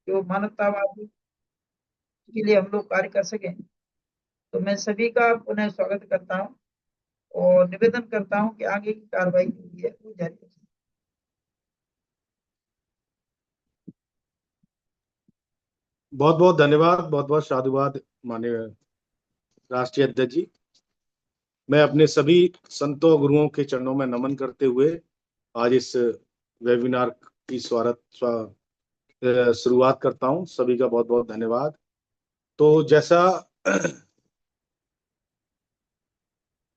कि वो मानवतावादी के लिए हम लोग कार्य कर सकें। तो मैं सभी का पुनः स्वागत करता हूँ और निवेदन करता हूँ कि आगे की कार्रवाई जो भी है वो जारी रखें। बहुत बहुत धन्यवाद, बहुत बहुत साधुवाद माननीय राष्ट्रीय अध्यक्ष जी। मैं अपने सभी संतों गुरुओं के चरणों में नमन करते हुए आज इस वेबिनार की शुरुआत करता हूं। सभी का बहुत बहुत धन्यवाद। तो जैसा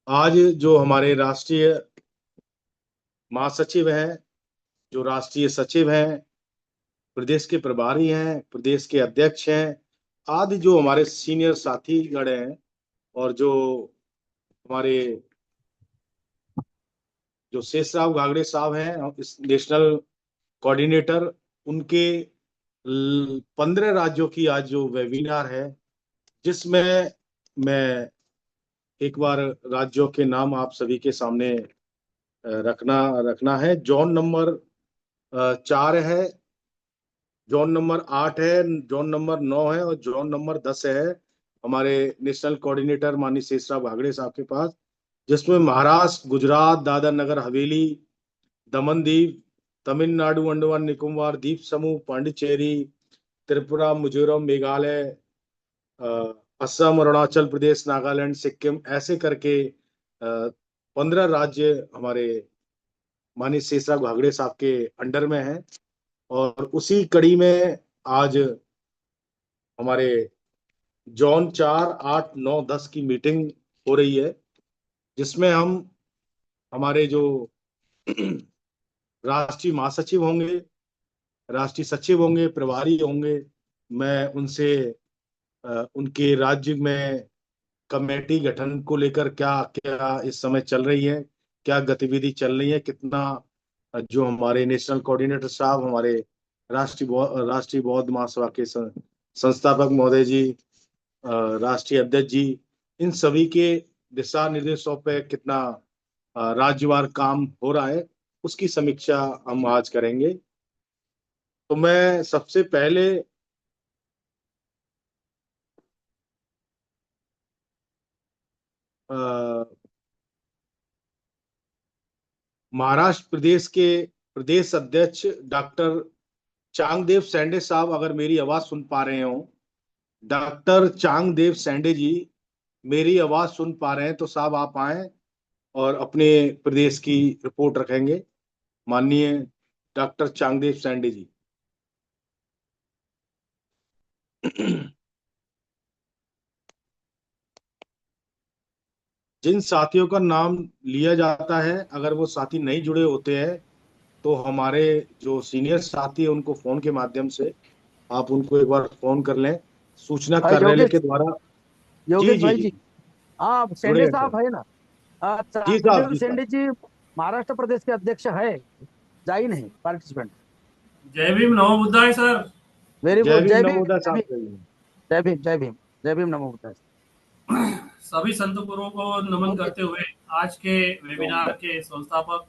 आज जो हमारे राष्ट्रीय महासचिव हैं, जो राष्ट्रीय सचिव हैं, प्रदेश के प्रभारी हैं, प्रदेश के अध्यक्ष हैं, आदि जो हमारे सीनियर साथी गण हैं, और जो हमारे जो शेषराव घागड़े साहब हैं, इस नेशनल कोऑर्डिनेटर, उनके 15 राज्यों की आज जो वेबिनार है, जिसमें मैं एक बार राज्यों के नाम आप सभी के सामने रखना रखना है। जोन नंबर 4 है, जोन नंबर 8 है, जोन नंबर 9 है और जोन नंबर 10 है हमारे नेशनल कोऑर्डिनेटर माननीय शेषराव घागड़े साहब के पास, जिसमें महाराष्ट्र, गुजरात, दादर नगर हवेली, दमन दीव, तमिलनाडु, अंडमान निकोबार द्वीप समूह, पांडिचेरी, त्रिपुरा, मिजोरम, मेघालय, असम, अरुणाचल प्रदेश, नागालैंड, सिक्किम, ऐसे करके 15 राज्य हमारे माननीय शेषराव घागड़े साहब के अंडर में हैं। और उसी कड़ी में आज हमारे जोन 4, 8, 9, 10 की मीटिंग हो रही है, जिसमें हम हमारे जो राष्ट्रीय महासचिव होंगे, राष्ट्रीय सचिव होंगे, प्रभारी होंगे, मैं उनसे उनके राज्य में कमेटी गठन को लेकर क्या क्या इस समय चल रही है, क्या गतिविधि चल रही है, कितना जो हमारे नेशनल कोऑर्डिनेटर साहब, हमारे राष्ट्रीय बौद्ध महासभा के संस्थापक महोदय जी, राष्ट्रीय अध्यक्ष जी, इन सभी के दिशा निर्देशों पे कितना राज्यवार काम हो रहा है, उसकी समीक्षा हम आज करेंगे। तो मैं सबसे पहले महाराष्ट्र प्रदेश के प्रदेश अध्यक्ष डॉक्टर चांगदेव सैंडे साहब, अगर मेरी आवाज सुन पा रहे हो, डॉक्टर चांगदेव सैंडे जी मेरी आवाज सुन पा रहे हैं तो साहब आप आए और अपने प्रदेश की रिपोर्ट रखेंगे। माननीय डॉक्टर चांगदेव सैंडे जी। जिन साथियों का नाम लिया जाता है, अगर वो साथी नहीं जुड़े होते हैं तो हमारे जो सीनियर साथी है उनको फोन के माध्यम से आप उनको एक बार फोन कर लें, सूचना कार्यालय योगेश के द्वारा। जी योगेश जी भाई जी। जी, आप जुड़े शेंडे हैं सर। साहब है ना? जी साहब, चांगदेव जी साहब। शेंडे जी महाराष्ट्र प्रदेश के अध्यक्ष है, जा ही नहीं पार्टिसिपेंट। जय भीम नमो बुद्धाय सर। वेरी जय गुड, भीम जय भीम, नवोदय जय साहब। भीम, जय भीम, जय भीम, जय भीम, नमो बुद्धाय। सभी संत गुरुओं को नमन करते हुए आज के वेबिनार के संस्थापक,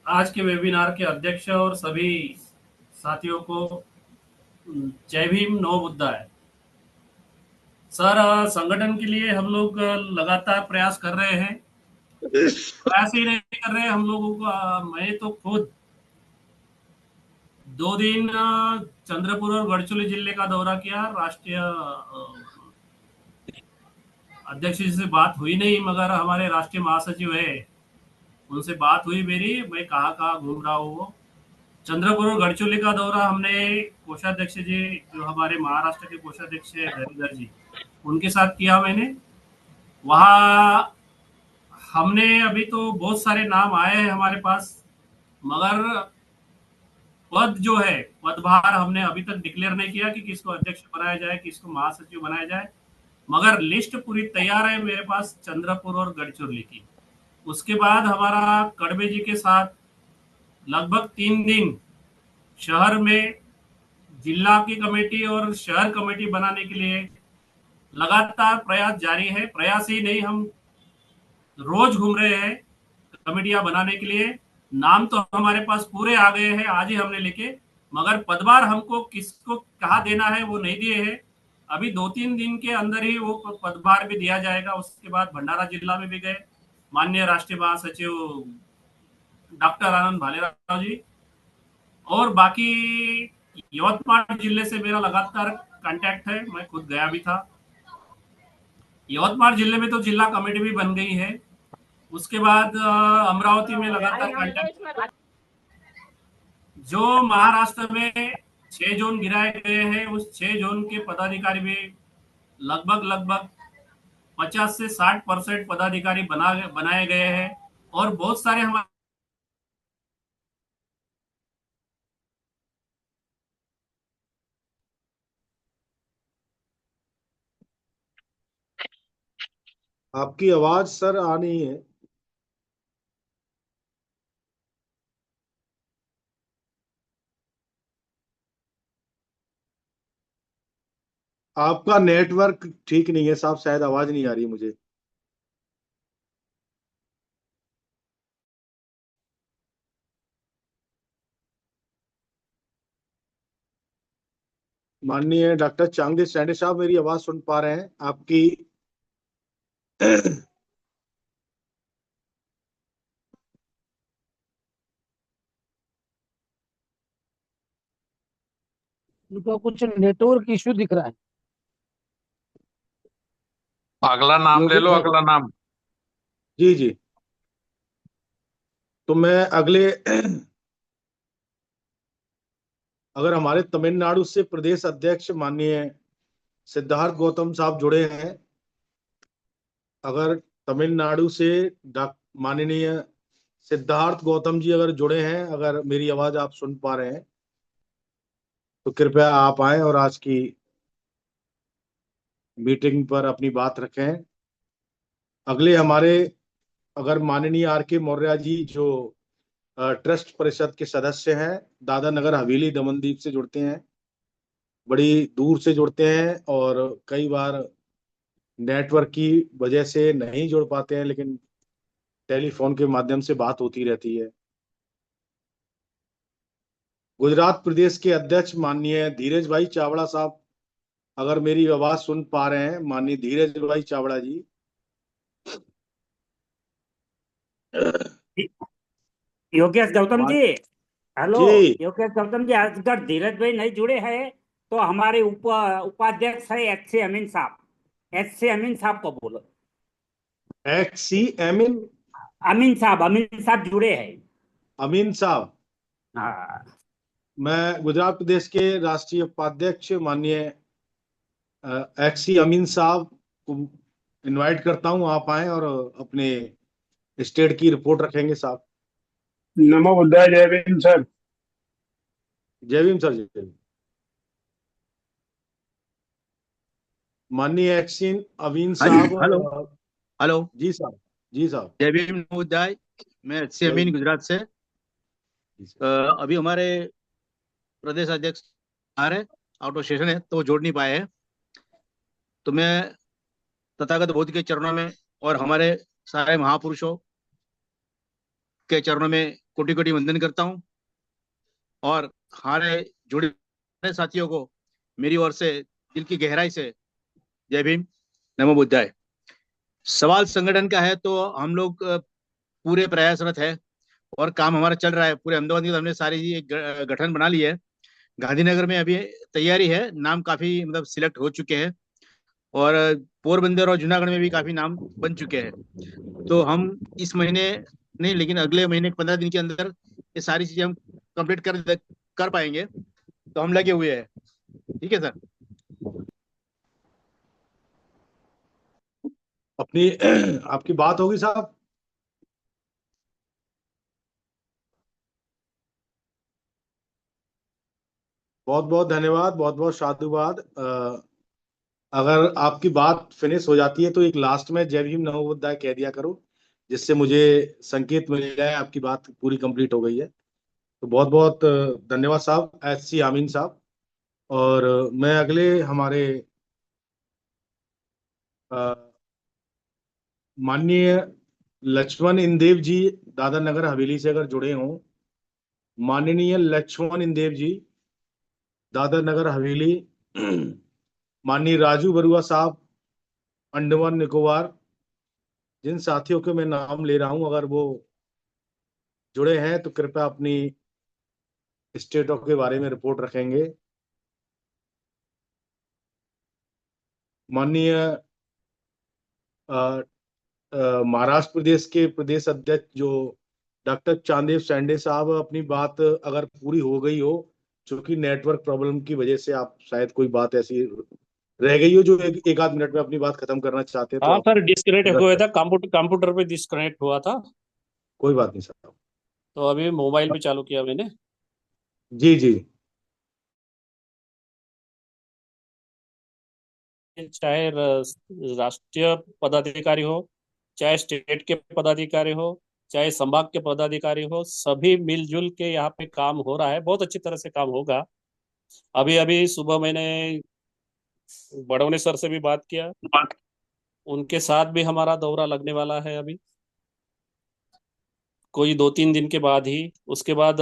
आज के वेबिनार के अध्यक्ष और सभी साथियों को जय भीम नमो बुद्धाय। सर, संगठन के लिए हम लोग लगातार प्रयास कर रहे हैं। प्रयास ही नहीं कर रहे हम लोगों को, मैं तो खुद 2 दिन चंद्रपुर और गढ़चिरोली जिले का दौरा किया। राष्ट्रीय अध्यक्ष जी से बात हुई नहीं, मगर हमारे राष्ट्रीय महासचिव है उनसे बात हुई मेरी। मैं कहाँ कहाँ घूम रहा हूँ। वो चंद्रपुर और गढ़चिरोली का दौरा हमने कोषाध्यक्ष जी, जो हमारे महाराष्ट्र के कोषाध्यक्ष है धरीधर जी, उनके साथ किया मैंने। वहाँ हमने अभी तो बहुत सारे नाम आए हैं हमारे पास, मगर पद जो है, पदभार हमने अभी तक डिक्लेयर नहीं किया कि किसको अध्यक्ष बनाया जाए, किसको महासचिव बनाया जाए। मगर लिस्ट पूरी तैयार है मेरे पास चंद्रपुर और गढ़चिरोली की। उसके बाद हमारा कड़बे जी के साथ लगभग 3 दिन शहर में जिला की कमेटी और शहर कमेटी बनाने के लिए लगातार प्रयास जारी है। प्रयास ही नहीं, हम रोज घूम रहे हैं कमेटियां बनाने के लिए। नाम तो हमारे पास पूरे आ गए हैं, आज ही हमने लिखे। मगर पदभार हमको किसको कहाँ देना है वो नहीं दिए है। अभी 2-3 दिन के अंदर ही वो पदभार भी दिया जाएगा। उसके बाद भंडारा जिला में भी गए माननीय राष्ट्रीय महासचिव डॉक्टर आनंद भालेराव जी, और बाकी यवतमाल जिले से मेरा लगातार कांटेक्ट है, मैं खुद गया भी था। यवतमाल जिले में तो जिला कमेटी भी बन गई है। उसके बाद अमरावती में लगातार कांटेक्ट, जो महाराष्ट्र में 6 जोन गिराए गए हैं उस 6 जोन के पदाधिकारी भी लगभग 50 से 60% पदाधिकारी बनाए गए हैं। और बहुत सारे हमारे आपकी आवाज सर आ नहीं है। आपका नेटवर्क ठीक नहीं है साहब, शायद आवाज नहीं आ रही मुझे। माननीय डॉक्टर चांगदेव सैंडे साहब, मेरी आवाज सुन पा रहे हैं आपकी? उनका कुछ नेटवर्क इश्यू दिख रहा है। अगला नाम ले योगेश लो, भाई, अगला नाम। जी जी, तो मैं अगले अगर हमारे तमिलनाडु से प्रदेश अध्यक्ष माननीय सिद्धार्थ गौतम साहब जुड़े हैं, अगर तमिलनाडु से माननीय सिद्धार्थ गौतम जी अगर जुड़े हैं, अगर मेरी आवाज आप सुन पा रहे हैं तो कृपया आप आए और आज की मीटिंग पर अपनी बात रखें। अगले हमारे अगर माननीय आर के मौर्य जी जो ट्रस्ट परिषद के सदस्य हैं, दादर नगर हवेली दमनदीप से जुड़ते हैं, बड़ी दूर से जुड़ते हैं और कई बार नेटवर्क की वजह से नहीं जुड़ पाते हैं, लेकिन टेलीफोन के माध्यम से बात होती रहती है। गुजरात प्रदेश के अध्यक्ष माननीय धीरज भाई चावड़ा साहब, अगर मेरी आवाज सुन पा रहे हैं, माननीय धीरज भाई चावड़ा जी। योगेश गौतम मान जी, हेलो। जी, योगेश गौतम जी, अगर धीरज भाई नहीं जुड़े हैं तो हमारे उपाध्यक्ष है एच.सी. अमीन साहब। एच.सी. अमीन साहब को बोलो। XC एमिन अमीन साहब जुड़े हैं। अमीन साहब, हाँ, मैं गुजरात प्रदेश के राष्ट्रीय उपाध्यक्ष माननीय XC अमीन साहब को इनवाइट करता हूं, आप आए और अपने स्टेट की रिपोर्ट रखेंगे साहब। नमो बुद्धाय, जय भीम सर। जय भीम सर, जय भीम। माननीय XC अमीन साहब, हेलो हेलो। जी साहब, जी साहब। जय भीम नमोदय। मैं एच सी जय अमीन भीम, गुजरात से। जी सर। अभी हमारे प्रदेश अध्यक्ष आ रहे, आउट ऑफ स्टेशन है तो वो जोड़ नहीं पाए हैं। तो मैं तथागत बुद्ध के चरणों में और हमारे सारे महापुरुषों के चरणों में कोटि कोटि वंदन करता हूँ, और हमारे जुड़े सारे साथियों को मेरी ओर से दिल की गहराई से जय भीम नमो बुद्धाय। सवाल संगठन का है तो हम लोग पूरे प्रयासरत है और काम हमारा चल रहा है। पूरे अहमदाबाद में हमने सारी एक गठन बना ली है। गांधीनगर में अभी तैयारी है, नाम काफी मतलब सिलेक्ट हो चुके हैं, और पोरबंदर और जूनागढ़ में भी काफी नाम बन चुके हैं। तो हम इस महीने नहीं, लेकिन अगले महीने 15 दिन के अंदर ये सारी चीजें हम कंप्लीट कर पाएंगे। तो हम लगे हुए हैं। ठीक है सर। अपनी आपकी बात होगी साहब। बहुत बहुत धन्यवाद, बहुत बहुत साधुवाद। अगर आपकी बात फिनिश हो जाती है तो एक लास्ट में जय भीम नमो बुद्धाय कह दिया करो, जिससे मुझे संकेत मिल जाए आपकी बात पूरी कंप्लीट हो गई है। तो बहुत बहुत धन्यवाद साहब, XC आमीन साहब। और मैं अगले हमारे माननीय लक्ष्मण इंदेव जी दादर नगर हवेली से अगर जुड़े हों, माननीय लक्ष्मण इंदेव जी, दादर नगर हवेली, माननीय राजू बरुआ साहब, अंडमान निकोबार। जिन साथियों के मैं नाम ले रहा हूं, अगर वो जुड़े हैं तो कृपया अपनी स्टेटों के बारे में रिपोर्ट रखेंगे। माननीय महाराष्ट्र प्रदेश के प्रदेश अध्यक्ष जो डॉक्टर चांदेव सैंडे साहब, अपनी बात अगर पूरी हो गई हो, क्योंकि नेटवर्क प्रॉब्लम की वजह से आप शायद कोई बात ऐसी रह गई हो जो एक आध मिनट में अपनी बात खत्म करना चाहते हैं, तो हाँ आप सर, डिस्कनेक्ट अगर हुआ था, कंप्यूटर पे डिस्कनेक्ट हुआ था, कोई बात नहीं साहब। तो अभी मोबाइल पे चालू किया मैंने। जी जी। चाहे राष्ट्रीय पदाधिकारी हो, चाहे स्टेट के पदाधिकारी हो, चाहे संभाग के पदाधिकारी हो, सभी मिलजुल के यहाँ पे काम हो रहा है, बहुत अच्छी तरह से काम होगा। अभी अभी सुबह मैंने बड़ौनी सर से भी बात किया, उनके साथ भी हमारा दौरा लगने वाला है अभी कोई 2-3 दिन के बाद ही। उसके बाद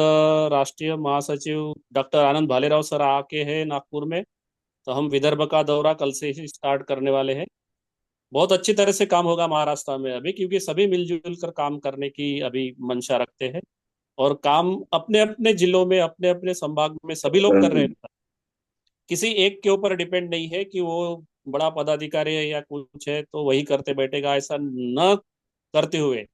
राष्ट्रीय महासचिव डॉक्टर आनंद भालेराव सर आके हैं नागपुर में, तो हम विदर्भ का दौरा कल से ही स्टार्ट करने वाले हैं। बहुत अच्छी तरह से काम होगा महाराष्ट्र में अभी, क्योंकि सभी मिलजुल कर काम करने की अभी मंशा रखते हैं, और काम अपने अपने जिलों में, अपने अपने संभाग में सभी लोग कर रहे हैं। किसी एक के ऊपर डिपेंड नहीं है कि वो बड़ा पदाधिकारी है या कुछ है तो वही करते बैठेगा, ऐसा न करते हुए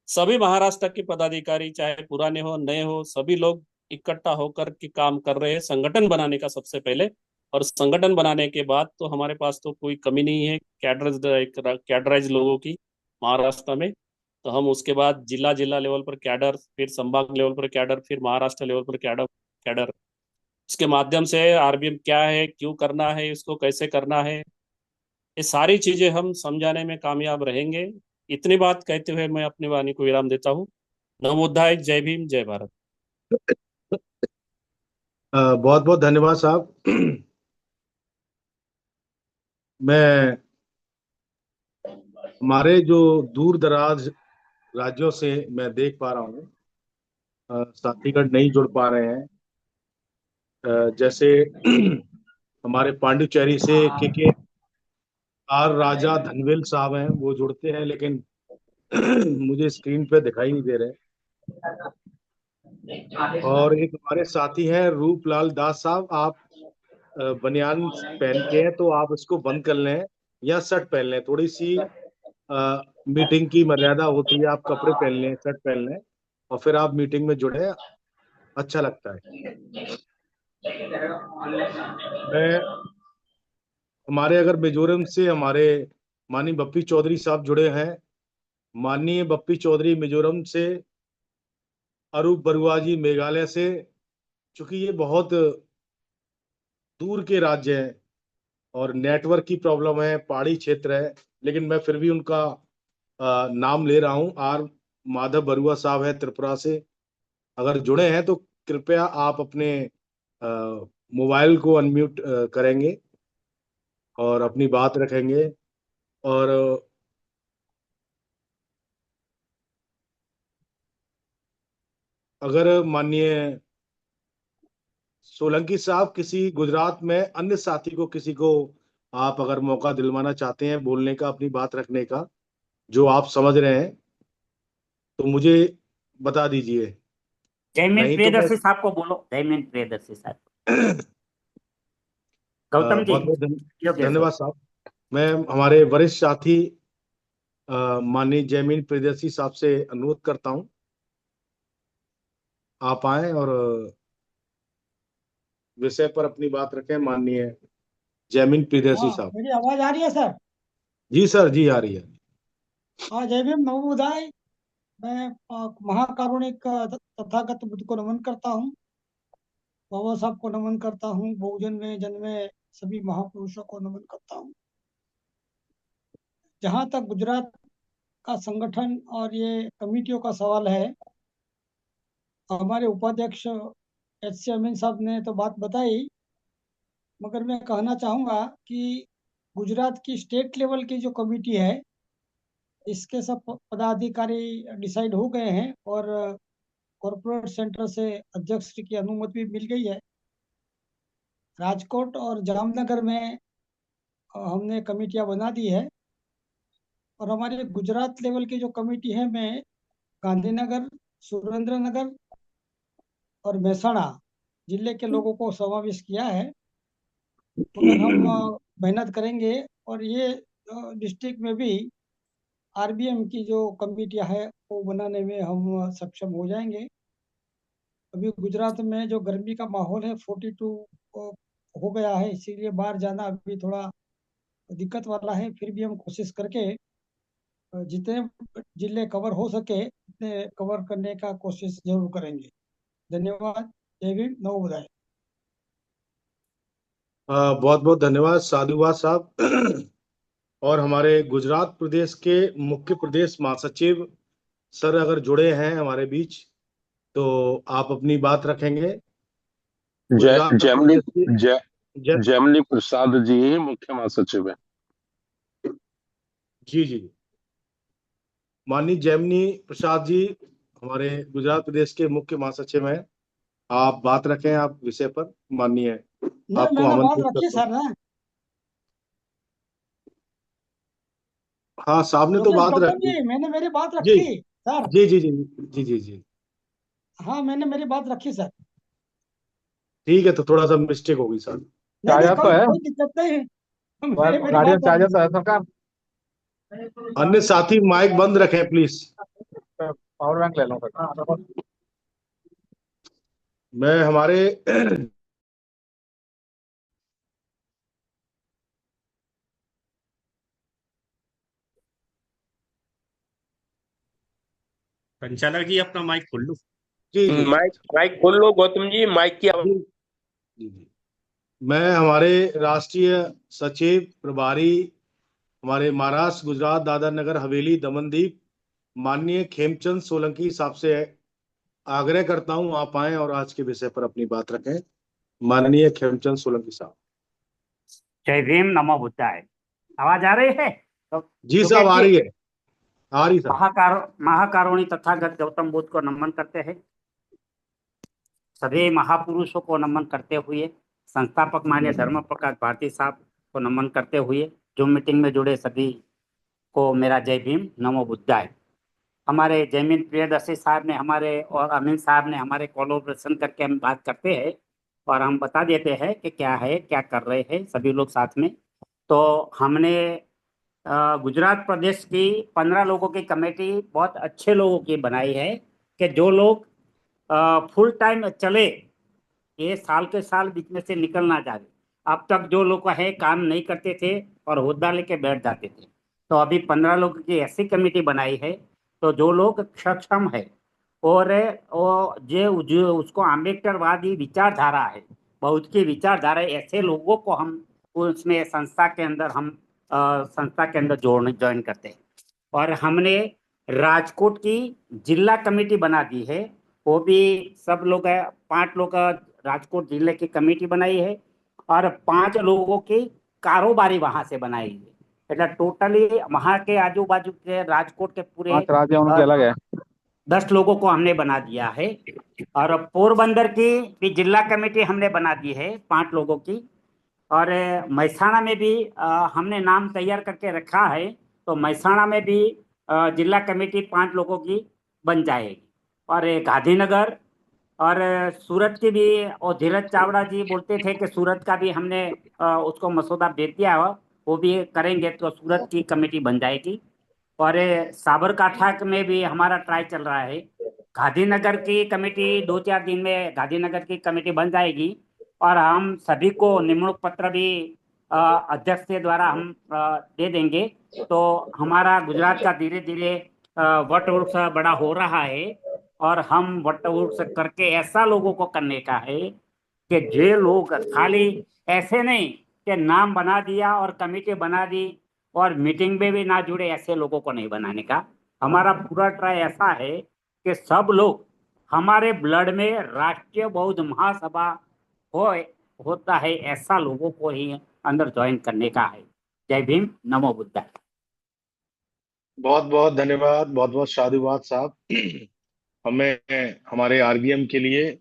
सभी महाराष्ट्र के पदाधिकारी, चाहे पुराने हो नए हो, सभी लोग इकट्ठा होकर के काम कर रहे हैं संगठन बनाने का सबसे पहले। और संगठन बनाने के बाद तो हमारे पास तो कोई कमी नहीं है कैडराइज लोगों की महाराष्ट्र में। तो हम उसके बाद जिला जिला लेवल पर कैडर, फिर संभाग लेवल पर कैडर, फिर महाराष्ट्र लेवल पर कैडर कैडर इसके माध्यम से आरबीएम क्या है, क्यों करना है, इसको कैसे करना है, ये सारी चीजें हम समझाने में कामयाब रहेंगे। इतनी बात कहते हुए मैं अपनी वाणी को विराम देता हूँ। नमोद्धाय, जय भीम, जय भारत। बहुत बहुत धन्यवाद साहब। मैं हमारे जो दूर दराज राज्यों से मैं देख पा रहा हूँ, साथीगण नहीं जुड़ पा रहे हैं। जैसे हमारे पांडिचेरी से के आर राजा धनवेल साहब हैं, वो जुड़ते हैं, लेकिन मुझे स्क्रीन पे दिखाई नहीं दे रहे। और एक हमारे साथी हैं रूपलाल दास साहब, आप बनियान पहन के हैं तो आप इसको बंद कर लें या शर्ट पहन लें। थोड़ी सी मीटिंग की मर्यादा होती है, आप कपड़े पहन लें, शर्ट पहन लें, और फिर आप मीटिंग में जुड़े, अच्छा लगता है। मैं हमारे अगर मिजोरम से हमारे माननीय बप्पी चौधरी साहब जुड़े हैं, माननीय बप्पी चौधरी मिजोरम से, अरूप बरुआ जी मेघालय से। चूंकि ये बहुत दूर के राज्य हैं और नेटवर्क की प्रॉब्लम है, पहाड़ी क्षेत्र है, लेकिन मैं फिर भी उनका नाम ले रहा हूं। आर माधव बरुआ साहब है त्रिपुरा से, अगर जुड़े हैं तो कृपया आप अपने मोबाइल को अनम्यूट करेंगे और अपनी बात रखेंगे। और अगर माननीय सोलंकी साहब किसी गुजरात में अन्य साथी को, किसी को आप अगर मौका दिलवाना चाहते हैं बोलने का, अपनी बात रखने का, जो आप समझ रहे हैं, तो मुझे बता दीजिए। जयमीन नहीं तो मैं प्रियदर्शी साहब को बोलो, जयमीन प्रियदर्शी साहब। गौतम जी, बहुत बहुत योग्य सर। धन्यवाद साहब। मैं हमारे वरिष्ठ साथी माननीय जयमीन प्रियदर्शी साहब से अनुरोध करता हूं, आप आए और विषय पर अपनी बात रखें। माननीय जयमीन प्रियदर्शी हाँ, साहब। मेरी आवाज आ रही है सर? जी सर, जी आ रही है। हाँ, जय भीम, नमोबुद्धाय। मैं महाकारुणिक तथागत बुद्ध को नमन करता हूँ, बाबा साहब को नमन करता हूँ, बहुजन में जन्मे सभी महापुरुषों को नमन करता हूँ। जहाँ तक गुजरात का संगठन और ये कमिटियों का सवाल है, हमारे उपाध्यक्ष एच सी अमीन साहब ने तो बात बताई, मगर मैं कहना चाहूँगा कि गुजरात की स्टेट लेवल की जो कमिटी है, इसके सब पदाधिकारी डिसाइड हो गए हैं और कॉरपोरेट सेंटर से अध्यक्ष की अनुमति भी मिल गई है। राजकोट और जामनगर में हमने कमेटियां बना दी है। और हमारे गुजरात लेवल की जो कमेटी है, मैं गांधीनगर, सुरेंद्रनगर और महसाणा जिले के लोगों को समावेश किया है। मगर हम मेहनत करेंगे और ये डिस्ट्रिक्ट में भी आरबीएम की जो कमेटियां है वो बनाने में हम सक्षम हो जाएंगे। अभी गुजरात में जो गर्मी का माहौल है 42 हो गया है, इसीलिए बाहर जाना अभी थोड़ा दिक्कत वाला है। फिर भी हम कोशिश करके जितने जिले कवर हो सके उतने कवर करने का कोशिश जरूर करेंगे। धन्यवाद। जय भीम, नमो बुद्धाय। बहुत बहुत धन्यवाद साधुवाद साहब। और हमारे गुजरात प्रदेश के मुख्य प्रदेश महासचिव सर अगर जुड़े हैं हमारे बीच तो आप अपनी बात रखेंगे। गुजरात जैमनी प्रदेश के जैमनी प्रसाद जी ही मुख्य महासचिव है। जी जी, माननीय जैमनी प्रसाद जी हमारे गुजरात प्रदेश के मुख्य महासचिव हैं। आप बात रखें आप विषय पर, माननीय नहीं, आपको मैंने बात आमंत्रित रखी करता हूं। सर ना। हाँ साहब ने तो योगेश बात गौतम रखी। जी, मैंने मेरी बात जी रखी सर। जी जी जी जी जी जी, हाँ, मैंने मेरी बात रखी सर। ठीक है, तो थोड़ा सा मिस्टेक होगी सर। नहीं नहीं, कोई दिक्कत नहीं। मेरी गाड़ी में बात चार्जर तो है रखी। सरकार। अन्य साथी माइक बंद रखें प्लीज। पावर बैंक ले लो सर। मैं हमारे संचालक जी अपना माइक खोल लो। जी जी माइक माइक खोल लो गौतम जी, माइक की आवाज। जी जी, मैं हमारे राष्ट्रीय सचिव प्रभारी हमारे महाराष्ट्र गुजरात दादरा नगर हवेली दमनदीप माननीय खेमचंद सोलंकी साहब से आग्रह करता हूं आप आए और आज के विषय पर अपनी बात रखें। माननीय खेमचंद सोलंकी साहब। जय भीम, नमो बुद्धाय। आवाज आ रही है? तो जी साहब, आ योगेश रही जी, है, आ रही साहब। महाकारुणी तथागत गौतम बुद्ध को नमन करते हैं। सभी महापुरुषों को नमन करते हुए, संस्थापक मान्य धर्म प्रकाश भारती साहब को नमन करते हुए, जो मीटिंग में जुड़े सभी को मेरा जय भीम, नमो बुद्धाय। हमारे जयमीन प्रियदर्शी साहब ने हमारे और अमीन साहब ने हमारे कोलैबोरेशन करके हम बात करते हैं और हम बता देते हैं कि क्या है, क्या कर रहे हैं सभी लोग साथ में। तो हमने गुजरात प्रदेश की 15 लोगों की कमेटी बहुत अच्छे लोगों की बनाई है कि जो लोग फुल टाइम चले, ये साल के साल बीच में से निकल ना जाए। अब तक जो लोग है काम नहीं करते थे और होद्दा लेके बैठ जाते थे, तो अभी 15 लोगों की ऐसी कमेटी बनाई है तो जो लोग सक्षम है और वो जो उसको आम्बेडकरवादी विचारधारा है, बहुत की विचारधारा है, ऐसे लोगों को हम उसमें संस्था के अंदर ज्वाइन करते हैं। और हमने राजकोट की जिला कमेटी बना दी है, वो भी सब लोग है, 5 लोग का राजकोट जिले की कमेटी बनाई है और 5 लोगों की कारोबारी वहां से बनाई है। એટલે टोटली वहां के आजू बाजू के राजकोट के पूरे 5 राज्य उनके अलग है। 10 लोगों को हमने बना दिया है। और पोरबंदर की भी जिला कमेटी हमने बना दी है 5 लोगों की। और महसाणा में भी हमने नाम तैयार करके रखा है, तो महसाणा में भी जिला कमेटी 5 लोगों की बन जाएगी। और गांधीनगर और सूरत की भी, और धीरज चावड़ा जी बोलते थे कि सूरत का भी हमने उसको मसौदा भेज दिया हो, वो भी करेंगे तो सूरत की कमेटी बन जाएगी। और साबरकांठा में भी हमारा ट्राई चल रहा है। गांधीनगर की कमेटी 2-4 दिन में गांधीनगर की कमेटी बन जाएगी और हम सभी को निमणूक पत्र भी अध्यक्ष के द्वारा हम दे देंगे। तो हमारा गुजरात का धीरे धीरे वट वृक्ष बड़ा हो रहा है और हम वट वृक्ष करके ऐसा लोगों को करने का है कि जे लोग खाली ऐसे नहीं कि नाम बना दिया और कमेटी बना दी और मीटिंग में भी ना जुड़े, ऐसे लोगों को नहीं बनाने का। हमारा पूरा ट्राई ऐसा है कि सब लोग हमारे ब्लड में राष्ट्रीय बौद्ध महासभा होता है, ऐसा लोगों को ही अंदर ज्वाइन करने का है। जय भीम, नमो बुद्धाय। बहुत बहुत धन्यवाद, बहुत बहुत साधुवाद साहब। हमें हमारे आरबीएम के लिए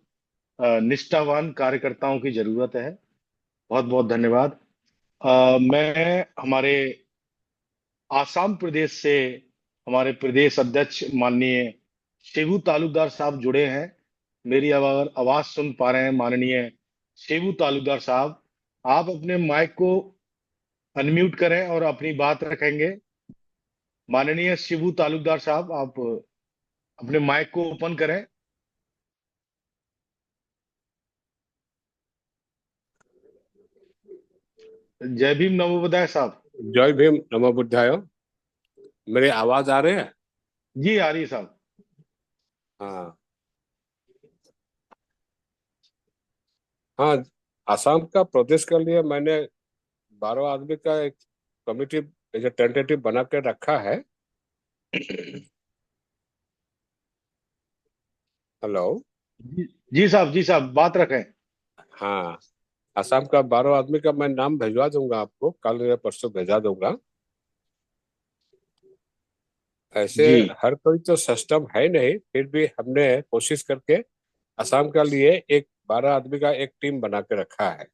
निष्ठावान कार्यकर्ताओं की जरूरत है बहुत बहुत धन्यवाद। मैं हमारे आसाम प्रदेश से हमारे प्रदेश अध्यक्ष माननीय शिबू तालुकदार साहब जुड़े हैं। मेरी अगर आवाज सुन पा रहे हैं माननीय शिबू तालुकदार साहब, आप अपने माइक को अनम्यूट करें और अपनी बात रखेंगे। माननीय शिबू तालुकदार साहब, आप अपने माइक को ओपन करें। जय भीम नमोबुद्धाय साहब। जय भीम नमो बुद्धाय। मेरी आवाज आ रही है? जी आ रही है साहब। हाँ हाँ, असम का प्रदेश के लिए मैंने 12 आदमी का एक कमिटी जैसे टेंटेटिव बना के रखा है। हेलो। जी साहब, जी साहब, बात रखें। हाँ, असम का 12 आदमी का मैं नाम भेजवा दूंगा आपको, कल या परसों भेजा दूंगा। ऐसे जी हर कोई तो सिस्टम है नहीं, फिर भी हमने कोशिश करके असम के लिए एक 12 आदमी का एक टीम बना के रखा है।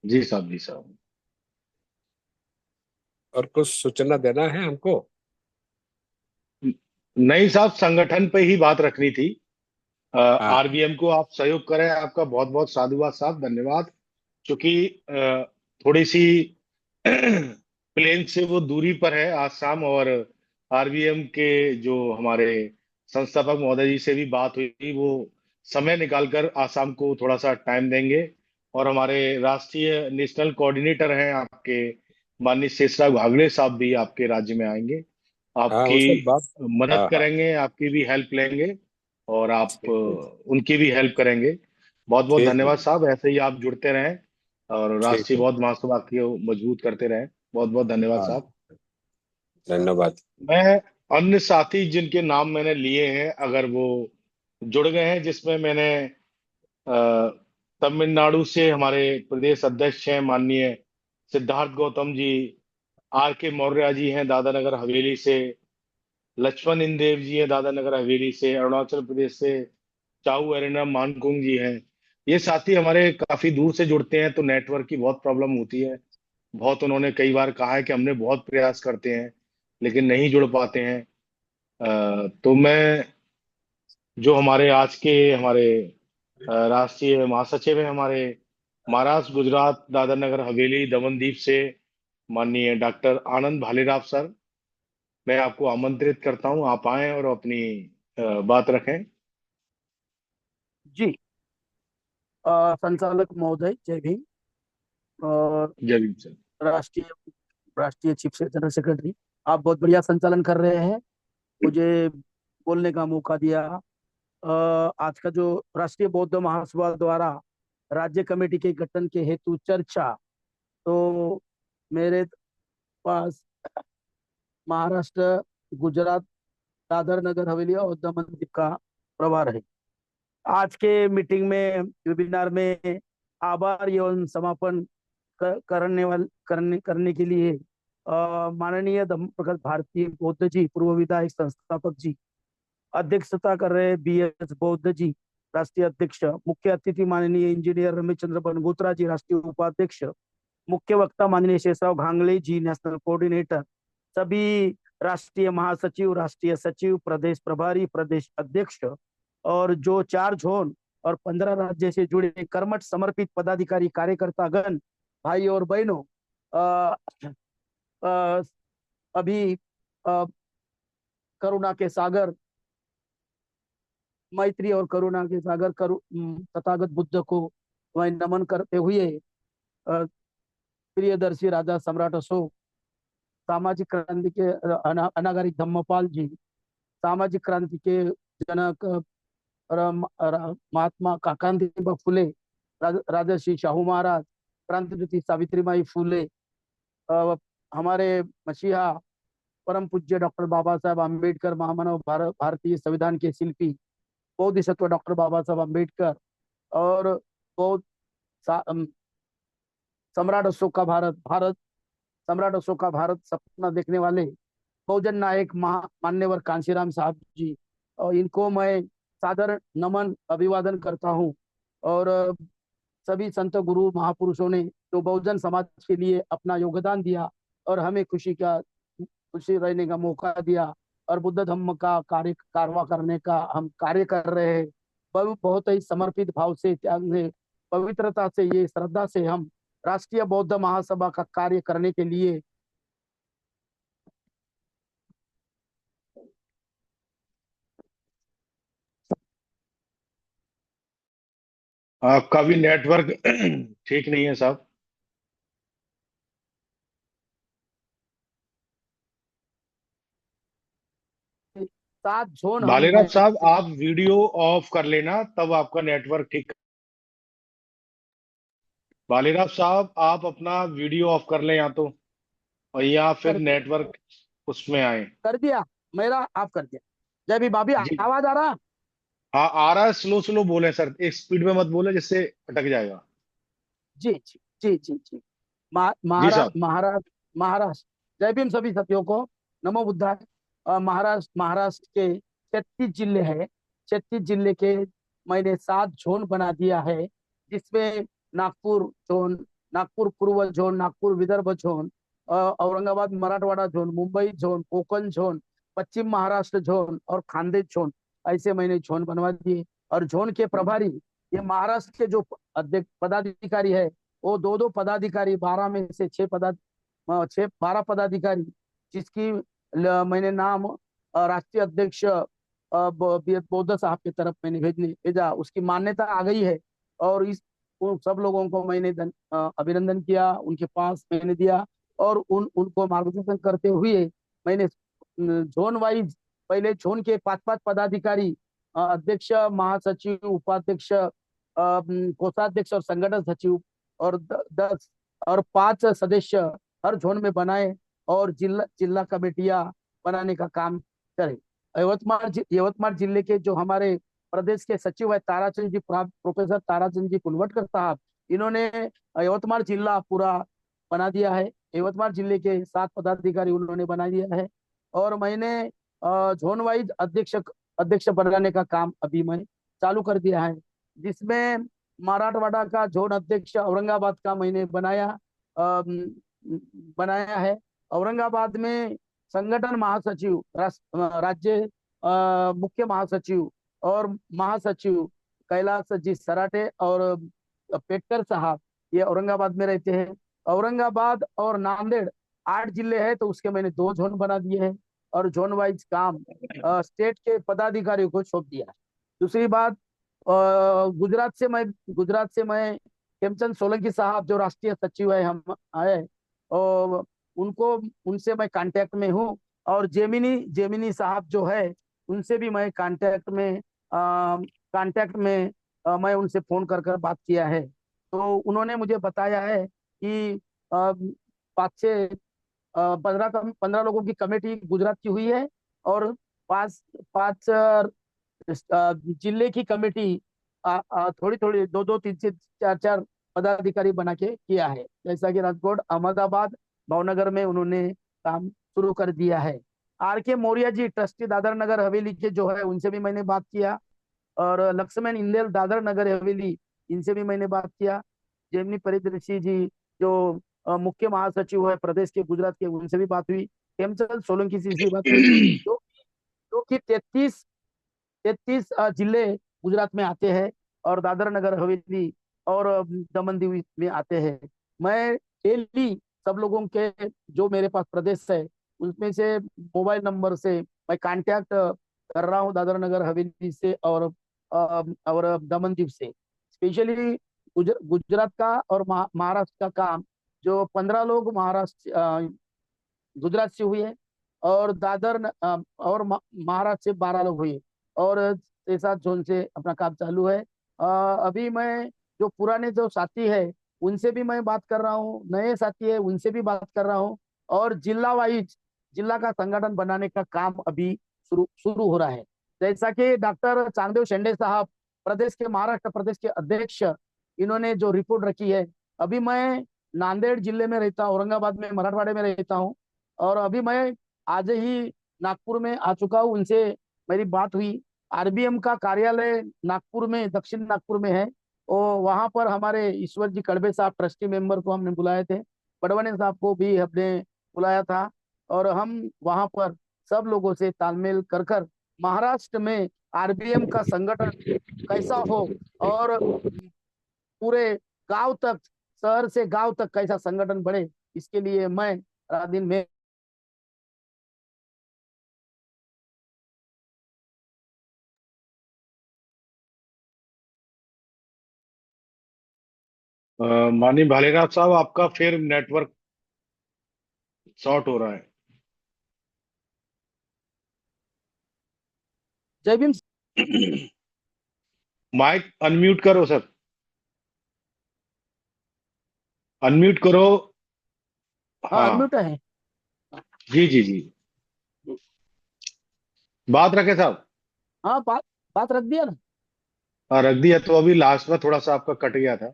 जी साहब, जी साहब। और कुछ सूचना देना है हमको? नहीं साहब, संगठन पे ही बात रखनी थी। हाँ आरबीएम को आप सहयोग करें, आपका बहुत बहुत साधुवाद साहब, धन्यवाद। क्योंकि थोड़ी सी प्लेन से वो दूरी पर है आसाम, और आरबीएम के जो हमारे संस्थापक महोदय जी से भी बात हुई, वो समय निकालकर आसाम को थोड़ा सा टाइम देंगे। और हमारे राष्ट्रीय नेशनल कोऑर्डिनेटर हैं आपके माननीय शेषराव घागड़े साहब भी आपके राज्य में आएंगे, हाँ, आपकी वो सब बात। मदद हाँ हाँ, करेंगे, आपकी भी हेल्प लेंगे, और आप ठीक है। उनकी भी हेल्प करेंगे। बहुत बहुत ठीक धन्यवाद है। साहब, ऐसे ही आप जुड़ते रहें और ठीक राष्ट्रीय है। बौद्ध महासभा को मजबूत करते रहें। बहुत बहुत धन्यवाद हाँ, साहब। धन्यवाद। मैं अन्य साथी जिनके नाम मैंने लिए हैं, अगर वो जुड़ गए हैं, जिसमें मैंने अ, तमिलनाडु से हमारे प्रदेश अध्यक्ष हैं माननीय सिद्धार्थ गौतम जी, आर के मौर्य जी हैं दादरा नगर हवेली से, लक्ष्मण इंदेव जी हैं दादरा नगर हवेली से, अरुणाचल प्रदेश से चाऊ एरिना मानकुंग जी हैं। ये साथी हमारे काफी दूर से जुड़ते हैं, तो नेटवर्क की बहुत प्रॉब्लम होती है। बहुत उन्होंने कई बार कहा है कि हमने बहुत प्रयास करते हैं लेकिन नहीं जुड़ पाते हैं। तो मैं जो हमारे आज के हमारे राष्ट्रीय महासचिव हैं हमारे महाराष्ट्र गुजरात दादरा नगर हवेली दमनदीप से माननीय डॉक्टर आनंद भालेराव सर, मैं आपको आमंत्रित करता हूं, आप आएं और अपनी बात रखें। जी। संचालक महोदय जय भीम। और जय भीम सर। राष्ट्रीय राष्ट्रीय चीफ जनरल सेक्रेटरी, आप बहुत बढ़िया संचालन कर रहे हैं, मुझे बोलने का मौका दिया। आज का जो राष्ट्रीय बौद्ध महासभा द्वारा राज्य कमेटी के गठन के हेतु चर्चा, तो मेरे पास महाराष्ट्र, गुजरात, दादर नगर हवेली और दमन दीव का प्रभार है। आज के मीटिंग में, वेबिनार में आभार एवं समापन करने के लिए माननीय धम्म प्रकाश भारती बौद्ध जी, पूर्व विधायक संस्थापक जी, अध्यक्षता कर रहे बी एस बौद्ध जी राष्ट्रीय अध्यक्ष, मुख्य अतिथि माननीय इंजीनियर रमेश चंद्र बनगोत्रा जी राष्ट्रीय उपाध्यक्ष, मुख्य वक्ता माननीय शेषराव घांगले जी नेशनल कोऑर्डिनेटर, सभी राष्ट्रीय महासचिव, राष्ट्रीय सचिव, प्रदेश प्रभारी, प्रदेश अध्यक्ष, और जो 4 जोन और 15 राज्य से जुड़े कर्मठ समर्पित पदाधिकारी, कार्यकर्ता गण, भाई और बहनों, अभी करुणा के सागर, मैत्री और करुणा के सागर तथागत बुद्ध को वह नमन करते हुए, प्रियदर्शी राजा सम्राट अशोक, सामाजिक क्रांति के अनागारिक धम्मपाल जी, सामाजिक क्रांति के जनक महात्मा काकांतीबा फुले, राजर्षि शाहू महाराज, क्रांतिज्योति सावित्रीबाई फुले, हमारे मसीहा परम पूज्य डॉक्टर बाबा साहब अम्बेडकर, महामानव, भारतीय संविधान के शिल्पी बोधिसत्व डॉक्टर बाबा साहब अम्बेडकर, और बौद्ध सम्राट अशोक का भारत सम्राट अशोक का भारत सपना देखने वाले बहुजन नायक मान्यवर कांशीराम साहब जी, और इनको मैं सादर नमन अभिवादन करता हूँ। और सभी संत गुरु महापुरुषों ने जो बहुजन समाज के लिए अपना योगदान दिया और हमें खुशी रहने का मौका दिया और बुद्ध धम्म का कारवा करने का हम कार्य कर रहे हैं। बहुत ही समर्पित भाव से, त्याग से, पवित्रता से, ये श्रद्धा से हम राष्ट्रीय बौद्ध महासभा का कार्य करने के लिए आपका भी नेटवर्क ठीक नहीं है साहब। सात जोन भालेराव साहब, आप वीडियो ऑफ कर लेना, तब आपका नेटवर्क ठीक। भालेराव साहब, आप अपना वीडियो ऑफ कर लें या तो, और या फिर नेटवर्क उसमें आए। कर दिया, मेरा आप कर दिया। जय भी भाभी, जी आवाज आ रहा? हाँ, आ रहा है। स्लो स्लो बोले सर, एक स्पीड में मत बोले जिससे अटक जाएगा। जी जी जी जी जी। जी महाराष्ट्र साहब। महाराष्ट्र महाराष्ट्र जय भीम सभी साथियों को, नमो बुद्धाय। महाराष्ट्र के 36 जिले हैं। 36 जिले के मैंने 7 जोन बना दिया है, जिसमें नागपुर जोन, नागपुर पूर्व zone, Nagpur Vidarbha zone, Aurangabad Marathwada zone, Mumbai zone, Konkan zone, पश्चिम महाराष्ट्र जोन और खानदेश जोन, ऐसे मैंने जोन बनवा दिए। और जोन के प्रभारी, ये महाराष्ट्र के जो अध्यक्ष पदाधिकारी है, वो 2 पदाधिकारी, 12 में से 12 पदाधिकारी, जिसकी मैंने नाम राष्ट्रीय अध्यक्ष बौद्ध साहब की तरफ मैंने भेजा, उसकी मान्यता आ गई है। और उन सब लोगों को मैंने अभिनंदन किया, उनके पास मैंने दिया और उनको मार्गदर्शन करते हुए मैंने जोन वाइज पहले जोन के 5 पदाधिकारी, अध्यक्ष, महासचिव, उपाध्यक्ष, कोषाध्यक्ष और संगठन सचिव और 10 और 5 सदस्य हर जोन में बनाए और जिला कमेटियां बनाने का काम करे। यवतमाल जिले के जो हमारे प्रदेश के सचिव है ताराचंद जी, प्रोफेसर ताराचंद जी कुलवटकर साहब, इन्होंने यवतमाल जिला पूरा बना दिया है। यवतमाल जिले के 7 पदाधिकारी उन्होंने बना दिया है और मैंने जोन वाइज अध्यक्ष बनाने का काम अभी मैं चालू कर दिया है, जिसमें मराठवाड़ा का जोन अध्यक्ष औरंगाबाद का मैंने बनाया है। औरंगाबाद में संगठन महासचिव, राज्य मुख्य महासचिव और महासचिव कैलाश जी सराटे और पेटकर साहब, ये औरंगाबाद में रहते हैं। औरंगाबाद और नांदेड़ 8 जिले हैं, तो उसके मैंने 2 जोन बना दिए हैं और जोन वाइज काम स्टेट के पदाधिकारियों को सौंप दिया है। दूसरी बात, गुजरात से मैं खेमचंद सोलंकी साहब जो राष्ट्रीय सचिव है हम आए, और उनसे मैं कांटेक्ट में हूँ। और जेमिनी साहब जो है, उनसे भी मैं कांटेक्ट में मैं उनसे फोन कर बात किया है। तो उन्होंने मुझे बताया है कि 15 लोगों की कमेटी गुजरात की हुई है और 5 जिले की कमेटी थोड़ी 2 3 से 4 पदाधिकारी बना के किया है। जैसा कि राजकोट, अहमदाबाद, भावनगर में उन्होंने काम शुरू कर दिया है। RK मौर्य जी, ट्रस्टी दादर नगर हवेली के जो है, उनसे भी मैंने बात किया। और लक्ष्मण इंदेल, दादर नगर हवेली, इनसे भी मैंने बात किया। जेमिनी परिदृशी जी जो मुख्य महासचिव है प्रदेश के गुजरात के, उनसे भी बात हुई। हेमचंद सोलंकी से बात हुई, जो कि 33 जिले गुजरात में आते हैं और दादर नगर हवेली और दमन दीव में आते हैं। मैं डेली सब लोगों के जो मेरे पास प्रदेश है, उसमें से मोबाइल नंबर से मैं कांटेक्ट कर रहा हूँ दादर नगर हवेली से और दमन दीव से। स्पेशली गुजरात का और महाराष्ट्र का काम, जो 15 लोग गुजरात से हुए और और महाराष्ट्र से 12 लोग हुए और 6-7 जोन से अपना काम चालू है। अभी मैं जो पुराने जो साथी है उनसे भी मैं बात कर रहा हूँ, नए साथी है उनसे भी बात कर रहा हूँ और जिला वाइज जिला का संगठन बनाने का काम अभी शुरू हो रहा है। जैसा कि डॉक्टर चांगदेव शेंडे साहब, महाराष्ट्र प्रदेश के अध्यक्ष, इन्होंने जो रिपोर्ट रखी है, अभी मैं नांदेड़ जिले में रहता हूँ, औरंगाबाद में, मराठवाड़े में रहता हूँ और अभी मैं आज ही नागपुर में आ चुका हूँ। उनसे मेरी बात हुई। RBM का कार्यालय नागपुर में, दक्षिण नागपुर में है वहां पर हमारे ईश्वर जी कड़बे साहब ट्रस्टी मेंबर को हमने बुलाए थे, बड़वने साहब को भी हमने बुलाया था, और हम वहां पर सब लोगों से तालमेल कर कर महाराष्ट्र में आरबीएम का संगठन कैसा हो, और पूरे गांव तक, शहर से गांव तक कैसा संगठन बढ़े, इसके लिए मैं रात दिन में माननीय भालेराव साहब, आपका फिर नेटवर्क शॉर्ट हो रहा है। जय भीम। माइक अनम्यूट करो सर, अनम्यूट करो। हाँ, हाँ अनम्यूट है। जी जी जी, बात रखे साहब। हाँ, बात बात रख दिया ना। हाँ रख दिया, तो अभी लास्ट में थोड़ा सा आपका कट गया था।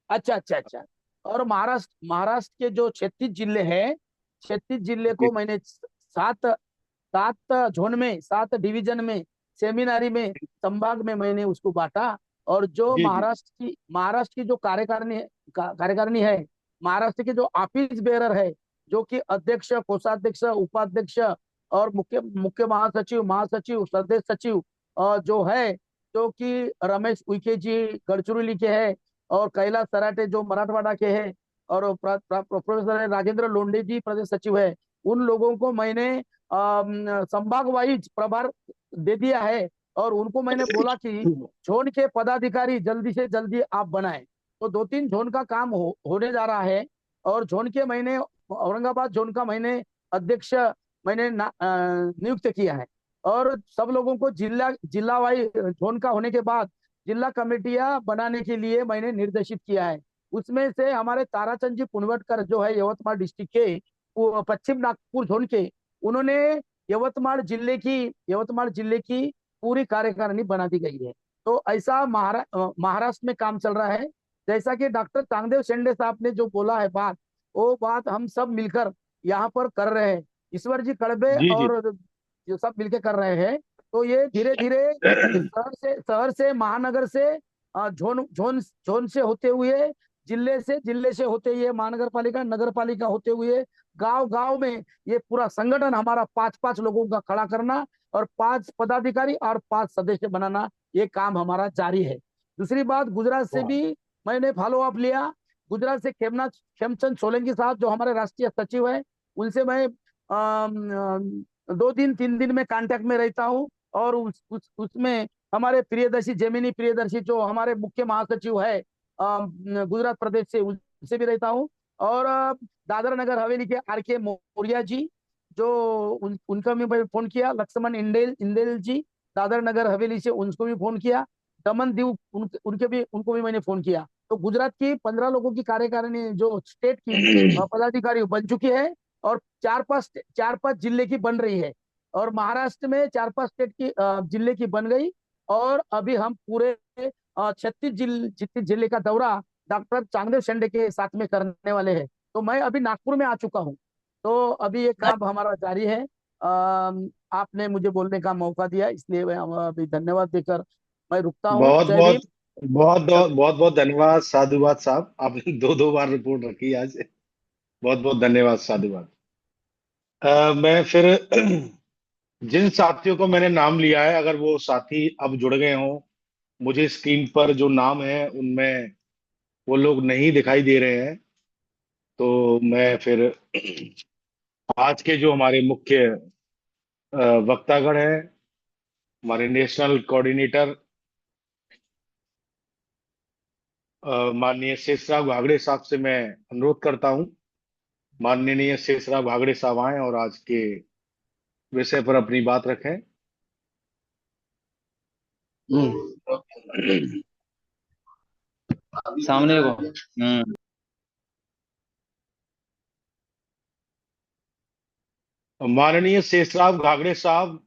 अच्छा अच्छा अच्छा। और महाराष्ट्र महाराष्ट्र के जो 36 जिले हैं, 36 जिले जी को मैंने सात सात जोन में, 7 डिवीजन में, सेमिनारी में, संभाग में मैंने उसको बांटा। और जो जी जी महाराष्ट्र की जो कार्यकारिणी है, महाराष्ट्र के जो ऑफिस बेरर है, जो कि अध्यक्ष, कोषाध्यक्ष, उपाध्यक्ष और मुख्य मुख्य महासचिव, महासचिव, सदस्य सचिव जो है, जो कि रमेश उइके जी गडचिरोली के हैं, और कैलाश सराटे जो मराठवाड़ा के हैं, और प्रोफेसर राजेंद्र लोंढे जी प्रदेश सचिव है। उन लोगों को मैंने संभाग वाइज प्रभार दे दिया है, और उनको मैंने बोला कि जोन के पदाधिकारी जल्दी से जल्दी आप बनाएं। तो 2-3 जोन का काम होने जा रहा है, और जोन के मैंने औरंगाबाद जोन का मैंने अध्यक्ष मैंने नियुक्त किया है। और सब लोगों को जिला जिला वाइज जोन का होने के बाद जिला कमेटियां बनाने के लिए मैंने निर्देशित किया है। उसमें से हमारे ताराचंद जी पुनवटकर जो है यवतमाल डिस्ट्रिक्ट के, वो पश्चिम नागपुर जोन के, उन्होंने यवतमाल जिले की पूरी कार्यकारिणी बना दी गई है। तो ऐसा महाराष्ट्र में काम चल रहा है। जैसा कि डॉक्टर चांगदेव शेंडे साहब ने जो बोला है बात, वो बात हम सब मिलकर यहाँ पर कर रहे हैं। ईश्वर जी कड़बे जी जी और जो सब मिलकर कर रहे हैं। तो ये धीरे धीरे शहर से महानगर से जोन जोन जोन से होते हुए, जिले से होते हुए महानगर पालिका, नगर पालिका होते हुए गांव गांव में ये पूरा संगठन हमारा 5-5 लोगों का खड़ा करना, और 5 पदाधिकारी और 5 सदस्य बनाना, ये काम हमारा जारी है। दूसरी बात, गुजरात से भी मैंने फॉलो अप लिया। गुजरात से खेमचंद सोलंकी साहब जो हमारे राष्ट्रीय सचिव है, उनसे मैं 2 दिन 3 दिन में कांटेक्ट में रहता हूँ। और उसमें हमारे प्रियदर्शी, जेमिनी प्रियदर्शी जो हमारे मुख्य महासचिव है गुजरात प्रदेश से, उनसे भी रहता हूँ। और दादरा नगर हवेली के आर.के. मौर्या जी, जो उनका भी मैंने फोन किया। लक्ष्मण इंदेल जी दादर नगर हवेली से, उनको भी फोन किया। दमन दीव उनको भी मैंने फोन किया। तो गुजरात की 15 लोगों की कार्यकारिणी जो स्टेट की पदाधिकारी बन चुकी है, और 4-5 जिले की बन रही है। और महाराष्ट्र में 4-5 स्टेट की जिले की बन गई। और अभी हम पूरे 36 जिले का दौरा डॉक्टर चांगदेव शेंडे के साथ में करने वाले हैं। तो मैं अभी नागपुर में आ चुका हूँ। तो अभी ये काम हमारा जारी है। आपने मुझे बोलने का मौका दिया, इसलिए मैं अभी धन्यवाद देकर मैं रुकता हूँ। बहुत जय भीम। बहुत बहुत बहुत बहुत बहुत धन्यवाद साधुवाद साहब, आपने 2-2 बार रिपोर्ट रखी आज। बहुत बहुत धन्यवाद साधुवाद। मैं फिर जिन साथियों को मैंने नाम लिया है, अगर वो साथी अब जुड़ गए हों, मुझे स्क्रीन पर जो नाम है उनमें वो लोग नहीं दिखाई दे रहे हैं, तो मैं फिर आज के जो हमारे मुख्य वक्तागण हैं, हमारे नेशनल कोऑर्डिनेटर माननीय शेषराव घागड़े साहब से मैं अनुरोध करता हूं, माननीय शेषराव घागड़े साहब आए और आज के विषय पर अपनी बात रखें। सामने को माननीय शेषराव घागड़े साहब,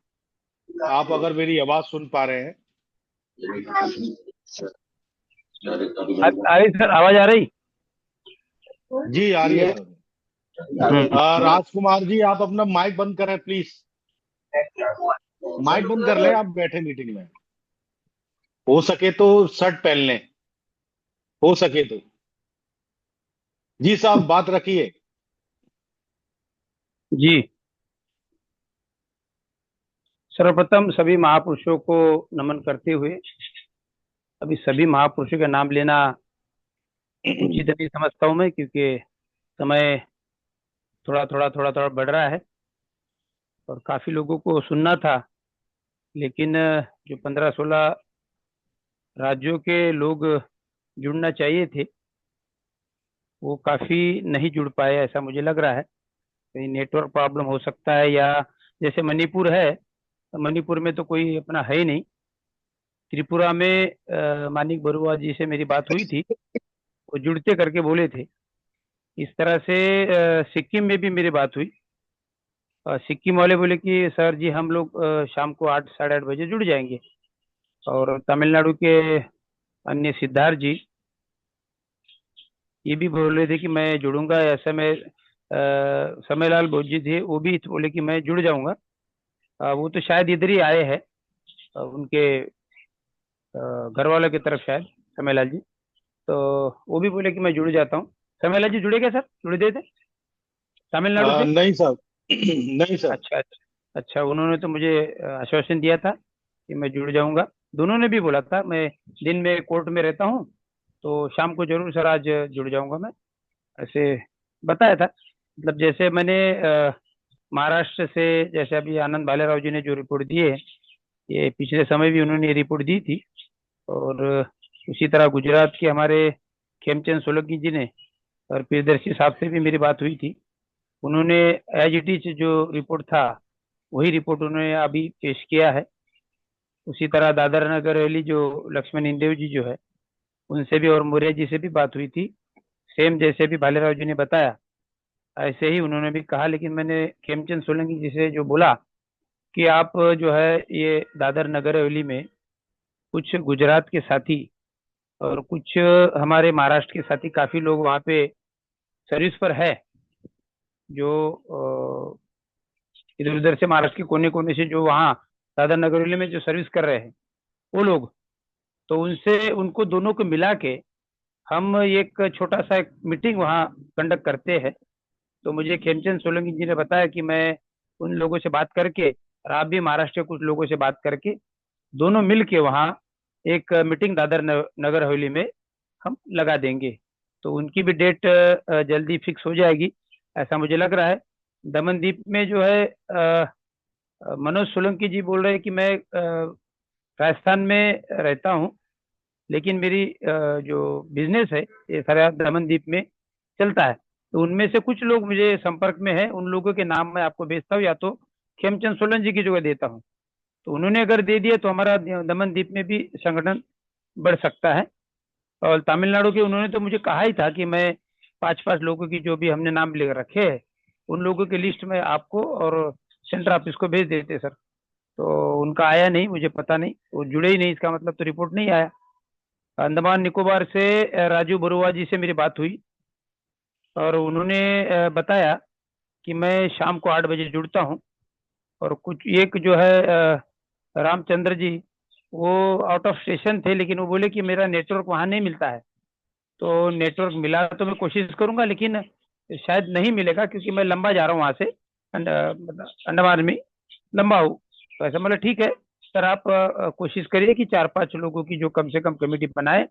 आप अगर मेरी आवाज सुन पा रहे हैं? आ रही सर, आवाज आ रही? जी आ रही है सर। राजकुमार जी, आप अपना माइक बंद करें प्लीज। माइक बंद कर लें, आप बैठे मीटिंग में। हो सके तो शर्ट पहन लें। हो सके तो। जी साहब, बात रखिए। जी, सर्वप्रथम सभी महापुरुषों को नमन करते हुए, अभी सभी महापुरुषों का नाम लेना उचित नहीं समझता हूं मैं, क्योंकि समय थोड़ा बढ़ रहा है और काफी लोगों को सुनना था, लेकिन जो 15-16 राज्यों के लोग जुड़ना चाहिए थे वो काफी नहीं जुड़ पाए, ऐसा मुझे लग रहा है। कहीं नेटवर्क प्रॉब्लम हो सकता है, या जैसे मणिपुर है, तो मणिपुर में तो कोई अपना है ही नहीं। त्रिपुरा में मानिक बरुआ जी से मेरी बात हुई थी, वो जुड़ते करके बोले थे। इस तरह से सिक्किम में भी मेरी बात हुई। सिक्किम वाले बोले कि सर जी हम लोग शाम को 8 साढ़े 8 बजे जुड़ जाएंगे। और तमिलनाडु के अन्य सिद्धार्थ जी ये भी बोल रहे थे कि मैं जुड़ूंगा। ऐसे में समयलाल बोस जी थे, वो भी बोले कि मैं जुड़ जाऊंगा। वो तो शायद इधर ही आए हैं, उनके घर वालों की तरफ शायद, समयलाल जी। तो वो भी बोले कि मैं जुड़ जाता हूँ। समयलाल जी जुड़े क्या सर, जुड़े थे तमिलनाडु से? नहीं साहब। नहीं सर। अच्छा अच्छा अच्छा, उन्होंने तो मुझे आश्वासन दिया था कि मैं जुड़ जाऊंगा। दोनों ने भी बोला था। मैं दिन में कोर्ट में रहता हूँ, तो शाम को जरूर सर आज जुड़ जाऊंगा मैं, ऐसे बताया था। मतलब जैसे मैंने महाराष्ट्र से, जैसे अभी आनंद भालेराव जी ने जो रिपोर्ट दी है, ये पिछले समय भी उन्होंने रिपोर्ट दी थी। और उसी तरह गुजरात के हमारे खेमचंद सोलंकी जी ने और प्रियदर्शी साहब से भी मेरी बात हुई थी। उन्होंने एज इट इज जो रिपोर्ट था वही रिपोर्ट उन्होंने अभी पेश किया है। उसी तरह दादर नगर हवेली जो लक्ष्मण हिंदेव जी जो है, उनसे भी और मौर्य जी से भी बात हुई थी। सेम जैसे भी भालेराव जी ने बताया ऐसे ही उन्होंने भी कहा। लेकिन मैंने खेमचंद सोलंकी जी से जो बोला कि आप जो है ये दादर नगर हवेली में कुछ गुजरात के साथी और कुछ हमारे महाराष्ट्र के साथी काफी लोग वहाँ पे सर्विस पर है, जो इधर उधर से महाराष्ट्र के कोने कोने से जो वहाँ दादर नगर हवेली में जो सर्विस कर रहे हैं वो लोग, तो उनसे उनको दोनों को मिला के हम एक छोटा सा एक मीटिंग वहाँ कंडक्ट करते हैं। तो मुझे खेमचंद सोलंकी जी ने बताया कि मैं उन लोगों से बात करके, और आप भी महाराष्ट्र के कुछ लोगों से बात करके, दोनों मिल के वहाँ एक मीटिंग दादर नगर हवेली में हम लगा देंगे। तो उनकी भी डेट जल्दी फिक्स हो जाएगी ऐसा मुझे लग रहा है। दमनदीप में जो है मनोज सोलंकी जी बोल रहे हैं कि मैं राजस्थान में रहता हूँ, लेकिन मेरी जो बिजनेस है ये सारा दमनदीप में चलता है। तो उनमें से कुछ लोग मुझे संपर्क में है, उन लोगों के नाम मैं आपको भेजता हूँ, या तो खेमचंद सोलन जी की जगह देता हूँ। तो उन्होंने अगर दे दिया तो हमारा दमनदीप में भी संगठन बढ़ सकता है। और तमिलनाडु के उन्होंने तो मुझे कहा ही था कि मैं 5-5 लोगों की जो भी हमने नाम ले रखे हैं उन लोगों की लिस्ट में आपको और सेंटर ऑफिस को भेज देते सर। तो उनका आया नहीं, मुझे पता नहीं, वो जुड़े ही नहीं, इसका मतलब तो रिपोर्ट नहीं आया। अंडमान निकोबार से राजू बरुआ जी से मेरी बात हुई और उन्होंने बताया कि मैं शाम को 8 बजे जुड़ता हूँ। और कुछ एक जो है रामचंद्र जी, वो आउट ऑफ स्टेशन थे, लेकिन वो बोले कि मेरा नेटवर्क वहाँ नहीं मिलता है। तो नेटवर्क मिला तो मैं कोशिश करूंगा, लेकिन शायद नहीं मिलेगा क्योंकि मैं लंबा जा रहा हूँ वहाँ से, अंडमान में लंबा हूँ। तो ऐसा मतलब ठीक है सर, आप कोशिश करिए कि 4-5 लोगों की जो कम से कम कमेटी बनाए।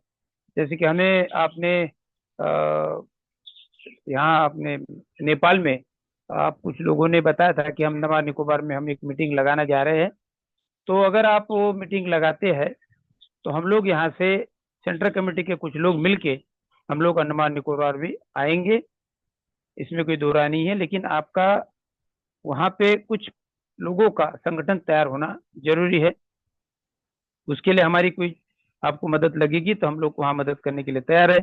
जैसे कि हमें आपने यहाँ अपने नेपाल में आप कुछ लोगों ने बताया था कि हम अंडमान निकोबार में हम एक मीटिंग लगाना जा रहे हैं। तो अगर आप वो मीटिंग लगाते हैं तो हम लोग यहाँ से सेंट्रल कमेटी के कुछ लोग मिलके हम लोग अंडमान निकोबार भी आएंगे, इसमें कोई दो राय नहीं है। लेकिन आपका वहाँ पे कुछ लोगों का संगठन तैयार होना जरूरी है। उसके लिए हमारी कोई आपको मदद लगेगी तो हम लोग वहाँ मदद करने के लिए तैयार है।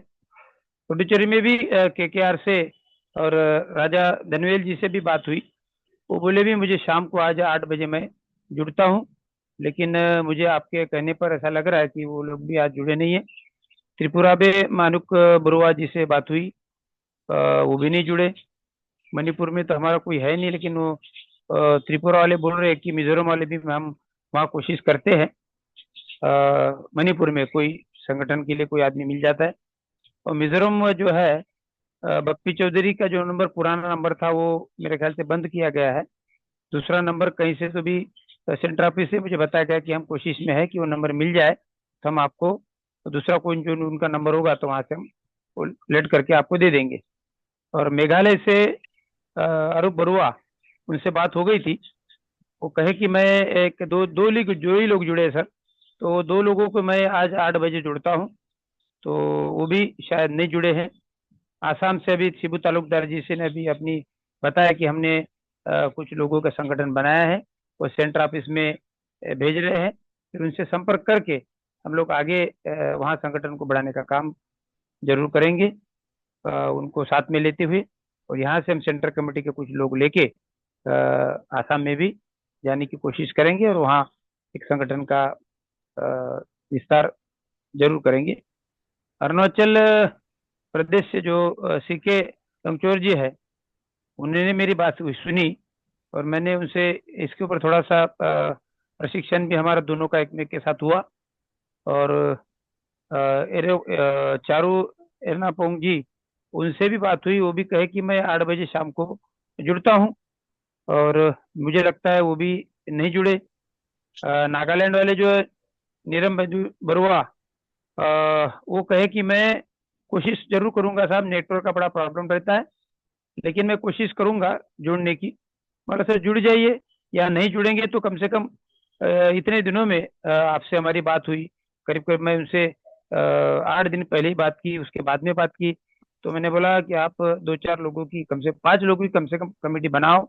पुडुचेरी में भी KKR से और राजा धनवेल जी से भी बात हुई। वो बोले भी मुझे शाम को आज 8 बजे मैं जुड़ता हूँ, लेकिन मुझे आपके कहने पर ऐसा लग रहा है कि वो लोग भी आज जुड़े नहीं है। त्रिपुरा में मानुक बरुआ जी से बात हुई, वो भी नहीं जुड़े। मणिपुर में तो हमारा कोई है नहीं, लेकिन वो त्रिपुरा वाले बोल रहे हैं कि मिजोरम वाले भी हम वहाँ कोशिश करते हैं, मणिपुर में कोई संगठन के लिए कोई आदमी मिल जाता है। और मिजोरम जो है बप्पी चौधरी का जो नंबर पुराना नंबर था वो मेरे ख्याल से बंद किया गया है। दूसरा नंबर कहीं से तो भी सेंटर ऑफिस से मुझे बताया गया कि हम कोशिश में है कि वो नंबर मिल जाए, तो हम आपको दूसरा कोई जो उनका नंबर होगा तो वहां से हम वो लेट करके आपको दे देंगे। और मेघालय से अरूप बरुआ, उनसे बात हो गई थी। वो कहे कि मैं एक दो ही लोग जुड़े हैं सर, तो 2 लोगों को मैं आज 8 बजे जुड़ता हूँ, तो वो भी शायद नहीं जुड़े हैं। आसाम से अभी शिबू तालुकदार जी से ने अभी अपनी बताया कि हमने कुछ लोगों का संगठन बनाया है, वो सेंटर ऑफिस में भेज रहे हैं, फिर उनसे संपर्क करके हम लोग आगे वहाँ संगठन को बढ़ाने का काम जरूर करेंगे, उनको साथ में लेते हुए। और यहाँ से हम सेंटर कमेटी के कुछ लोग लेके आसाम में भी जाने की कोशिश करेंगे और वहाँ एक संगठन का विस्तार जरूर करेंगे। अरुणाचल प्रदेश से जो सीके लंगचोर जी है, उन्होंने मेरी बात सुनी और मैंने उनसे इसके ऊपर थोड़ा सा प्रशिक्षण भी हमारा दोनों का एक के साथ हुआ। और चारू एर्नापोंग जी, उनसे भी बात हुई, वो भी कहे कि मैं 8 बजे शाम को जुड़ता हूँ, और मुझे लगता है वो भी नहीं जुड़े। नागालैंड वाले जो नीरम बरुआ, वो कहे कि मैं कोशिश जरूर करूंगा साहब, नेटवर्क का बड़ा प्रॉब्लम रहता है, लेकिन मैं कोशिश करूंगा जुड़ने की। मतलब सर जुड़ जाइए, या नहीं जुड़ेंगे तो कम से कम इतने दिनों में आपसे हमारी बात हुई, करीब करीब मैं उनसे 8 दिन पहले ही बात की, उसके बाद में बात की, तो मैंने बोला कि आप 2-4 लोगों की, कम से 5 लोगों की कम से कम कमेटी बनाओ,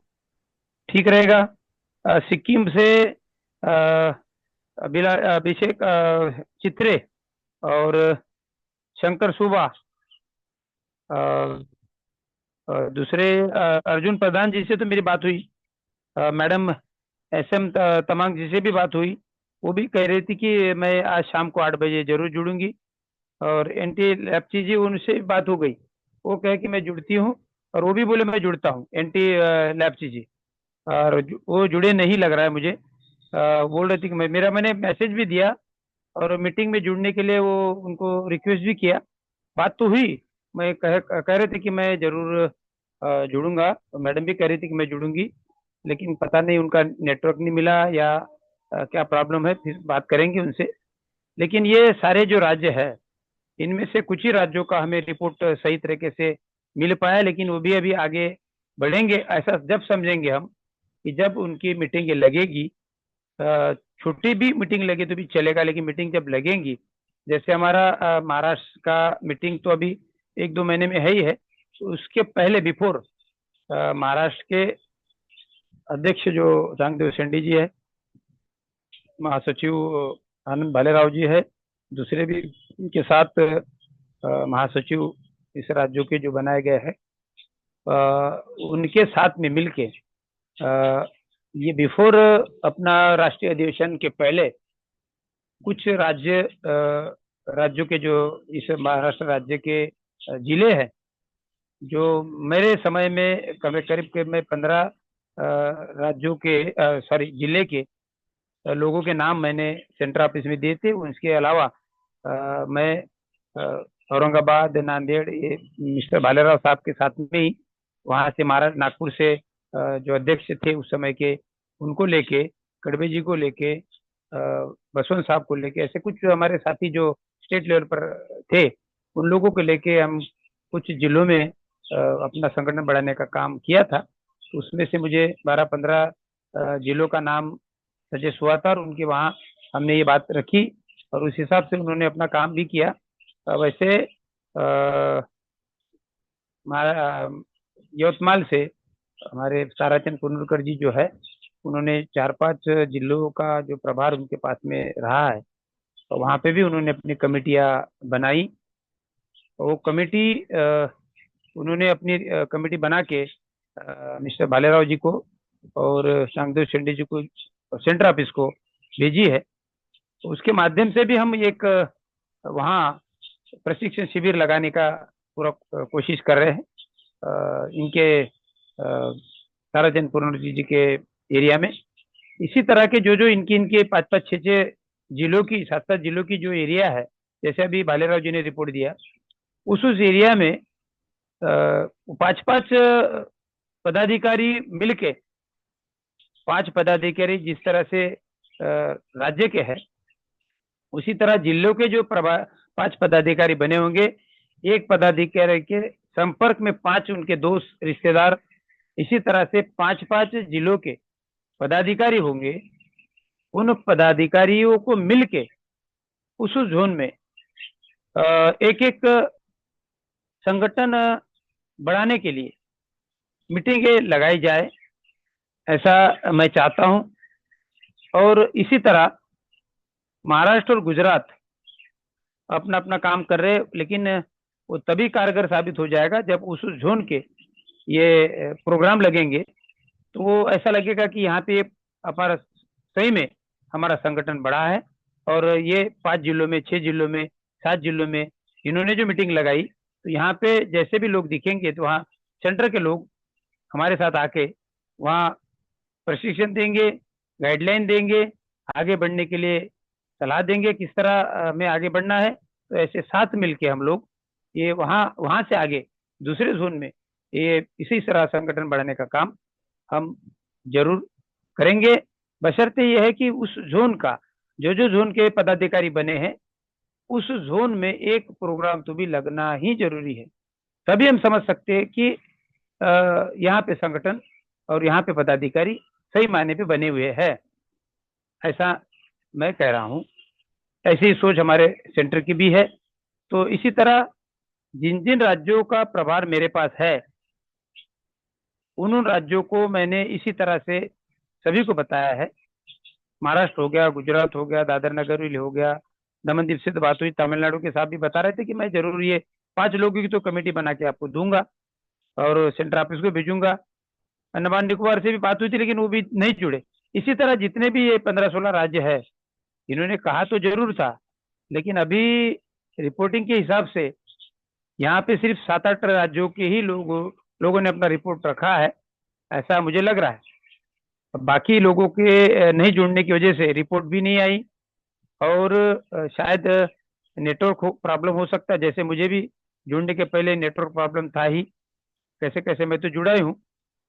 ठीक रहेगा। सिक्किम से अभिषेक चित्रे और शंकर सुबा, दूसरे अर्जुन प्रधान जी से तो मेरी बात हुई, मैडम SM तमांग जी से भी बात हुई, वो भी कह रही थी कि मैं आज शाम को 8 बजे जरूर जुड़ूंगी। और NT लैप्ची जी, उनसे भी बात हो गई, वो कहे कि मैं जुड़ती हूँ, और वो भी बोले मैं जुड़ता हूँ, NT लैप्ची जी, और वो जुड़े नहीं लग रहा है मुझे। बोल रही थी कि मैंने मैसेज भी दिया और मीटिंग में जुड़ने के लिए वो उनको रिक्वेस्ट भी किया, बात तो हुई, मैं कह रहे थे कि मैं जरूर जुड़ूंगा, तो मैडम भी कह रही थी कि मैं जुड़ूंगी, लेकिन पता नहीं उनका नेटवर्क नहीं मिला या क्या प्रॉब्लम है, फिर बात करेंगे उनसे। लेकिन ये सारे जो राज्य है, इनमें से कुछ ही राज्यों का हमें रिपोर्ट सही तरीके से मिल पाया, लेकिन वो भी अभी आगे बढ़ेंगे, ऐसा जब समझेंगे हम कि जब उनकी मीटिंग लगेगी, छोटी भी मीटिंग लगे तो भी चलेगा, लेकिन मीटिंग जब लगेंगी, जैसे हमारा महाराष्ट्र का मीटिंग तो अभी 1-2 महीने में है ही है, तो उसके पहले बिफोर महाराष्ट्र के अध्यक्ष जो चांगदेव शेंडी जी है, महासचिव आनंद भालेराव जी है, दूसरे भी उनके साथ महासचिव इस राज्यों के जो बनाए गए हैं, उनके साथ में मिलके ये बिफोर अपना राष्ट्रीय अधिवेशन के पहले कुछ राज्यों के जो इस महाराष्ट्र राज्य के जिले हैं, जो मेरे समय में करीब में 15 राज्यों के जिले के लोगों के नाम मैंने सेंटर ऑफिस में दिए थे। उसके अलावा मैं औरंगाबाद, नांदेड़, ये मिस्टर भालेराव साहब के साथ में ही वहाँ से महाराष्ट्र नागपुर से जो अध्यक्ष थे उस समय के, उनको लेके, कड़बे जी को लेके, बसवंत साहब को लेके, ऐसे कुछ हमारे साथी जो स्टेट लेवल पर थे, उन लोगों को लेके हम कुछ जिलों में अपना संगठन बढ़ाने का काम किया था। तो उसमें से मुझे 12-15 जिलों का नाम सजेस्ट हुआ था, और उनके वहाँ हमने ये बात रखी और उस हिसाब से उन्होंने अपना काम भी किया। वैसे यवतमाल से हमारे ताराचंद कुनूरकर जी जो है, उन्होंने 4-5 जिलों का जो प्रभार उनके पास में रहा है, तो वहाँ पे भी उन्होंने अपनी कमेटियाँ बनाई। वो कमेटी उन्होंने अपनी कमेटी बना के मिस्टर भालेराव जी को और चांगदेव शेंडे जी को सेंटर ऑफिस को भेजी है। तो उसके माध्यम से भी हम एक वहाँ प्रशिक्षण शिविर लगाने का पूरा कोशिश कर रहे हैं, इनके ताराचंद कुनूरकर जी के एरिया में। इसी तरह के जो इनके 5-5, 6-6 जिलों की, 7-7 जिलों की जो एरिया है, जैसे अभी भालेराव जी ने रिपोर्ट दिया उस एरिया में 5-5 पदाधिकारी मिलके, 5 पदाधिकारी जिस तरह से राज्य के हैं, उसी तरह जिलों के जो 5 पदाधिकारी बने होंगे, एक पदाधिकारी के संपर्क में 5 उनके दोस्त रिश्तेदार, इसी तरह से 5-5 जिलों के पदाधिकारी होंगे। उन पदाधिकारियों को मिलके उस जोन में एक एक संगठन बढ़ाने के लिए मीटिंगें लगाई जाए, ऐसा मैं चाहता हूं। और इसी तरह महाराष्ट्र और गुजरात अपना अपना काम कर रहे, लेकिन वो तभी कारगर साबित हो जाएगा जब उस जोन के ये प्रोग्राम लगेंगे, तो वो ऐसा लगेगा कि यहाँ पे हमारा सही में हमारा संगठन बड़ा है। और ये 5 जिलों में, 6 जिलों में, 7 जिलों में इन्होंने जो मीटिंग लगाई, तो यहाँ पे जैसे भी लोग दिखेंगे तो वहाँ सेंटर के लोग हमारे साथ आके वहाँ प्रशिक्षण देंगे, गाइडलाइन देंगे, आगे बढ़ने के लिए सलाह देंगे किस तरह में आगे बढ़ना है। तो ऐसे साथ मिलके हम लोग ये वहाँ से आगे दूसरे जोन में ये इसी तरह संगठन बढ़ाने का काम हम जरूर करेंगे। बशर्ते ये है कि उस जोन का जो जोन के पदाधिकारी बने हैं, उस जोन में एक प्रोग्राम तो भी लगना ही जरूरी है। तभी हम समझ सकते हैं कि यहाँ पे संगठन और यहाँ पे पदाधिकारी सही मायने पे बने हुए हैं, ऐसा मैं कह रहा हूँ। ऐसी सोच हमारे सेंटर की भी है। तो इसी तरह जिन जिन राज्यों का प्रभार मेरे पास है, उन राज्यों को मैंने इसी तरह से सभी को बताया है। महाराष्ट्र हो गया, गुजरात हो गया, दादर नगर हवेली हो गया, दमन-दीव से तो बात हुई, तमिलनाडु के साथ भी बता रहे थे कि मैं जरूर ये 5 लोगों की तो कमेटी बना के आपको दूंगा और सेंटर ऑफिस को भेजूंगा। अंडमान निकोबार से भी बात हुई थी, लेकिन वो भी नहीं जुड़े। इसी तरह जितने भी ये 15-16 राज्य है, इन्होंने कहा तो जरूर था, लेकिन अभी रिपोर्टिंग के हिसाब से यहाँ पे सिर्फ 7-8 राज्यों के ही लोगों ने अपना रिपोर्ट रखा है, ऐसा मुझे लग रहा है। बाकी लोगों के नहीं जुड़ने की वजह से रिपोर्ट भी नहीं आई, और शायद नेटवर्क प्रॉब्लम हो सकता है। जैसे मुझे भी जुड़ने के पहले नेटवर्क प्रॉब्लम था ही, कैसे कैसे मैं तो जुड़ा ही हूँ।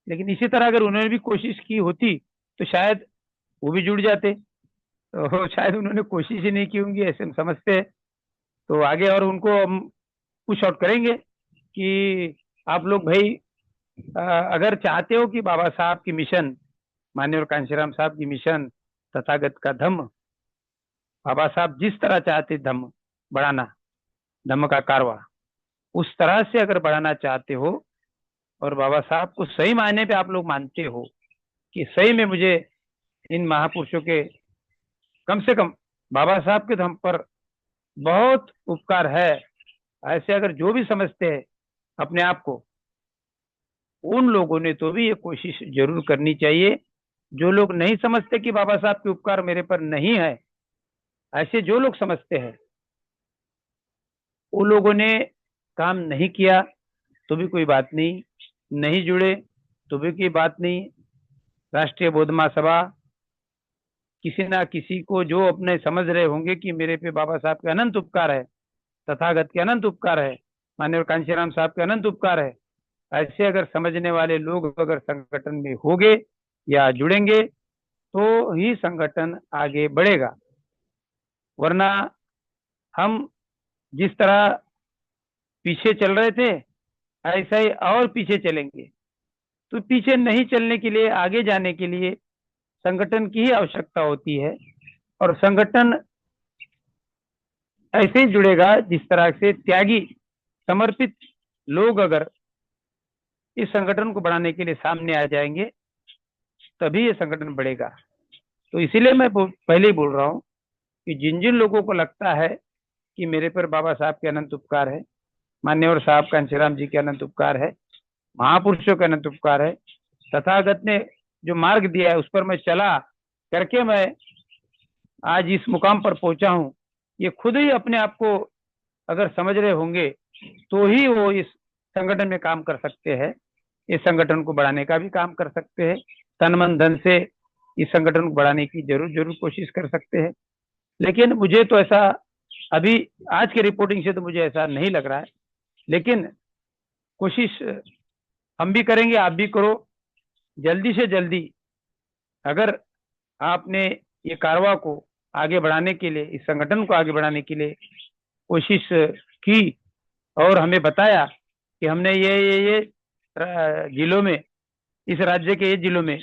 लेकिन इसी तरह अगर उन्होंने भी कोशिश की होती तो शायद वो भी जुड़ जाते, तो शायद उन्होंने कोशिश ही नहीं की होंगी, ऐसे हम समझते हैं। तो आगे और उनको हम पुश आउट करेंगे कि आप लोग भाई अगर चाहते हो कि बाबा साहब की मिशन, माननीय कांशीराम साहब की मिशन, तथागत का धम्म, बाबा साहब जिस तरह चाहते धम्म बढ़ाना, धम्म का कारवा, उस तरह से अगर बढ़ाना चाहते हो और बाबा साहब को सही मायने पे आप लोग मानते हो कि सही में मुझे इन महापुरुषों के कम से कम बाबा साहब के धम्म पर बहुत उपकार है, ऐसे अगर जो भी समझते हैं अपने आप को, उन लोगों ने तो भी ये कोशिश जरूर करनी चाहिए। जो लोग नहीं समझते कि बाबा साहब के उपकार मेरे पर नहीं है, ऐसे जो लोग समझते हैं, वो लोगों ने काम नहीं किया तो भी कोई बात नहीं, नहीं जुड़े तो भी कोई बात नहीं। राष्ट्रीय बौद्ध महासभा किसी ना किसी को जो अपने समझ रहे होंगे कि मेरे पे बाबा साहब के अनंत उपकार है, तथागत के अनंत उपकार है, माननीय कांशीराम साहब के अनंत उपकार है, ऐसे अगर समझने वाले लोग अगर संगठन में होंगे या जुड़ेंगे तो ही संगठन आगे बढ़ेगा। वरना हम जिस तरह पीछे चल रहे थे ऐसा ही और पीछे चलेंगे। तो पीछे नहीं चलने के लिए, आगे जाने के लिए संगठन की ही आवश्यकता होती है। और संगठन ऐसे ही जुड़ेगा जिस तरह से त्यागी, समर्पित लोग अगर इस संगठन को बढ़ाने के लिए सामने आ जाएंगे, तभी ये संगठन बढ़ेगा। तो इसीलिए मैं पहले ही बोल रहा हूँ कि जिन जिन लोगों को लगता है कि मेरे पर बाबा साहब के अनंत उपकार है, मान्यवर साहब कांशीराम जी के अनंत उपकार है, महापुरुषों का अनंत उपकार है, तथागत ने जो मार्ग दिया है उस पर मैं चला करके मैं आज इस मुकाम पर पहुंचा हूँ, ये खुद ही अपने आप को अगर समझ रहे होंगे तो ही वो इस संगठन में काम कर सकते हैं, इस संगठन को बढ़ाने का भी काम कर सकते हैं, तन मन धन से इस संगठन को बढ़ाने की जरूर कोशिश कर सकते हैं। लेकिन मुझे तो ऐसा अभी आज के रिपोर्टिंग से तो मुझे ऐसा नहीं लग रहा है लेकिन कोशिश हम भी करेंगे, आप भी करो, जल्दी से जल्दी अगर आपने ये कारवा को आगे बढ़ाने के लिए, इस संगठन को आगे बढ़ाने के लिए कोशिश की और हमें बताया कि हमने ये जिलों में, इस राज्य के ये जिलों में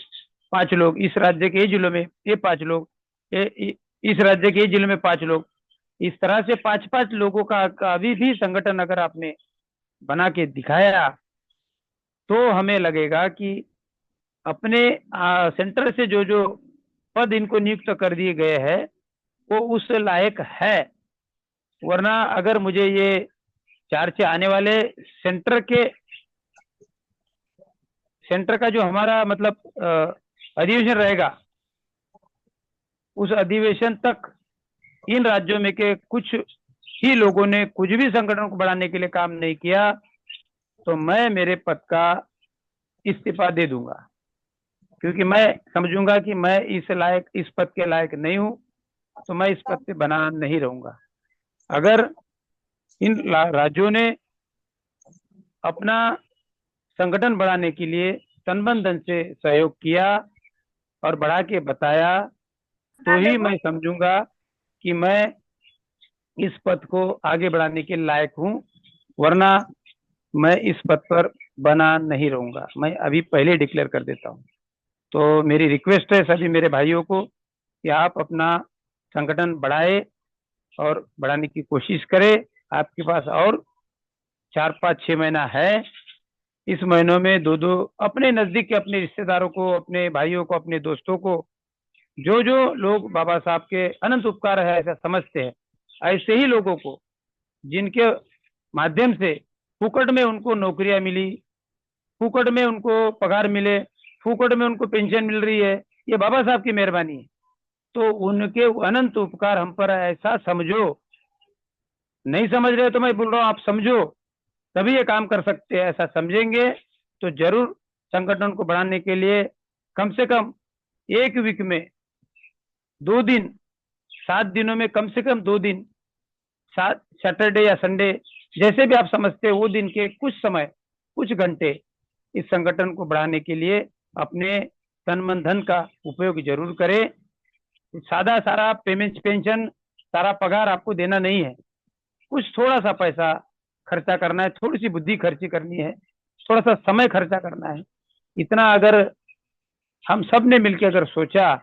5 लोग, इस राज्य के ये जिलों में ये 5 लोग, इस राज्य के ये जिलों में 5 लोग, इस तरह से 5-5 लोगों का अभी भी संगठन अगर आपने बना के दिखाया तो हमें लगेगा कि अपने सेंटर से जो जो पद इनको नियुक्त कर दिए गए हैं वो उस लायक है। वरना अगर मुझे ये 4 से आने वाले सेंटर का जो हमारा मतलब अधिवेशन रहेगा, उस अधिवेशन तक इन राज्यों में के कुछ ही लोगों ने कुछ भी संगठन को बढ़ाने के लिए काम नहीं किया तो मैं मेरे पद का इस्तीफा दे दूंगा, क्योंकि मैं समझूंगा कि मैं इस पद के लायक नहीं हूं, तो मैं इस पद पे बना नहीं रहूंगा। अगर इन राज्यों ने अपना संगठन बढ़ाने के लिए तन मन धन से सहयोग किया और बढ़ा के बताया तो ही मैं समझूंगा कि मैं इस पद को आगे बढ़ाने के लायक हूं, वरना मैं इस पद पर बना नहीं रहूंगा। मैं अभी पहले डिक्लेयर कर देता हूं। तो मेरी रिक्वेस्ट है सभी मेरे भाइयों को कि आप अपना संगठन बढ़ाए और बढ़ाने की कोशिश करें। आपके पास और 4-5-6 महीना है। इस महीनों में 2-2 अपने नजदीक के अपने रिश्तेदारों को, अपने भाइयों को, अपने दोस्तों को, जो जो लोग बाबा साहब के अनंत उपकार है ऐसा समझते हैं, ऐसे ही लोगों को जिनके माध्यम से फुकट में उनको नौकरियां मिली, फुकट में उनको पगार मिले, फुकट में उनको पेंशन मिल रही है, ये बाबा साहब की मेहरबानी है। तो उनके अनंत उपकार हम पर ऐसा समझो। नहीं समझ रहे तो मैं बोल रहा हूँ आप समझो, तभी ये काम कर सकते हैं। ऐसा समझेंगे तो जरूर संगठन को बढ़ाने के लिए कम से कम 1 वीक में 2 दिन, 7 दिनों में कम से कम 2 दिन, सैटरडे या संडे जैसे भी आप समझते हैं वो दिन के कुछ समय, कुछ घंटे इस संगठन को बढ़ाने के लिए अपने तन मन धन का उपयोग जरूर करें। सादा सारा पेंशन, सारा पगार आपको देना नहीं है, कुछ थोड़ा सा पैसा खर्चा करना है, थोड़ी सी बुद्धि खर्ची करनी है, थोड़ा सा समय खर्चा करना है। इतना अगर हम सब ने मिलकर अगर सोचा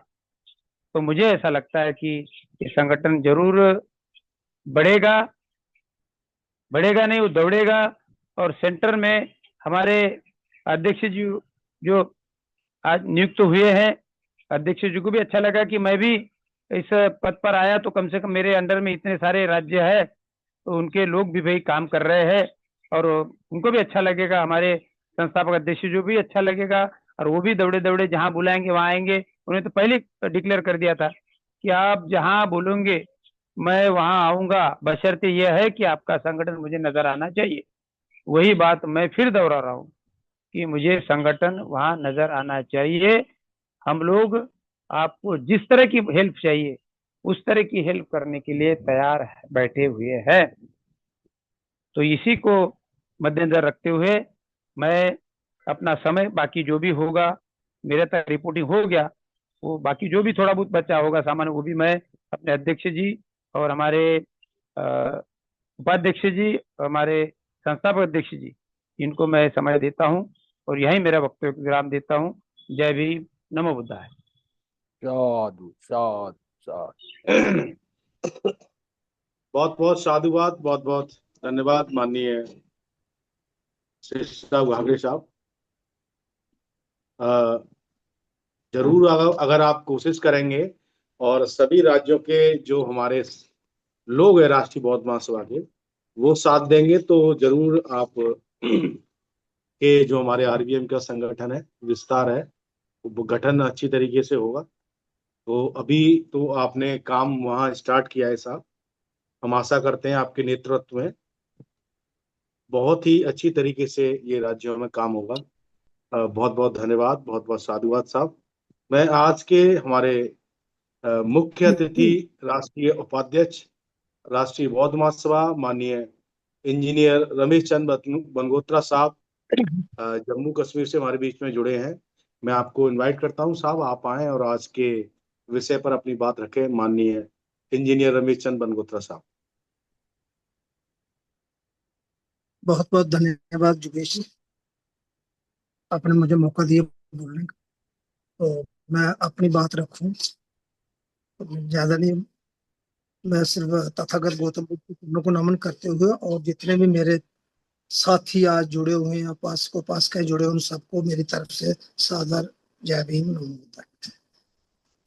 तो मुझे ऐसा लगता है कि ये संगठन जरूर बढ़ेगा नहीं, वो दौड़ेगा। और सेंटर में हमारे अध्यक्ष जी जो आज नियुक्त हुए हैं, अध्यक्ष जी को भी अच्छा लगा कि मैं भी इस पद पर आया, तो कम से कम मेरे अंडर में इतने सारे राज्य है तो उनके लोग भी भाई काम कर रहे हैं और उनको भी अच्छा लगेगा, हमारे संस्थापक अध्यक्ष जो भी अच्छा लगेगा, और वो भी दौड़े दौड़े जहां बुलाएंगे वहां आएंगे। उन्हें तो पहले डिक्लेयर कर दिया था कि आप जहां बोलोगे मैं वहां आऊंगा, बशर्ते यह है कि आपका संगठन मुझे नजर आना चाहिए। वही बात मैं फिर दोहरा रहा हूँ कि मुझे संगठन वहां नजर आना चाहिए। हम लोग आपको जिस तरह की हेल्प चाहिए उस तरह की हेल्प करने के लिए तैयार बैठे हुए हैं। तो इसी को मद्देनजर रखते हुए मैं अपना समय, बाकी जो भी होगा, मेरे तक रिपोर्टिंग हो गया, वो बाकी जो भी थोड़ा बहुत बचा होगा सामान, वो भी मैं अपने अध्यक्ष जी और हमारे उपाध्यक्ष जी, हमारे संस्थापक अध्यक्ष जी, इनको मैं समय देता हूं और यही मेरा वक्तव्य विराम देता हूं। जय भीम, नमो बुद्धाय। साधु साधु साधु। बहुत बहुत साधुवाद, बहुत बहुत धन्यवाद माननीय श्रेष्ठ साहब घाघरे साहब। जरूर अगर आप कोशिश करेंगे और सभी राज्यों के जो हमारे लोग हैं राष्ट्रीय बौद्ध महासभा के, वो साथ देंगे तो जरूर आप के जो हमारे RBM का संगठन है, विस्तार है, वो गठन अच्छी तरीके से होगा। तो अभी तो आपने काम वहाँ स्टार्ट किया है साहब, हम आशा करते हैं आपके नेतृत्व में बहुत ही अच्छी तरीके से ये राज्यों में काम होगा। बहुत बहुत धन्यवाद, बहुत बहुत साधुवाद साहब। मैं आज के हमारे मुख्य अतिथि राष्ट्रीय उपाध्यक्ष राष्ट्रीय बौद्ध महासभा माननीय इंजीनियर रमेश चंद बनगोत्रा साहब जम्मू कश्मीर से हमारे बीच में जुड़े हैं। मैं आपको इनवाइट करता हूं साहब, आप आए और आज के विषय पर अपनी बात रखें। माननीय इंजीनियर रमेश चंद बनगोत्रा साहब। बहुत बहुत धन्यवाद जुगेश जी, आपने मुझे मौका दिया बोलने का। तो मैं अपनी बात रखूं तो ज्यादा नहीं, मैं सिर्फ तथागत गौतम बुद्ध के चरणों को नमन करते हुए और जितने भी मेरे साथी आज जुड़े हुए हैं, उपासक उपासिकाएं जुड़े हुए, उन सबको मेरी तरफ से सादर जय भीम नमो बुद्धाय।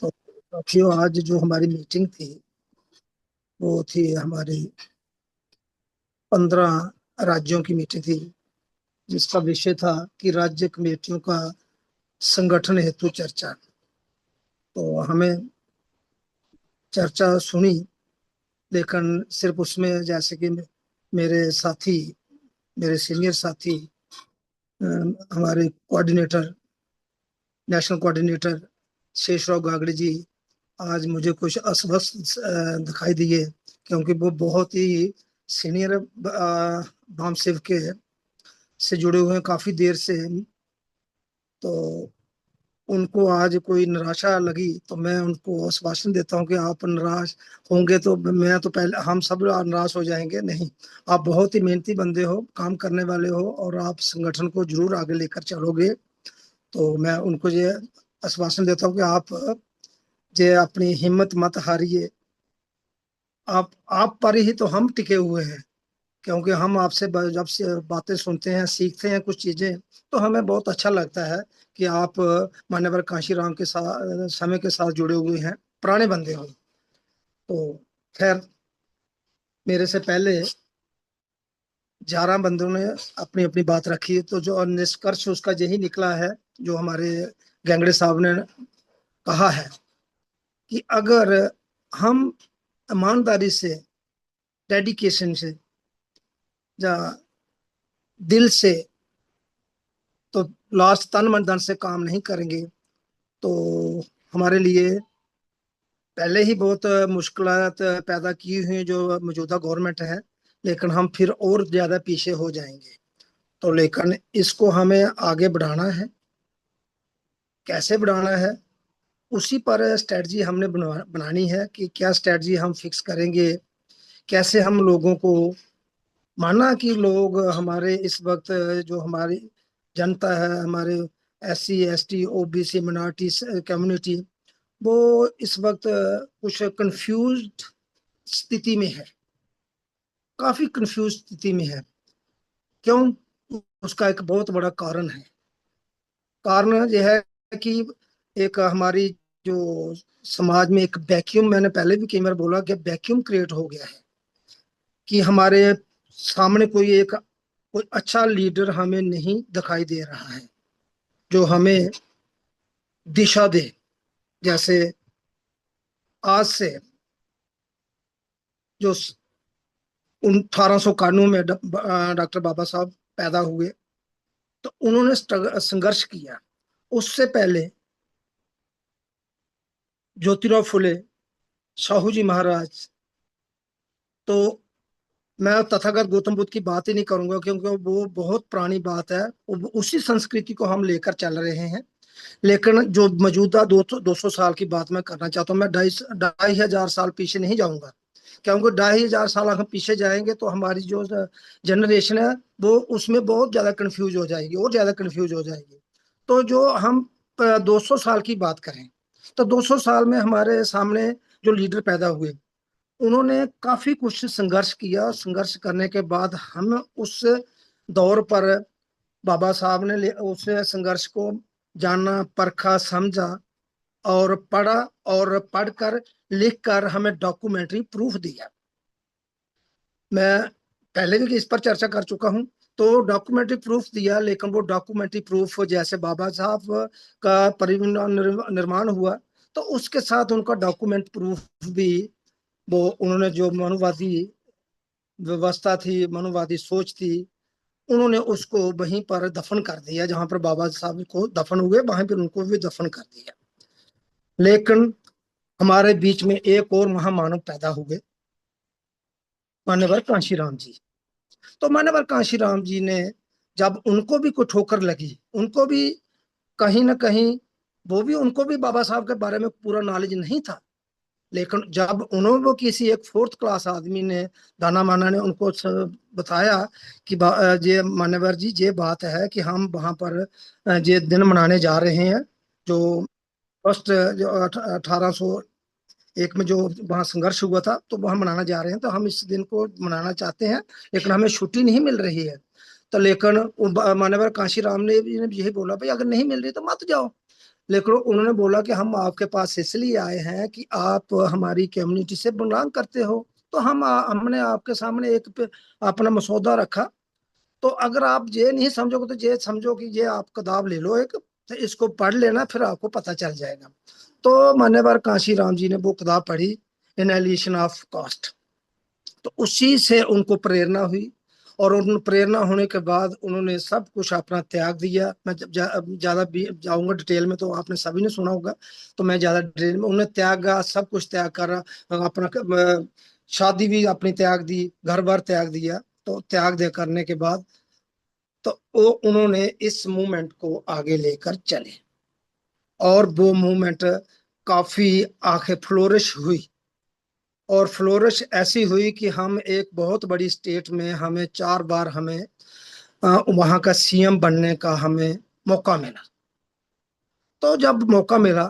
तो साथियों, आज जो हमारी मीटिंग थी वो थी हमारी 15 राज्यों की मीटिंग थी, जिसका विषय था कि राज्य कमेटियों का संगठन हेतु चर्चा। तो हमें चर्चा सुनी, लेकिन सिर्फ उसमें जैसे कि मेरे साथी, मेरे सीनियर साथी, हमारे कोऑर्डिनेटर, नेशनल कोऑर्डिनेटर शेषराव गागड़े जी आज मुझे कुछ अस्वस्थ दिखाई दिए, क्योंकि वो बहुत ही सीनियर वाम सेवक से जुड़े हुए हैं काफी देर से। तो उनको आज कोई निराशा लगी, तो मैं उनको आश्वासन देता हूं कि आप निराश होंगे तो मैं तो पहले, हम सब निराश हो जाएंगे नहीं। आप बहुत ही मेहनती बंदे हो, काम करने वाले हो और आप संगठन को जरूर आगे लेकर चलोगे। तो मैं उनको ये आश्वासन देता हूं कि आप जे अपनी हिम्मत मत हारिए। आप पर ही तो हम टिके हुए हैं, क्योंकि हम आपसे जब से बातें सुनते हैं, सीखते हैं कुछ चीजें, तो हमें बहुत अच्छा लगता है कि आप मान्यवर कांशीराम के साथ, समय के साथ जुड़े हुए हैं, पुराने बंदे हो। तो खैर, मेरे से पहले 11 बंदों ने अपनी अपनी बात रखी, तो जो निष्कर्ष उसका यही निकला है जो हमारे गैंगड़े साहब ने कहा है कि अगर हम ईमानदारी से, डेडिकेशन से या दिल से, तो लास्ट तन मन धन से काम नहीं करेंगे तो हमारे लिए पहले ही बहुत मुश्किलात पैदा की हुई जो मौजूदा गवर्नमेंट है, लेकिन हम फिर और ज्यादा पीछे हो जाएंगे। तो लेकिन इसको हमें आगे बढ़ाना है। कैसे बढ़ाना है, उसी पर स्ट्रेटजी हमने बनानी है कि क्या स्ट्रेटजी हम फिक्स करेंगे, कैसे हम लोगों को, माना कि लोग हमारे इस वक्त जो हमारी जनता है, हमारे SC ST OBC minority community, वो इस वक्त कुछ कंफ्यूज्ड स्थिति में है, काफी कंफ्यूज स्थिति में है। क्यों? उसका एक बहुत बड़ा कारण है। कारण यह है कि एक हमारी जो समाज में एक वैक्यूम, मैंने पहले भी कई बार बोला कि वैक्यूम क्रिएट हो गया है कि हमारे सामने कोई अच्छा लीडर हमें नहीं दिखाई दे रहा है जो हमें दिशा दे। जैसे आज से जो 1891 में डॉक्टर बाबा साहब पैदा हुए, तो उन्होंने संघर्ष किया। उससे पहले ज्योतिराव फुले, साहू जी महाराज, तो मैं तथागत गौतम बुद्ध की बात ही नहीं करूंगा क्योंकि वो बहुत पुरानी बात है, उसी संस्कृति को हम लेकर चल रहे हैं। लेकिन जो मौजूदा 200 साल की बात मैं करना चाहता हूँ, मैं 2,500 साल पीछे नहीं जाऊंगा, क्योंकि 2,500 साल हम पीछे जाएंगे तो हमारी जो जनरेशन है वो उसमें बहुत ज्यादा कंफ्यूज हो जाएगी, और ज्यादा कंफ्यूज हो जाएगी। तो जो हम 200 साल की बात करें, तो 200 साल में हमारे सामने जो लीडर पैदा हुए, उन्होंने काफी कुछ संघर्ष किया। संघर्ष करने के बाद हम उस दौर पर बाबा साहब ने उस संघर्ष को जाना, परखा, समझा और पढ़ा, और पढ़कर लिखकर हमें डॉक्यूमेंट्री प्रूफ दिया। मैं पहले भी इस पर चर्चा कर चुका हूं। तो डॉक्यूमेंट्री प्रूफ दिया, लेकिन वो डॉक्यूमेंट्री प्रूफ जैसे बाबा साहब का परिनिर्माण हुआ, तो उसके साथ उनका डॉक्यूमेंट प्रूफ भी, वो उन्होंने जो मनुवादी व्यवस्था थी, मनुवादी सोच थी, उन्होंने उसको वहीं पर दफन कर दिया। जहां पर बाबा साहब को दफन हुए वहां पर उनको भी दफन कर दिया। लेकिन हमारे बीच में एक और महामानव पैदा हुए, मान्यवर कांशीराम जी। तो मान्यवर कांशीराम जी ने, जब उनको भी कोई ठोकर लगी, उनको भी कहीं ना कहीं, वो भी, उनको भी बाबा साहब के बारे में पूरा नॉलेज नहीं था, लेकिन जब उन्होंने, वो किसी एक 4th क्लास आदमी ने, दाना माना ने उनको बताया कि ये मान्यवर जी, ये बात है कि हम वहां पर ये दिन मनाने जा रहे हैं, जो फर्स्ट, जो 1801 में जो वहाँ संघर्ष हुआ था, तो वहाँ मनाना जा रहे हैं, तो हम इस दिन को मनाना चाहते हैं, लेकिन हमें छुट्टी नहीं मिल रही है। तो लेकिन मान्यवर कांशीराम ने यही बोला, भाई अगर नहीं मिल रही तो मत जाओ। लेकिन उन्होंने बोला कि हम आपके पास इसलिए आए हैं कि आप हमारी कम्युनिटी से बिलोंग करते हो, तो हमने आपके सामने एक अपना मसौदा रखा, तो अगर आप ये नहीं समझोगे तो ये समझो कि ये आप किताब ले लो एक, तो इसको पढ़ लेना, फिर आपको पता चल जाएगा। तो मान्यवर कांशीराम जी ने वो किताब पढ़ी, एनालिसिस ऑफ कास्ट, तो उसी से उनको प्रेरणा हुई, और उन प्रेरणा होने के बाद उन्होंने सब कुछ अपना त्याग दिया। मैं ज्यादा भी जाऊंगा डिटेल में तो आपने सभी ने सुना होगा, तो मैं ज्यादा डिटेल में, उन्हें त्यागा, सब कुछ त्याग कर, अपना शादी भी अपनी त्याग दी, घर बार त्याग दिया। तो त्याग दे करने के बाद तो वो उन्होंने इस मूवमेंट को आगे लेकर चले, और वो मूवमेंट काफी आगे फ्लोरिश हुई, और फ्लोरिश ऐसी हुई कि हम एक बहुत बड़ी स्टेट में, हमें 4 बार हमें वहां का सीएम बनने का हमें मौका मिला। तो जब मौका मिला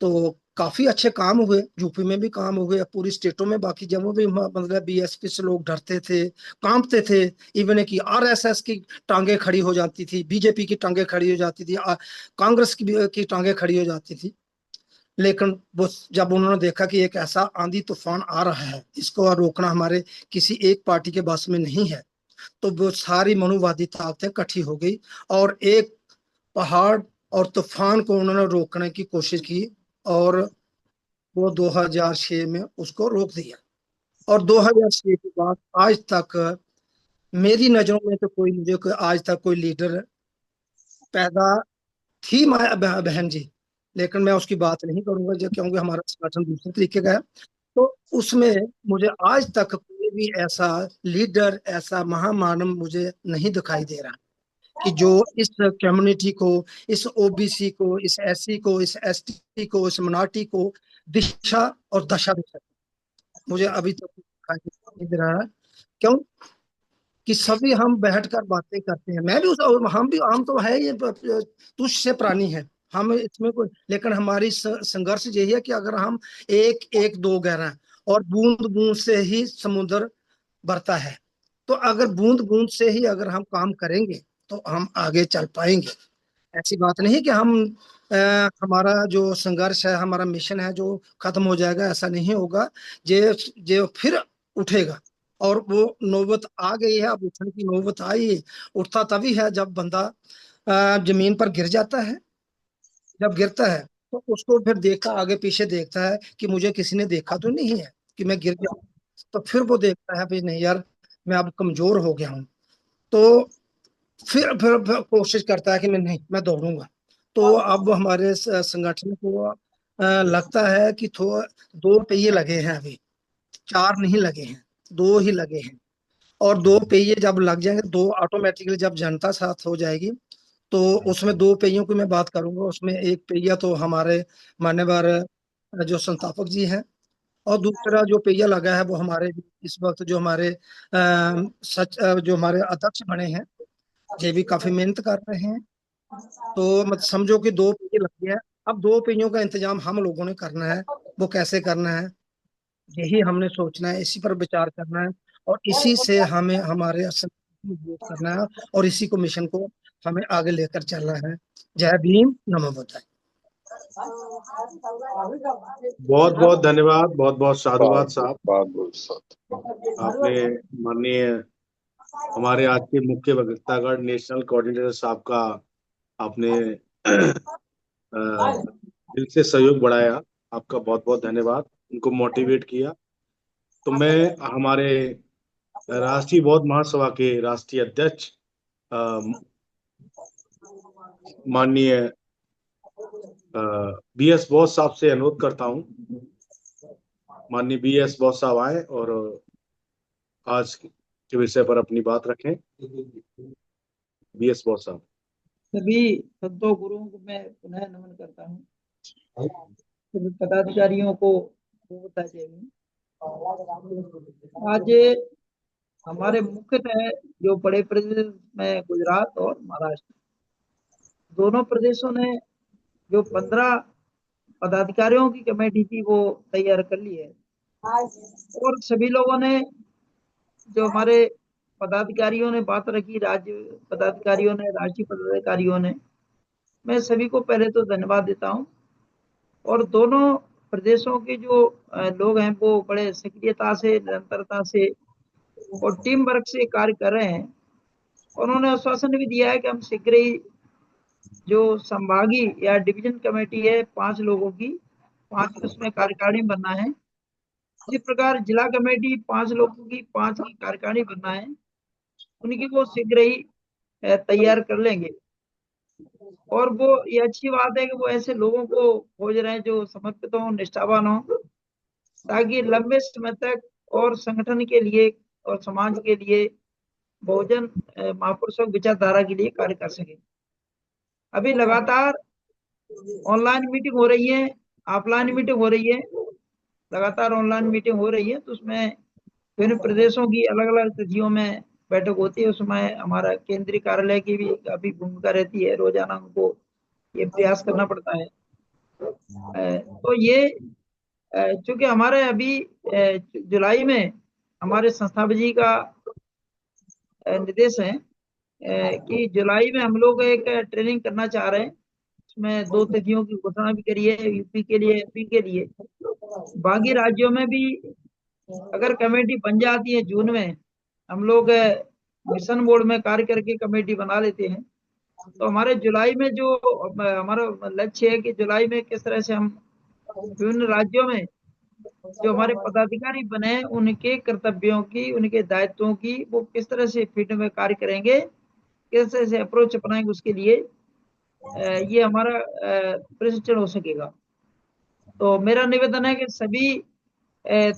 तो काफी अच्छे काम हुए, यूपी में भी काम हुए, पूरी स्टेटों में, बाकी जम्मू भी, मतलब बीएसपी से लोग डरते थे, कांपते थे, इवन कि आरएसएस की टांगे खड़ी हो जाती थी, बीजेपी की टांगे खड़ी हो जाती थी, कांग्रेस की टांगे खड़ी हो जाती थी। लेकिन वो जब उन्होंने देखा कि एक ऐसा आंधी तूफान आ रहा है, इसको रोकना हमारे किसी एक पार्टी के बस में नहीं है, तो वो सारी मनुवादी ताकतें इकट्ठी हो गई, और एक पहाड़ और तूफान को उन्होंने रोकने की कोशिश की, और वो 2006 में उसको रोक दिया। और 2006 के बाद आज तक मेरी नजरों में तो आज तक कोई लीडर पैदा थी, बहन जी, लेकिन मैं उसकी बात नहीं करूंगा जो, क्योंकि हमारा संगठन दूसरे तरीके का है। तो उसमें मुझे आज तक कोई भी ऐसा लीडर, ऐसा महामानव मुझे नहीं दिखाई दे रहा कि जो इस कम्युनिटी को, इस ओबीसी को, इस एससी को, इस एसटी को, इस मिनॉरिटी को दिशा और दशा दे सके। मुझे अभी तक दिखाई नहीं दे रहा है। क्यों? कि सभी हम बैठकर बातें करते हैं, मैं भी हम भी, हम तो है ये तुच्छ से प्राणी है, हम इसमें कोई, लेकिन हमारी संघर्ष यही है कि अगर हम एक एक दो गहरा, और बूंद बूंद से ही समुद्र भरता है, तो अगर बूंद बूंद से ही अगर हम काम करेंगे तो हम आगे चल पाएंगे। ऐसी बात नहीं कि हम हमारा जो संघर्ष है, हमारा मिशन है जो खत्म हो जाएगा, ऐसा नहीं होगा। जे फिर उठेगा, और वो नौबत आ गई है, अब उठने की नौबत आई है। उठता तभी है जब बंदा जमीन पर गिर जाता है, जब गिरता है तो उसको फिर देखता, आगे पीछे देखता है कि मुझे किसी ने देखा तो नहीं है कि मैं गिर गया, तो फिर वो देखता है भाई नहीं यार, मैं अब कमजोर हो गया हूँ, तो फिर कोशिश करता है कि मैं नहीं, मैं दौड़ूंगा। तो अब हमारे संगठन को लगता है कि थोड़ा 2 पहिए लगे हैं अभी, 4 नहीं लगे हैं, 2 ही लगे हैं। और 2 पहिए जब लग जाएंगे, 2 ऑटोमेटिकली जब जनता साथ हो जाएगी, तो उसमें 2 पहियों की मैं बात करूंगा। उसमें एक पहिया तो हमारे मान्यवर जो संस्थापक जी हैं, और दूसरा जो पहिया लगा है वो हमारे इस वक्त जो हमारे जो हमारे अध्यक्ष बने हैं, ये भी काफी मेहनत कर रहे हैं। तो मत समझो कि 2 पहिए लग गया है। अब 2 पहियों का इंतजाम हम लोगों ने करना है, वो कैसे करना है यही हमने सोचना है, इसी पर विचार करना है, और इसी से हमें हमारे ग्रोथ करना है, और इसी को मिशन को हमें आगे लेकर चलना है। जय भीम, नमो बुद्धाय। बहुत बहुत धन्यवाद, बहुत बहुत साधुवाद साहब। बहुत बहुत साधु। आपने माननीय हमारे आज के मुख्य वक्तागण नेशनल कोऑर्डिनेटर साहब का आपने दिल से सहयोग बढ़ाया, आपका बहुत बहुत धन्यवाद। उनको मोटिवेट किया। तो मैं हमारे राष्ट्रीय बौद्ध महासभा के राष्ट्रीय अध्यक्ष माननीय बीएस बॉस साहब से अनुरोध करता हूं, माननीय बीएस बॉस साहब आए और आज के विषय पर अपनी बात रखें। BS बॉस साहब। सभी संतों गुरुओं को मैं पुनः नमन करता हूँ। सभी पदाधिकारियों को बता चाहिए। आज हमारे मुख्यतः जो बड़े प्रदेश में गुजरात और महाराष्ट्र दोनों प्रदेशों ने जो 15 पदाधिकारियों की कमेटी थी वो तैयार कर ली है और सभी लोगों ने जो हमारे पदाधिकारियों ने बात रखी, राज्य पदाधिकारियों ने, राष्ट्रीय पदाधिकारियों ने, मैं सभी को पहले तो धन्यवाद देता हूं। और दोनों प्रदेशों के जो लोग हैं वो बड़े सक्रियता से, निरंतरता से और टीम वर्क से कार्य कर रहे हैं। उन्होंने आश्वासन भी दिया है कि हम शीघ्र ही जो संभागीय या डिवीजन कमेटी है 5 लोगों की, 5 उसमें कार्यकारिणी बनना है। इसी प्रकार जिला कमेटी 5 लोगों की 5 की कार्यकारिणी बनना है, उनकी वो शीघ्र ही तैयार कर लेंगे। और वो ये अच्छी बात है कि वो ऐसे लोगों को खोज रहे हैं जो समर्पित हों, निष्ठावान हों, ताकि लंबे समय तक और संगठन के लिए और समाज के लिए, बहुजन महापुरुषों विचारधारा के लिए कार्य कर सके। अभी लगातार ऑनलाइन मीटिंग हो रही है, ऑफलाइन मीटिंग हो रही है, लगातार ऑनलाइन मीटिंग हो रही है, तो उसमें विभिन्न प्रदेशों की अलग अलग तिथियों में बैठक होती है। उसमें हमारा केंद्रीय कार्यालय की भी काफी भूमिका रहती है, रोजाना उनको ये प्रयास करना पड़ता है। तो ये चूंकि हमारे अभी जुलाई में हमारे संस्थापक जी का निर्देश है कि जुलाई में हम लोग एक ट्रेनिंग करना चाह रहे हैं। उसमें 2 तिथियों की घोषणा भी करी है, यूपी के लिए, एमपी के लिए। बाकी राज्यों में भी अगर कमेटी बन जाती है जून में, हम लोग मिशन मोड में कार्य करके कमेटी बना लेते हैं, तो हमारे जुलाई में जो हमारा लक्ष्य है कि जुलाई में किस तरह से हम विभिन्न राज्यों में जो हमारे पदाधिकारी बने हैं उनके कर्तव्यों की, उनके दायित्वों की वो किस तरह से फील्ड में कार्य करेंगे, किस तरह से अप्रोच अपनाएंगे, उसके लिए ये हमारा प्रशिक्षण हो सकेगा। तो मेरा निवेदन है कि सभी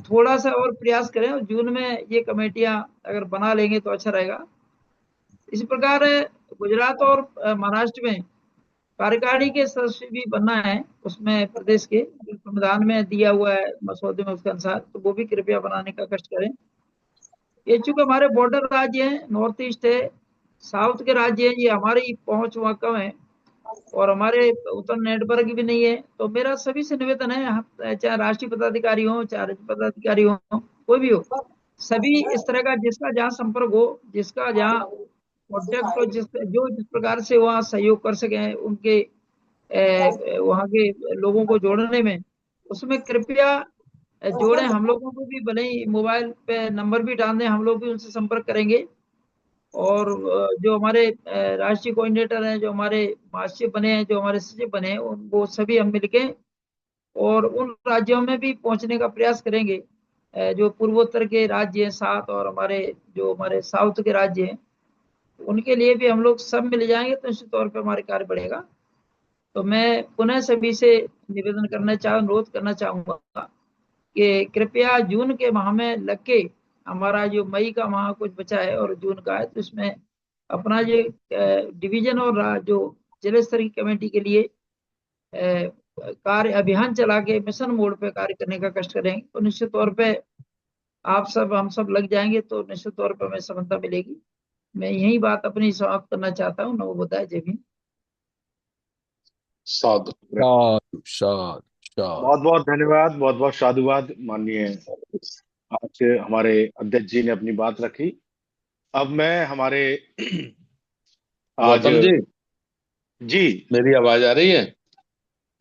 थोड़ा सा और प्रयास करें और जून में ये कमेटियां अगर बना लेंगे तो अच्छा रहेगा। इसी प्रकार गुजरात और महाराष्ट्र में कार्यकारिणी के सदस्य भी बनना है, उसमें प्रदेश के संविधान में दिया हुआ है मसौदे में उसके अनुसार, तो वो भी कृपया बनाने का कष्ट करें। ये चूंकि हमारे बॉर्डर राज्य हैं, नॉर्थ ईस्ट है, साउथ के राज्य हैं, ये हमारी पहुंच वहाँ कम है और हमारे उतना नेटवर्क भी नहीं है। तो मेरा सभी से निवेदन है, चाहे राष्ट्रीय पदाधिकारी हो, चाहे राज्य पदाधिकारी हो, कोई भी हो, सभी इस तरह का जिसका जहाँ संपर्क हो, जिसका जहाँ कॉन्टेक्ट हो, जिस प्रकार से वहाँ सहयोग कर सके उनके वहाँ के लोगों को जोड़ने में, उसमें कृपया जोड़ें। हम लोगों को भी भले ही मोबाइल पे नंबर भी डाल दें, हम लोग भी उनसे संपर्क करेंगे। और जो हमारे राष्ट्रीय कोऑर्डिनेटर हैं, जो हमारे महासचिव बने हैं, जो हमारे सचिव बने हैं, वो सभी हम मिलके और उन राज्यों में भी पहुंचने का प्रयास करेंगे जो पूर्वोत्तर के राज्य हैं 7 और जो हमारे साउथ के राज्य हैं, उनके लिए भी हम लोग सब मिल जाएंगे तो निश्चित तौर पर हमारे कार्य बढ़ेगा। तो मैं पुनः सभी से निवेदन अनुरोध करना चाहूंगा कि कृपया जून के माह में लग के, हमारा जो मई का माह कुछ बचा है और जून का है, तो इसमें अपना जो डिवीजन और जो जिला स्तर की कमेटी के लिए कार्य अभियान चला के मिशन मोड पे कार्य करने का कष्ट करेंगे, तो निश्चित तौर पे हम सब लग जाएंगे तो निश्चित तौर पे हमें सफलता मिलेगी। मैं यही बात अपनी समाप्त करना चाहता हूँ। नमो बुद्धाय, जय भीम। साधु। बहुत बहुत धन्यवाद, बहुत बहुत साधुवाद। माननीय आज हमारे अध्यक्ष जी ने अपनी बात रखी। अब मैं हमारे गौतम जी, जी मेरी आवाज आ रही है?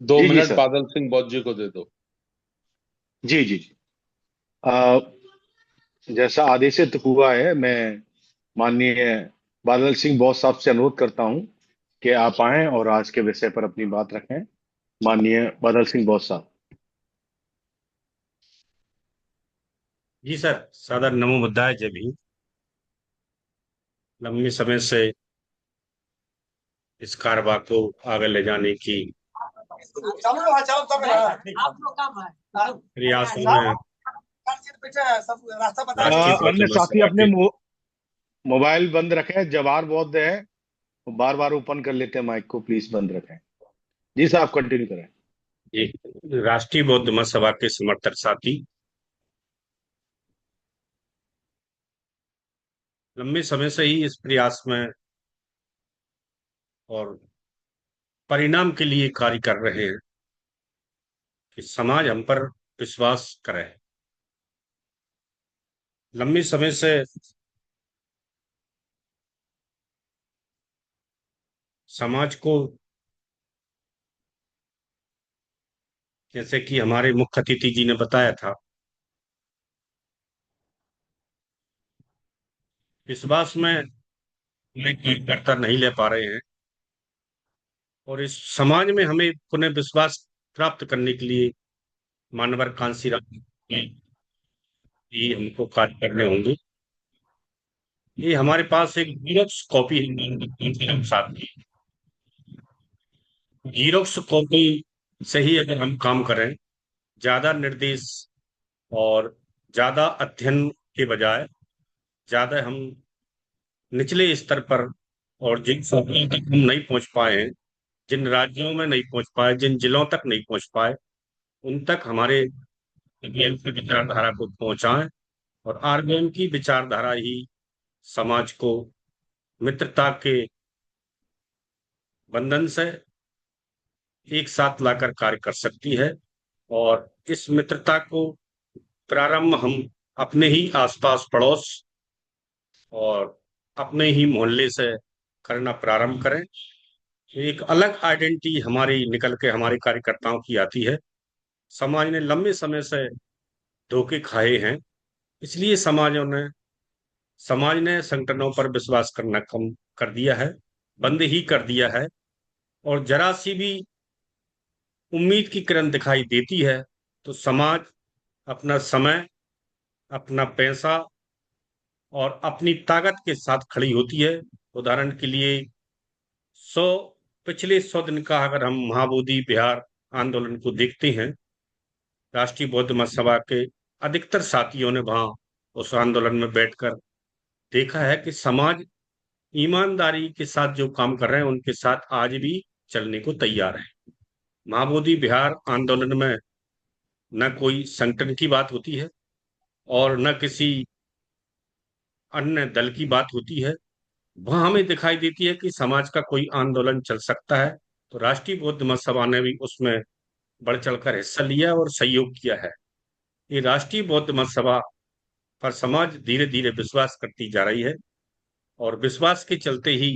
2 जी, मिनट जी, बादल सिंह बौद्ध जी को दे दो। जी जी जी। जैसा आदेशित हुआ है, मैं माननीय बादल सिंह बौद्ध साहब से अनुरोध करता हूं कि आप आएं और आज के विषय पर अपनी बात रखें। माननीय बादल सिंह बौद्ध साहब। जी सर, सादर नमो बुद्धाय, जय भीम। लंबे समय से इस कारोबार को आगे ले जाने की प्रयासों में अन्य साथी अपने मोबाइल बंद रखें, जवाहर बौद्ध है, बार बार ओपन कर लेते हैं माइक को, प्लीज बंद रखें। जी साहब कंटिन्यू करें। ये राष्ट्रीय बौद्ध महासभा के समर्थक साथी, लंबे समय से ही इस प्रयास में और परिणाम के लिए कार्य कर रहे हैं कि समाज हम पर विश्वास करे। लंबे समय से समाज को, जैसे कि हमारे मुख्य अतिथि जी ने बताया था, विश्वास में कार्यकर्ता नहीं ले पा रहे हैं और इस समाज में हमें पुनः विश्वास प्राप्त करने के लिए मानवर कांसी राम जी हमको कार्य करने होंगे। ये हमारे पास एक जीरोक्स कॉपी है साथ की, जीरोक्स कॉपी से ही अगर हम काम करें, ज्यादा निर्देश और ज्यादा अध्ययन के बजाय ज्यादा हम निचले स्तर पर और जिन सतहों तक हम नहीं पहुंच पाए हैं, जिन राज्यों में नहीं पहुंच पाए, जिन जिलों तक नहीं पहुंच पाए, उन तक हमारे आरबीएम की विचारधारा को पहुंचाएं और आरबीएम की विचारधारा ही समाज को मित्रता के बंधन से एक साथ लाकर कार्य कर सकती है। और इस मित्रता को प्रारंभ हम अपने ही आसपास पड़ोस और अपने ही मोहल्ले से करना प्रारंभ करें। एक अलग आइडेंटिटी हमारी निकल के हमारे कार्यकर्ताओं की आती है। समाज ने लंबे समय से धोखे खाए हैं, इसलिए समाज ने संगठनों पर विश्वास करना कम कर दिया है, बंद ही कर दिया है। और जरा सी भी उम्मीद की किरण दिखाई देती है तो समाज अपना समय, अपना पैसा और अपनी ताकत के साथ खड़ी होती है। उदाहरण के लिए पिछले 100 दिन का अगर हम महाबोधि बिहार आंदोलन को देखते हैं, राष्ट्रीय बौद्ध महासभा के अधिकतर साथियों ने वहां उस आंदोलन में बैठकर देखा है कि समाज ईमानदारी के साथ जो काम कर रहे हैं उनके साथ आज भी चलने को तैयार है। महाबोधि बिहार आंदोलन में न कोई संगठन की बात होती है और न किसी अन्य दल की बात होती है। वहां हमें दिखाई देती है कि समाज का कोई आंदोलन चल सकता है तो राष्ट्रीय बौद्ध महासभा ने भी उसमें बढ़ चढ़कर हिस्सा लिया और सहयोग किया है। ये राष्ट्रीय बौद्ध महासभा पर समाज धीरे धीरे विश्वास करती जा रही है और विश्वास के चलते ही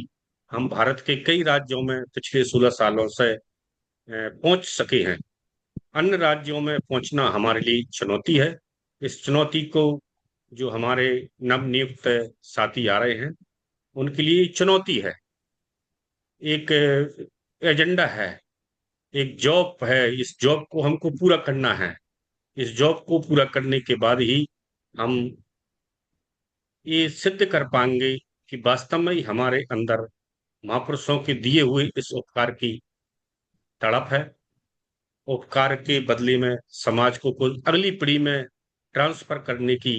हम भारत के कई राज्यों में पिछले 16 सालों से पहुंच सके हैं। अन्य राज्यों में पहुंचना हमारे लिए चुनौती है। इस चुनौती को जो हमारे नवनियुक्त साथी आ रहे हैं उनके लिए चुनौती है, एक एजेंडा है, एक जॉब है। इस जॉब को हमको पूरा करना है। इस जॉब को पूरा करने के बाद ही हम ये सिद्ध कर पाएंगे कि वास्तव में ही हमारे अंदर महापुरुषों के दिए हुए इस उपकार की तड़प है, उपकार के बदले में समाज को कोई अगली पीढ़ी में ट्रांसफर करने की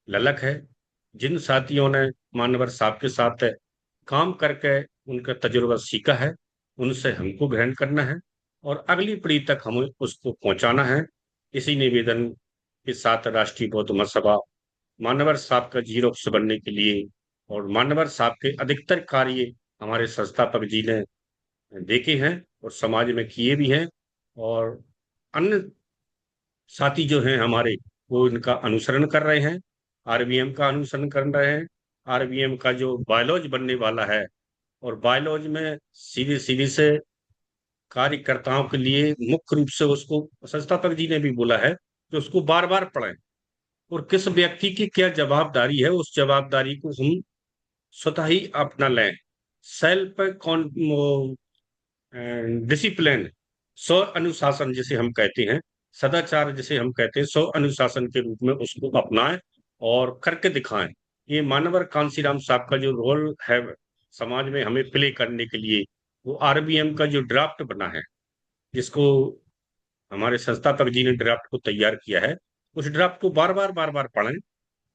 ललक है। जिन साथियों ने मानवर साहब के साथ काम करके उनका तजुर्बा सीखा है, उनसे हमको ग्रहण करना है और अगली पीढ़ी तक हमें उसको पहुंचाना है। इसी निवेदन के साथ राष्ट्रीय बौद्ध महासभा मानवर साहब का जीरोक्स बनने के लिए और मानवर साहब के अधिकतर कार्य हमारे संस्थापक जी ने देखे हैं और समाज में किए भी हैं और अन्य साथी जो हैं हमारे वो इनका अनुसरण कर रहे हैं, आरबीएम का अनुसरण कर रहे हैं। आरबीएम का जो बायोलॉज बनने वाला है और बायोलॉज में सीधे सीधे से कार्यकर्ताओं के लिए मुख्य रूप से उसको संस्थापक जी ने भी बोला है कि उसको बार बार पढ़ें और किस व्यक्ति की क्या जवाबदारी है उस जवाबदारी को हम स्वतः ही अपना लें। सेल्फ डिसिप्लिन, स्व अनुशासन जिसे हम कहते हैं, सदाचार जिसे हम कहते हैं, स्व अनुशासन के रूप में उसको अपनाएं और करके दिखाएं। ये मानवर कांसीराम साहब का जो रोल है समाज में हमें प्ले करने के लिए, वो आरबीएम का जो ड्राफ्ट बना है, जिसको हमारे संस्थापक जी ने ड्राफ्ट को तैयार किया है, उस ड्राफ्ट को बार बार पढ़ें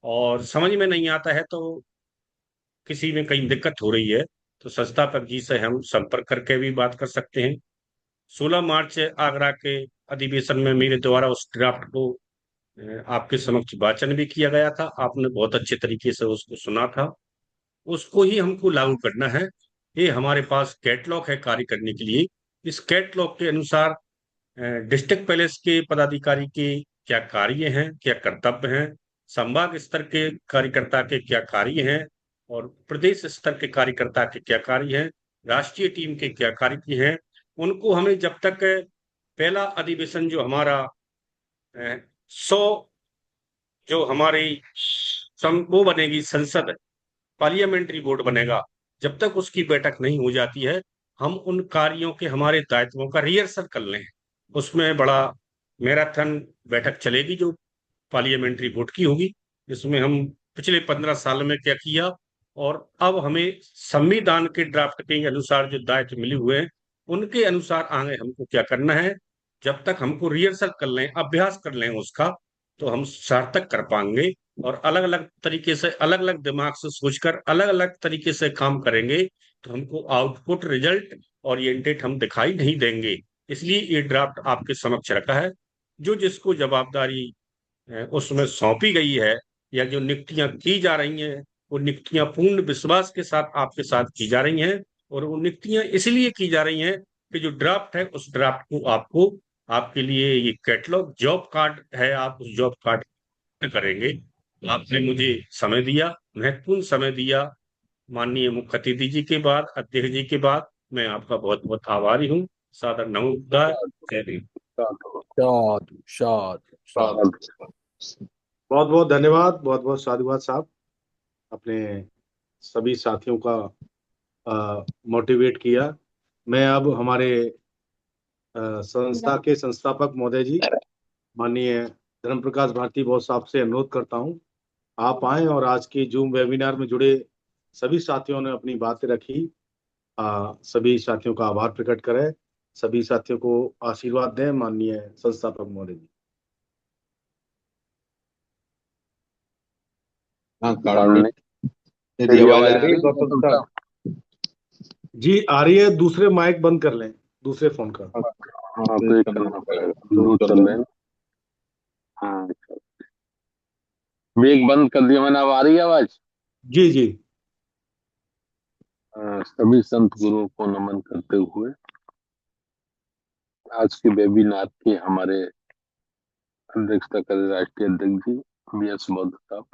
और समझ में नहीं आता है तो किसी में कहीं दिक्कत हो रही है तो संस्थापक जी से हम संपर्क करके भी बात कर सकते हैं। 16 मार्च आगरा के अधिवेशन में मेरे द्वारा उस ड्राफ्ट को आपके समक्ष वाचन भी किया गया था। आपने बहुत अच्छे तरीके से उसको सुना था। उसको ही हमको लागू करना है। ये हमारे पास कैटलॉग है कार्य करने के लिए। इस कैटलॉग के अनुसार डिस्ट्रिक्ट पैलेस के पदाधिकारी के क्या कार्य हैं, क्या कर्तव्य हैं, संभाग स्तर के कार्यकर्ता के क्या कार्य हैं और प्रदेश स्तर के कार्यकर्ता के क्या कार्य हैं, राष्ट्रीय टीम के क्या कार्य हैं, उनको हमें जब तक पहला अधिवेशन जो हमारा 100 जो हमारी वो बनेगी संसद, पार्लियामेंट्री बोर्ड बनेगा, जब तक उसकी बैठक नहीं हो जाती है हम उन कार्यों के हमारे दायित्वों का रिहर्सल कर लें। उसमें बड़ा मैराथन बैठक चलेगी जो पार्लियामेंट्री बोर्ड की होगी, जिसमें हम पिछले 15 साल में क्या किया और अब हमें संविधान के ड्राफ्ट के अनुसार जो दायित्व मिले हुए हैं उनके अनुसार आगे हमको क्या करना है। जब तक हमको रिहर्सल कर लें, अभ्यास कर लें उसका, तो हम सार्थक कर पाएंगे। और अलग अलग तरीके से, अलग अलग दिमाग से सोचकर अलग अलग तरीके से काम करेंगे तो हमको आउटपुट रिजल्ट ओरिएंटेड हम दिखाई नहीं देंगे। इसलिए ये ड्राफ्ट आपके समक्ष रखा है। जो जिसको जवाबदारी उसमें सौंपी गई है या जो नियुक्तियां की जा रही हैं वो नियुक्तियां पूर्ण विश्वास के साथ आपके साथ की जा रही हैं। और वो नियुक्तियां इसलिए की जा रही हैं कि जो ड्राफ्ट है उस ड्राफ्ट को आपको, आपके लिए ये कैटलॉग जॉब कार्ड है, आप उस जॉब कार्ड करेंगे। आपने मुझे समय दिया, महत्वपूर्ण समय दिया। माननीय मुख्य अतिथि जी के बाद, अध्यक्ष जी के बाद मैं आपका बहुत बहुत आभारी हूँ। सादर नमस्कार। जय हिंद। साधु साधु साधु। बहुत बहुत धन्यवाद, बहुत बहुत साधुवाद साहब। अपने सभी साथियों का मोटिवेट किया। मैं अब हमारे संस्था के संस्थापक महोदय जी माननीय धर्म प्रकाश भारती बहुत साहब से अनुरोध करता हूं आप आए और आज की जूम वेबिनार में जुड़े सभी साथियों ने अपनी बातें रखी। सभी साथियों का आभार प्रकट करें, सभी साथियों को आशीर्वाद दें। माननीय संस्थापक महोदय जी। मेरी आवाज आ रही है गौतम साहब? जी आ रही है। दूसरे माइक बंद कर लें, दूसरे फोन का। हाँ तो एक करना पड़ेगा, दो चल रहे हैं। हाँ मेघ बंद कर दिया मैंने, अब आ रही है आवाज? जी जी। सभी संत गुरुओं को नमन करते हुए आज के वेबिनार के हमारे अध्यक्षता कर राष्ट्रीय अध्यक्ष जी BS बौद्ध साहब,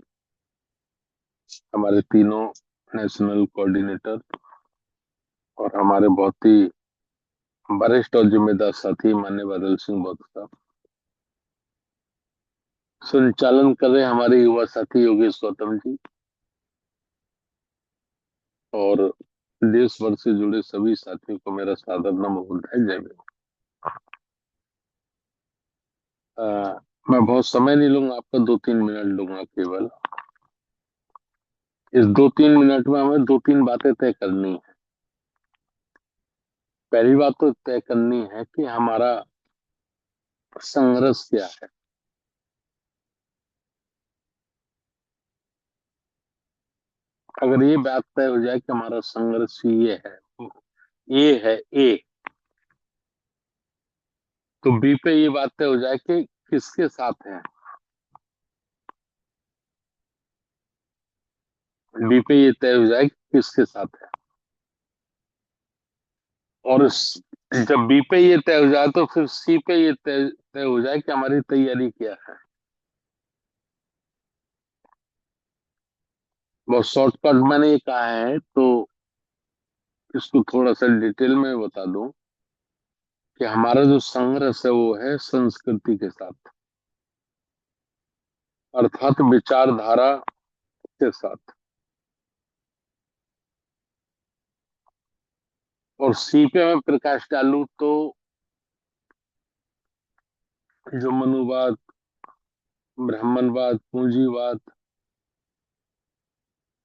हमारे तीनों नेशनल कोऑर्डिनेटर और हमारे बहुत ही वरिष्ठ और जिम्मेदार साथी माननीय बादल सिंह बौद्ध साहब, संचालन कर रहे हमारे युवा साथी योगेश गौतम जी और देश भर से जुड़े सभी साथियों को मेरा सादर नमन है। जय भीम। मैं बहुत समय नहीं लूंगा आपका, 2-3 मिनट लूंगा केवल। इस 2-3 मिनट में हमें 2-3 बातें तय करनी है। पहली बात तो तय करनी है कि हमारा संघर्ष क्या है। अगर ये बात तय हो जाए कि हमारा संघर्ष ये है ए, तो बी पे ये बात तय हो जाए कि किसके साथ है। बी पे ये तय हो जाए कि किसके साथ है, और जब बी पे ये तय हो जाए तो फिर सी पे ये तय हो जाए कि हमारी तैयारी क्या है। बहुत शॉर्टकट मैंने ये कहा है तो इसको थोड़ा सा डिटेल में बता दूं कि हमारा जो संघर्ष है वो है संस्कृति के साथ, अर्थात विचारधारा के साथ। और सी पे मैं प्रकाश डालूं तो जो मनुवाद, ब्राह्मणवाद, पूंजीवाद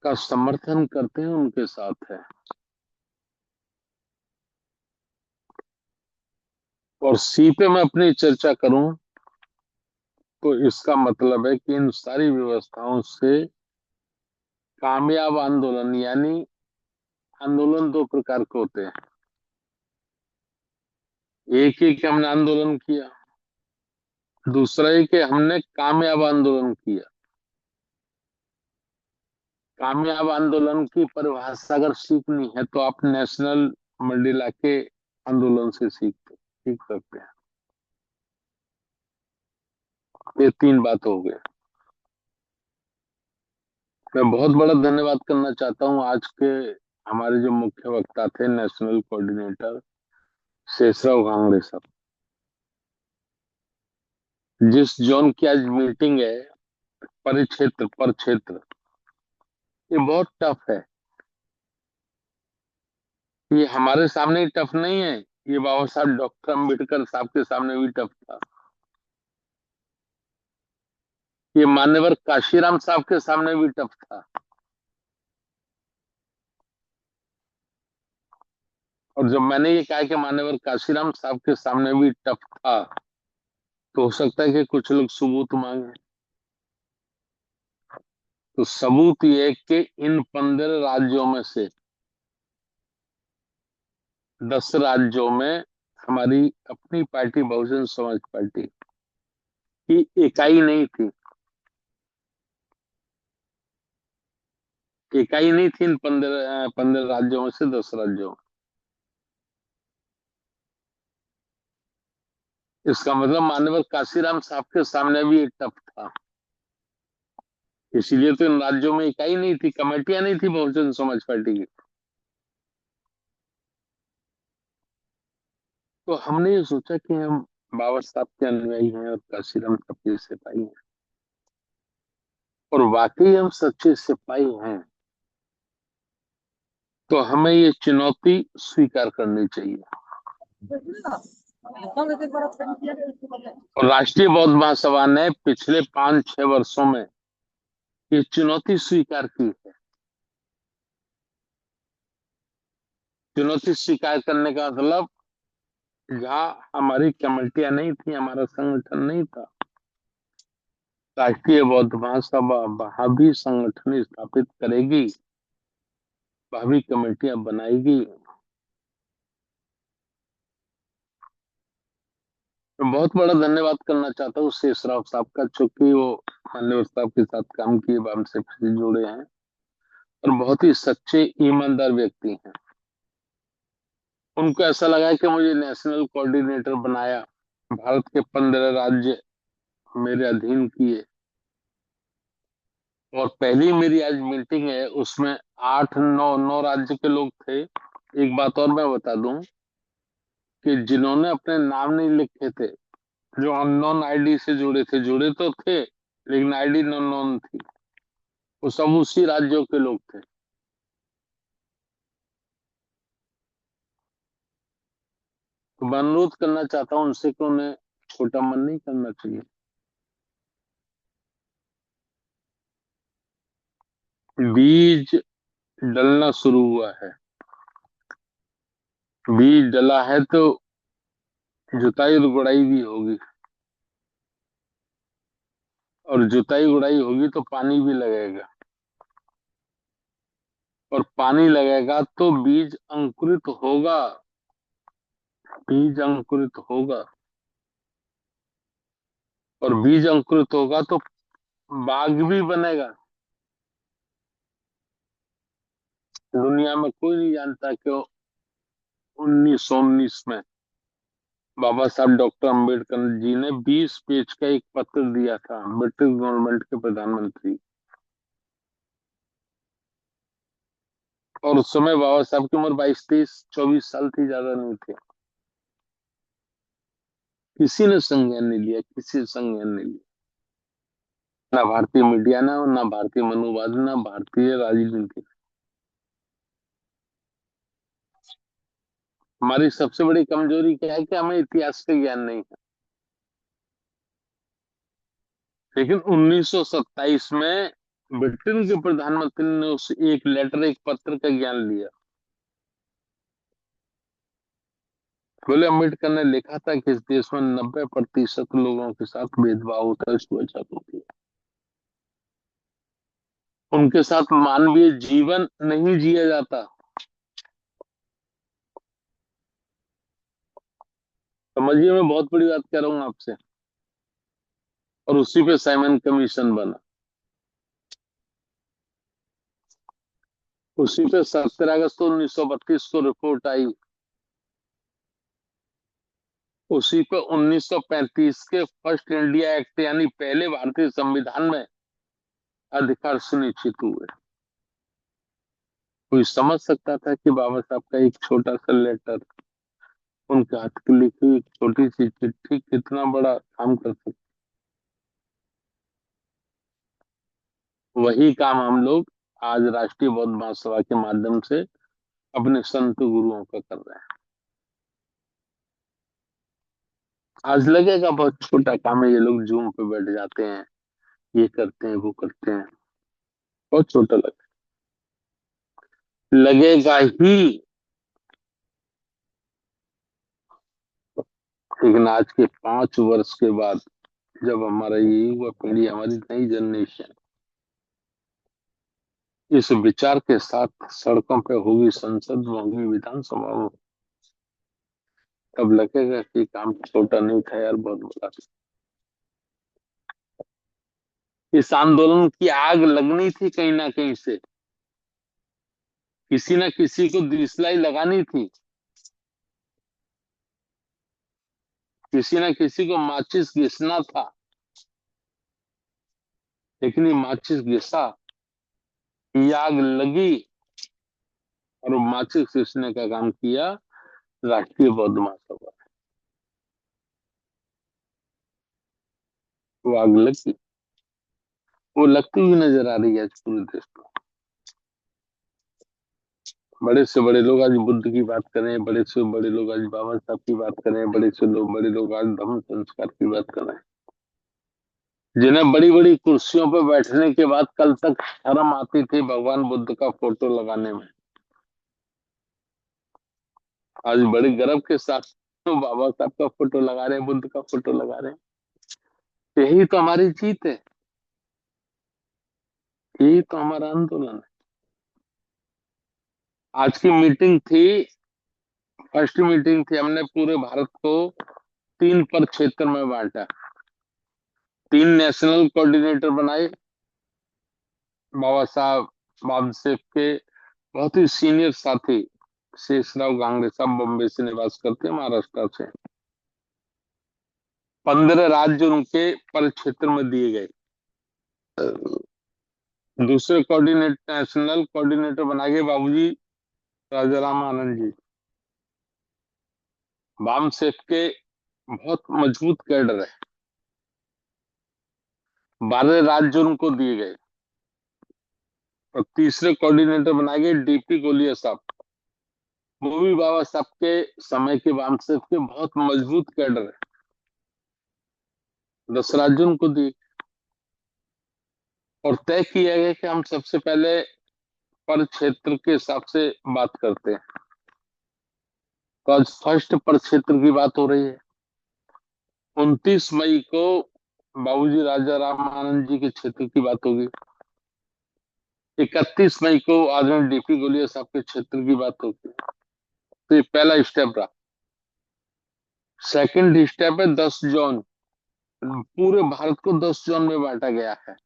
का समर्थन करते हैं उनके साथ है। और सी पे मैं अपनी चर्चा करूं तो इसका मतलब है कि इन सारी व्यवस्थाओं से कामयाब आंदोलन, यानी आंदोलन दो प्रकार के होते हैं। एक ही कि हमने आंदोलन किया, दूसरा ही कि हमने कामयाब आंदोलन किया। कामयाब आंदोलन की परिभाषा अगर सीखनी है तो आप नेशनल मंडेला के आंदोलन से सीख सकते हैं। ये तीन बात हो गए। मैं बहुत बड़ा धन्यवाद करना चाहता हूं आज के हमारे जो मुख्य वक्ता थे, नेशनल कोऑर्डिनेटर शेषराव गांगड़े साहब। जिस जोन की आज मीटिंग है, परिक्षेत्र पर क्षेत्र, ये बहुत टफ है। ये हमारे सामने ही टफ नहीं है, ये बाबा साहब डॉक्टर अम्बेडकर साहब के सामने भी टफ था। ये मान्यवर काशीराम साहब के सामने भी टफ था। और जब मैंने ये कहा कि मान्यवर काशीराम साहब के सामने भी टफ था, तो हो सकता है कि कुछ लोग सबूत मांगे। तो सबूत ये कि इन 15 राज्यों में से 10 राज्यों में हमारी अपनी पार्टी बहुजन समाज पार्टी की इकाई नहीं थी। इकाई नहीं थी इन 15 राज्यों में से 10 राज्यों में। इसका मतलब मान्यवर काशीराम साहब के सामने भी एक टफ था। इसीलिए तो इन राज्यों में इकाई नहीं थी, कमेटियां नहीं थी बहुजन समाज पार्टी की। तो हमने ये सोचा कि हम बाबा साहब के अनुयायी हैं और काशीराम साहब के सिपाही हैं, और वाकई हम सच्चे सिपाही हैं, तो हमें ये चुनौती स्वीकार करनी चाहिए। और राष्ट्रीय बौद्ध महासभा ने पिछले 5-6 वर्षों में ये चुनौती स्वीकार की है। चुनौती स्वीकार करने का मतलब, जहां हमारी कमेटियां नहीं थी, हमारा संगठन नहीं था, राष्ट्रीय बौद्ध महासभा वहां भी संगठन स्थापित करेगी, वहां भी कमेटियां बनाएगी। मैं बहुत बड़ा धन्यवाद करना चाहता हूँ शेषराव साहब का, चूंकि वो मान्यवर साहब के साथ काम किए, हमसे फिर जुड़े हैं और बहुत ही सच्चे ईमानदार व्यक्ति हैं। उनको ऐसा लगा कि मुझे नेशनल कोऑर्डिनेटर बनाया, भारत के 15 राज्य मेरे अधीन किए, और पहली मेरी आज मीटिंग है उसमें 8-9 राज्य के लोग थे। एक बात और मैं बता दूं कि जिन्होंने अपने नाम नहीं लिखे थे, जो अननोन आईडी से जुड़े तो थे लेकिन आईडी नॉन थी, वो सब उसी राज्यों के लोग थे। तो मैं अनुरोध करना चाहता हूं उनसे कि उन्हें छोटा मन नहीं करना चाहिए। बीज डलना शुरू हुआ है, बीज डला है तो जुताई और गुड़ाई भी होगी, और जुताई गुड़ाई होगी तो पानी भी लगेगा, और पानी लगेगा तो बीज अंकुरित होगा, बीज अंकुरित होगा, और बीज अंकुरित होगा तो बाग भी बनेगा। दुनिया में कोई नहीं जानता कि 1919 में बाबा साहब डॉक्टर अम्बेडकर जी ने 20 पेज का एक पत्र दिया था ब्रिटिश गवर्नमेंट के प्रधानमंत्री, और उस समय बाबा साहब की उम्र 22-23-24 साल थी, ज्यादा नहीं थे। किसी ने संज्ञान नहीं लिया, किसी ने संज्ञान नहीं लिया, ना भारतीय मीडिया, ना भारतीय मनुवाद, ना भारतीय राजनीति। हमारी सबसे बड़ी कमजोरी क्या है कि हमें इतिहास का ज्ञान नहीं है। लेकिन 1927 में ब्रिटेन के प्रधानमंत्री ने उस एक लेटर, एक पत्र का ज्ञान लिया। बोले अम्बेडकर ने लिखा था कि इस देश में 90% लोगों के साथ भेदभाव होता है, इसको अच्छा होती है। उनके साथ मानवीय जीवन नहीं जिया जाता। समझिए, मैं बहुत बड़ी बात कह रहा हूं आपसे। और उसी पे साइमन कमीशन बना, उसी पे 17 अगस्त 1932 को रिपोर्ट आई, उसी पे 1935 के फर्स्ट इंडिया एक्ट यानी पहले भारतीय संविधान में अधिकार सुनिश्चित हुए। कोई समझ सकता था कि बाबा साहब का एक छोटा सा लेटर, उनके हाथ की लिखी हुई छोटी सी चिट्ठी कितना बड़ा काम कर सकती। वही काम हम लोग आज राष्ट्रीय बौद्ध महासभा के माध्यम से अपने संत गुरुओं का कर रहे हैं। आज लगेगा बहुत छोटा काम है, ये लोग जूम पे बैठ जाते हैं, ये करते हैं, वो करते हैं, बहुत छोटा लगेगा ही। लेकिन आज के 5 वर्ष के बाद जब हमारा ये युवा पीढ़ी, हमारी नई जनरेशन इस विचार के साथ सड़कों पे होगी, संसद में होगी, विधानसभा में, तब लगेगा कि काम छोटा नहीं था यार, बहुत बड़ा था। इस आंदोलन की आग लगनी थी कहीं ना कहीं से, किसी ना किसी को दिसलाई लगानी थी, किसी ना किसी को माचिस घिसना था। लेकिन ये माचिस घिसा, ये आग लगी, और वो माचिस घिसने का काम किया राष्ट्रीय बौद्ध महासभा। वो आग लगी, वो लगती हुई नजर आ रही है आज पूरे देश में। बड़े से बड़े लोग आज बुद्ध की बात करें, बड़े से बड़े लोग आज बाबा साहब की बात करें, बड़े लोग आज धम्म संस्कार की बात कर रहे हैं। जिन्हें बड़ी बड़ी कुर्सियों पर बैठने के बाद कल तक शर्म आती थी भगवान बुद्ध का फोटो लगाने में, आज बड़े गर्व के साथ तो बाबा साहब का फोटो लगा रहे हैं, बुद्ध का फोटो लगा रहे हैं। यही तो हमारी जीत है, यही तो हमारा आंदोलन है। आज की मीटिंग थी, फर्स्ट मीटिंग थी, हमने पूरे भारत को 3 पर क्षेत्र में बांटा, 3 नेशनल कोऑर्डिनेटर बनाए। बाबा साहब बाबसेफ के बहुत ही सीनियर साथी शेषराव गांगड़े साहब बॉम्बे से निवास करते हैं, महाराष्ट्र से। 15 राज्य उनके पर क्षेत्र में दिए गए। दूसरे कोऑर्डिनेटर, नेशनल कोऑर्डिनेटर बनाए गए बाबूजी राजाराम आनंद जी, बामसेफ के बहुत मजबूत कैडर है। 12 राज्य उनको दिए गए। और तीसरे कोऑर्डिनेटर बनाए गए डीपी गोलिया साहब, वो भी बाबा साहब के समय के बामसेफ के बहुत मजबूत कैडर है। 10 राज्य उनको दिए और तय किया गया कि हम सबसे पहले पर क्षेत्र के हिसाब से बात करते हैं। तो आज फर्स्ट पर क्षेत्र की बात हो रही है। 29 मई को बाबूजी राजा राम आनंद जी के क्षेत्र की बात होगी। 31 मई को आदरणीय डीपी गोलिया साहब के क्षेत्र की बात होगी। तो ये पहला स्टेप रहा। सेकंड स्टेप है 10 जोन, पूरे भारत को 10 जोन में बांटा गया है।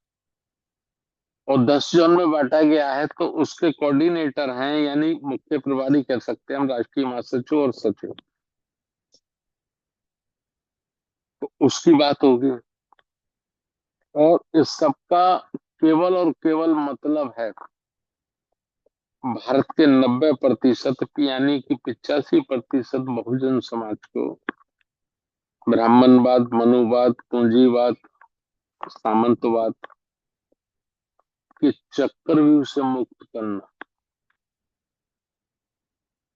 और 10 जोन में बांटा गया है तो उसके कोऑर्डिनेटर हैं, यानी मुख्य प्रभारी कह सकते हैं हम, राष्ट्रीय महासचिव और सचिव, तो उसकी बात होगी। और इस सबका केवल और केवल मतलब है भारत के 90% यानी कि 85% बहुजन समाज को ब्राह्मणवाद, मनुवाद, पूंजीवाद, सामंतवाद के चक्रव्यूह से मुक्त करना,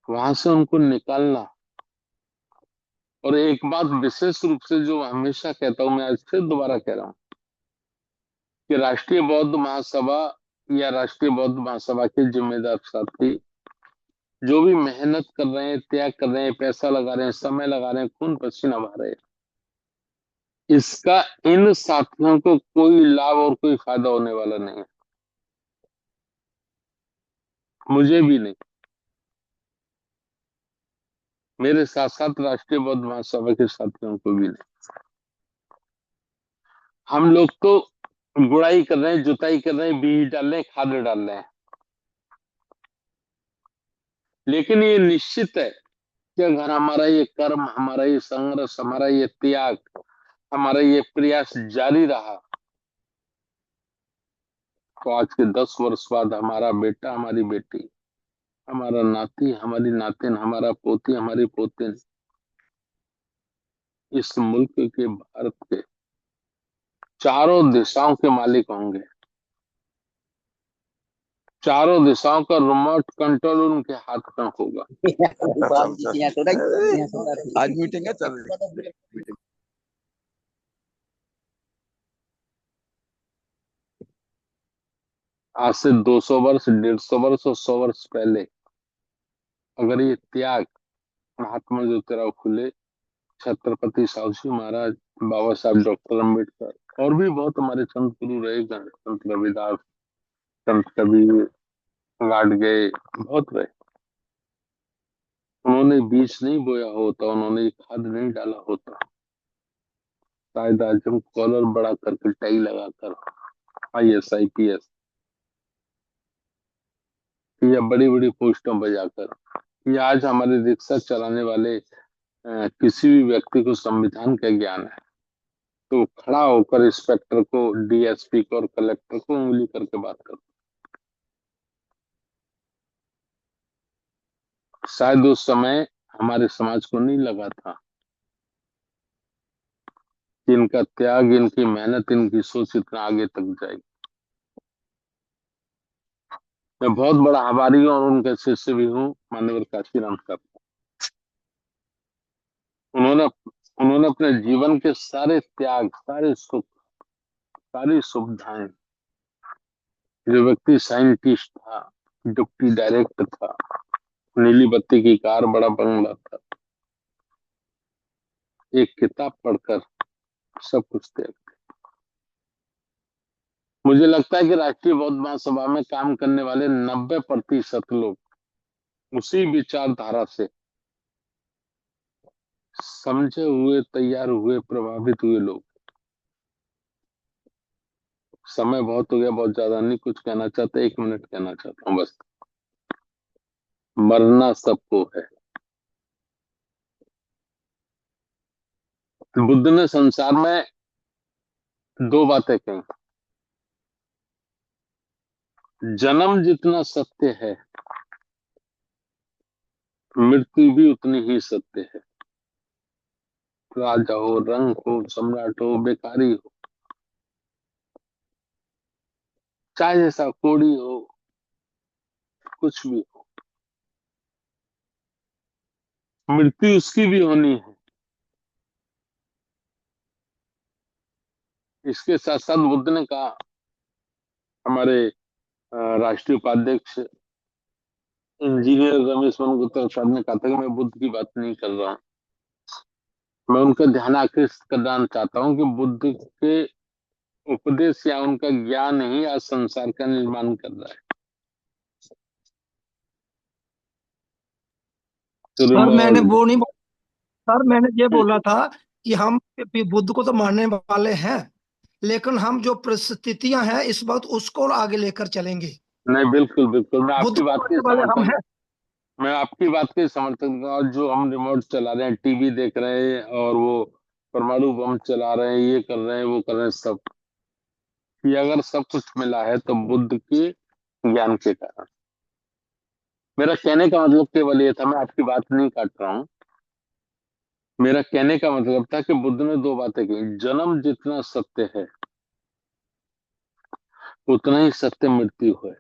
वहां से उनको निकालना। और एक बात विशेष रूप से जो हमेशा कहता हूं, मैं आज फिर दोबारा कह रहा हूं कि राष्ट्रीय बौद्ध महासभा या राष्ट्रीय बौद्ध महासभा के जिम्मेदार साथी जो भी मेहनत कर रहे हैं, त्याग कर रहे हैं, पैसा लगा रहे हैं, समय लगा रहे हैं, खून पसीना बहा रहे हैं, इसका इन साथियों को कोई लाभ और कोई फायदा होने वाला नहीं है। मुझे भी नहीं, मेरे साथ साथ राष्ट्रीय बौद्ध महासभा के साथियों को भी नहीं। हम लोग तो गुड़ाई कर रहे हैं, जुताई कर रहे हैं, बीज डाल रहे हैं, खाद डाल रहे हैं, लेकिन ये निश्चित है कि अगर हमारा ये कर्म, हमारा ये संघर्ष, हमारा ये त्याग, हमारा ये प्रयास जारी रहा, तो आज के 10 वर्ष बाद हमारा बेटा, हमारी बेटी, हमारा नाती, हमारी नातिन, हमारा पोती, हमारी पोतिन इस मुल्क के, भारत के चारों दिशाओं के मालिक होंगे। चारों दिशाओं का रिमोट कंट्रोल उनके हाथ में होगा। आज मीटिंग है, चल रही आज से 200 वर्ष, 150 वर्ष और 100 वर्ष पहले अगर ये त्याग महात्मा ज्योतिराव फुले, छत्रपति साहू महाराज, बाबा साहब डॉक्टर अम्बेडकर और भी बहुत हमारे संत गुरु रहे, संत रविदास, संत कबीर, गाड़ गए, बहुत रहे, उन्होंने बीज नहीं बोया होता, उन्होंने खाद नहीं डाला होता, शायद आज हम कॉलर बड़ा करके टाई लगाकर IAS IPS या बड़ी बड़ी पोस्टों पर जाकर, या आज हमारे रिक्शा चलाने वाले किसी भी व्यक्ति को संविधान का ज्ञान है तो खड़ा होकर इंस्पेक्टर को, DSP को और कलेक्टर को उंगली करके बात करता। शायद उस समय हमारे समाज को नहीं लगा था कि इनका त्याग, इनकी मेहनत, इनकी सोच इतना आगे तक जाएगी। मैं बहुत बड़ा आभारी हूं और उनके शिष्य भी हूं, माननीय काशीराम का। उन्होंने अपने जीवन के सारे त्याग, सारे सुख, सारी सुविधाएं, जो व्यक्ति साइंटिस्ट था, डिप्टी डायरेक्टर था, नीली बत्ती की कार, बड़ा बंगला था, एक किताब पढ़कर सब कुछ त्याग। मुझे लगता है कि राष्ट्रीय बौद्ध महासभा में काम करने वाले 90% लोग उसी विचारधारा से समझे हुए, तैयार हुए, प्रभावित हुए लोग। समय बहुत हो गया, बहुत ज्यादा नहीं कुछ कहना चाहता, 1 मिनट कहना चाहता हूं बस। मरना सबको है। बुद्ध ने संसार में 2 बातें कही, जन्म जितना सत्य है, मृत्यु भी उतनी ही सत्य है। राजा हो, रंग हो, सम्राट हो, बेकारी हो, चाहे जैसा कोड़ी हो, कुछ भी हो, मृत्यु उसकी भी होनी है। इसके साथ साथ बुद्ध ने कहा, हमारे राष्ट्रीय उपाध्यक्ष इंजीनियर रमेश मनगुप्ता साहब ने कहा था कि मैं बुद्ध की बात नहीं कर रहा हूं, मैं उनका ध्यान आकृष्ट करना चाहता हूं कि बुद्ध के उपदेश या उनका ज्ञान ही आज संसार का निर्माण कर रहा है। सर मैंने वो नहीं सर, मैंने ये बोला था कि हम बुद्ध को तो मानने वाले हैं, लेकिन हम जो परिस्थितियां हैं इस वक्त उसको आगे लेकर चलेंगे। नहीं, बिल्कुल बिल्कुल, मैं बुद्ध आपकी को बात के मानने वाले हम समर्थन, हैं। मैं आपकी बात के समर्थन, और जो हम रिमोट चला रहे हैं, टीवी देख रहे हैं और वो परमाणु बम चला रहे हैं, ये कर रहे हैं, वो कर रहे हैं, सब ये अगर सब कुछ मिला है तो बुद्ध के ज्ञान के कारण। मेरा कहने का मतलब केवल ये था, मैं आपकी बात नहीं काट रहा हूं, मेरा कहने का मतलब था कि बुद्ध ने 2 बातें कही, जन्म जितना सत्य है उतना ही सत्य मृत्यु है।